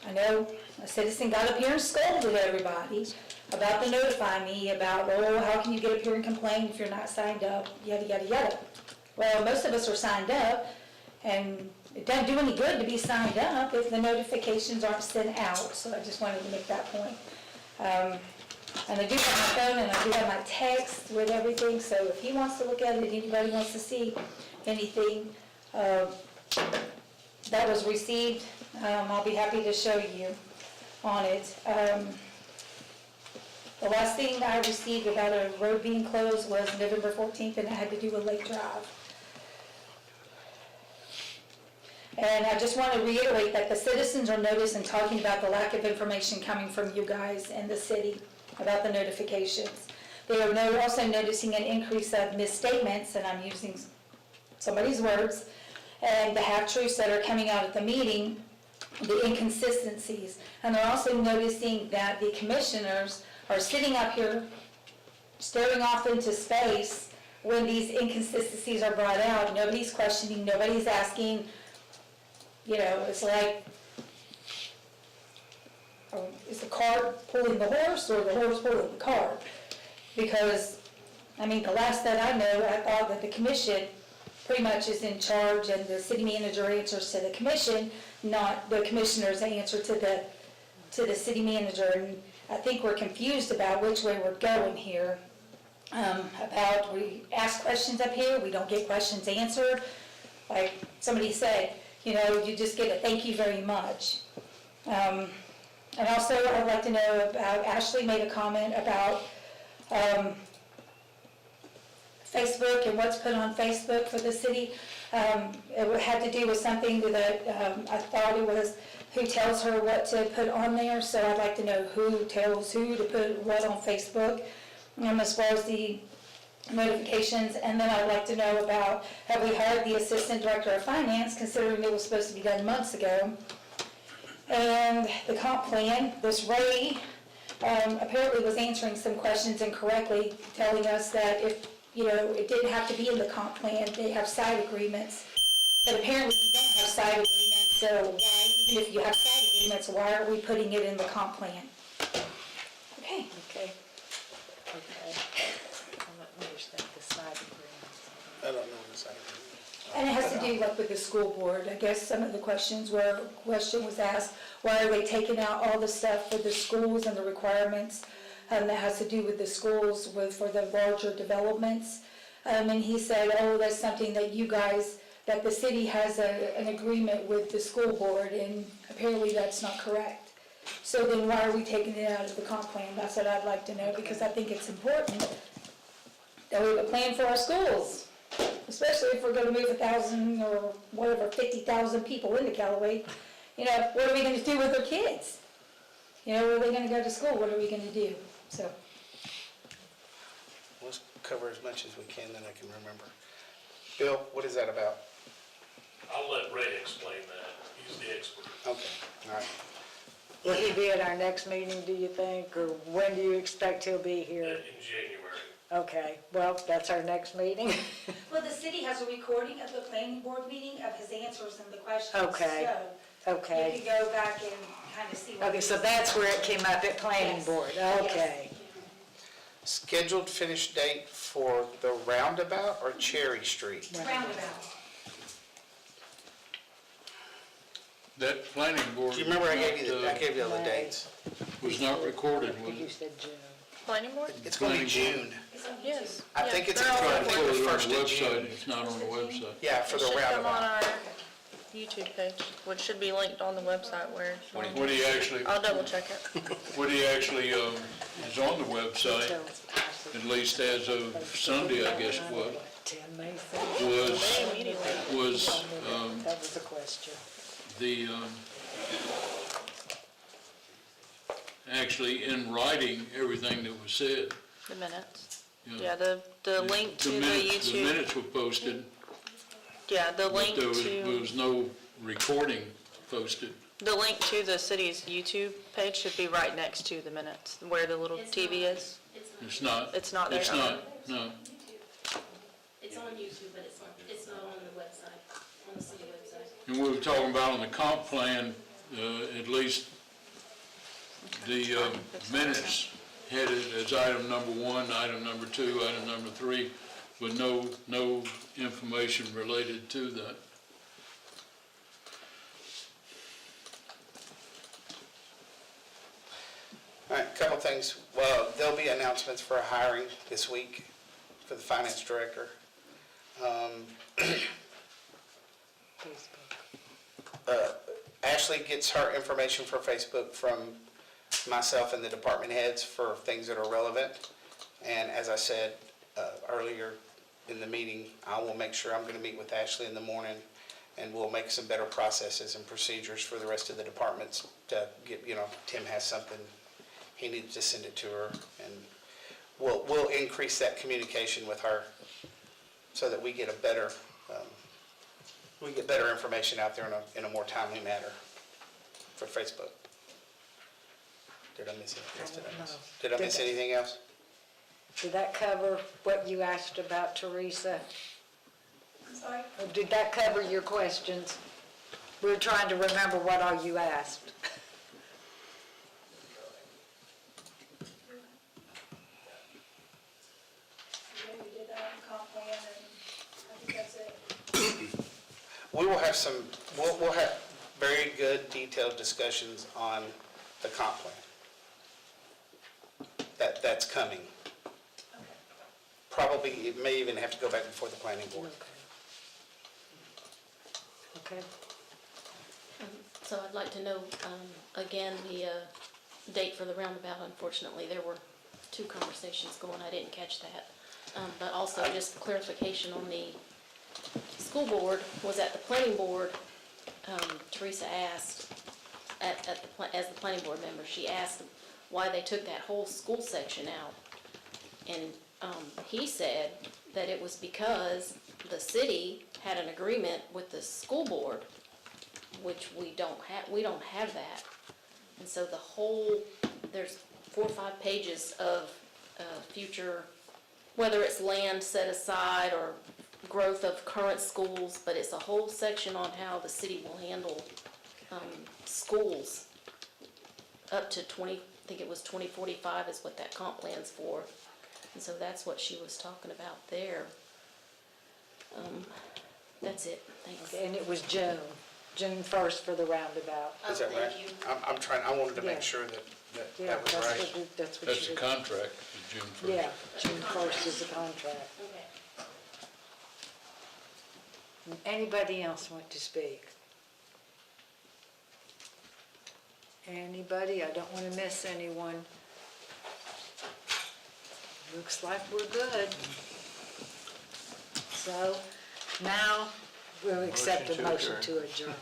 I know a citizen got up here and scolded everybody about the notify me, about, oh, how can you get up here and complain if you're not signed up, yada, yada, yada. Well, most of us are signed up, and it doesn't do any good to be signed up if the notifications aren't sent out, so I just wanted to make that point. And I do have my phone and I do have my text with everything, so if he wants to look at it, anybody wants to see anything that was received, I'll be happy to show you on it. The last thing I received about a road being closed was November 14th, and it had to do with Lake Drive. And I just want to reiterate that the citizens are noticing and talking about the lack of information coming from you guys and the city about the notifications. They are also noticing an increase of misstatements, and I'm using somebody's words, and the half-truths that are coming out at the meeting, the inconsistencies. And they're also noticing that the commissioners are sitting up here staring off into space when these inconsistencies are brought out. Nobody's questioning, nobody's asking. You know, it's like, is the cart pulling the horse or the horse pulling the cart? Because, I mean, the last that I know, I thought that the commission pretty much is in charge, and the city manager answers to the commission, not the commissioners answer to the city manager. And I think we're confused about which way we're going here. About, we ask questions up here, we don't get questions answered. Like somebody said, you know, you just get a thank you very much. And also, I'd like to know about, Ashley made a comment about Facebook and what's put on Facebook for the city. It had to do with something that I thought it was who tells her what to put on there. So I'd like to know who tells who to put what on Facebook as far as the notifications. And then I'd like to know about, have we hired the Assistant Director of Finance, considering it was supposed to be done months ago? And the comp plan, this Ray apparently was answering some questions incorrectly, telling us that if, you know, it didn't have to be in the comp plan, they have side agreements. But apparently you don't have side agreements, so why, even if you have side agreements, why are we putting it in the comp plan? Okay. Okay. I don't understand the side agreements. I don't know the side agreement. And it has to do like with the school board. I guess some of the questions were, question was asked, why are they taking out all the stuff for the schools and the requirements that has to do with the schools for the larger developments? And he said, oh, that's something that you guys, that the city has an agreement with the school board, and apparently that's not correct. So then why are we taking it out of the comp plan? That's what I'd like to know, because I think it's important that we have a plan for our schools, especially if we're gonna move 1,000 or whatever, 50,000 people into Callaway. You know, what are we gonna do with their kids? You know, where are they gonna go to school? What are we gonna do? So. Let's cover as much as we can that I can remember. Bill, what is that about? I'll let Ray explain that. He's the expert. Okay, all right. Will he be at our next meeting, do you think, or when do you expect he'll be here? In January. Okay, well, that's our next meeting. Well, the city has a recording of the planning board meeting of his answers and the questions. Okay, So okay. you can go back and kind of see what. Okay, so that's where it came up at planning Yes. board, Yes. okay. Scheduled finish date for the roundabout or Cherry Street? Roundabout. That planning board. Do you remember I gave you all the dates? Was not recorded, I was think you it? said June. Planning board? It's gonna be Planning board. June. Yes. I Yeah, think it's they're all I Trying to think put the it on first the of website, June. it's not on the website. Yeah, for It the should come on roundabout. our YouTube page, which should be linked on the website where. What he actually, I'll double check it. what he actually, is on the website, at least as of Sunday, I guess it was, 10 May 7th. was, That was the question. the, actually in writing, everything that was said. The minutes. you know. Yeah, the link to the minutes- The YouTube, minutes were posted, yeah, the but link there to, was no recording posted. the link to the city's YouTube page should be right next to the minutes, where the little TV is. It's not. It's not there? It's not, no. It's on YouTube, but it's not on the website, on the city website. And we were talking about on the comp plan, at least the minutes headed as item number 1, item number 2, item number 3, with no information related to that. All right, a couple things. Well, there'll be announcements for a hiring this week for the finance director. Ashley gets her information for Facebook from myself and the department heads for things that are relevant. And as I said earlier in the meeting, I will make sure I'm going to meet with Ashley in the morning, and we'll make some better processes and procedures for the rest of the departments to get, Tim has something, he needs to send it to her, and we'll increase that communication with her so that we get better information out there in a more timely manner for Facebook. Did I miss anything? Did I miss anything else? Did that cover what you asked about, Teresa? I'm sorry? Or did that cover your questions? We were trying to remember what all you asked. We did that on comp plan, and I think that's it. We will have we'll have very good detailed discussions on the comp plan. That's coming. Probably, it may even have to go back before the planning board. Okay. So I'd like to know, again, the date for the roundabout. Unfortunately, there were 2 conversations going, I didn't catch that. But also just clarification on the school board, was at the planning board, Teresa asked, as the planning board member, she asked why they took that whole school section out. And he said that it was because the city had an agreement with the school board, which we don't have that. And so there's 4 or 5 pages of future, whether it's land set aside or growth of current schools, but it's a whole section on how the city will handle schools up to 2045 is what that comp plan's for. And so that's what she was talking about there. That's it, thanks. And it was June 1st for the roundabout. Is that right? I wanted to Yeah. make sure that Yeah, that was that's right. what that's what That's she the was. contract, is June 1st. Yeah, June 1st is the contract. Okay. Anybody else want to speak? Anybody? I don't want to miss anyone. Looks like we're good. So now we'll accept a motion to adjourn.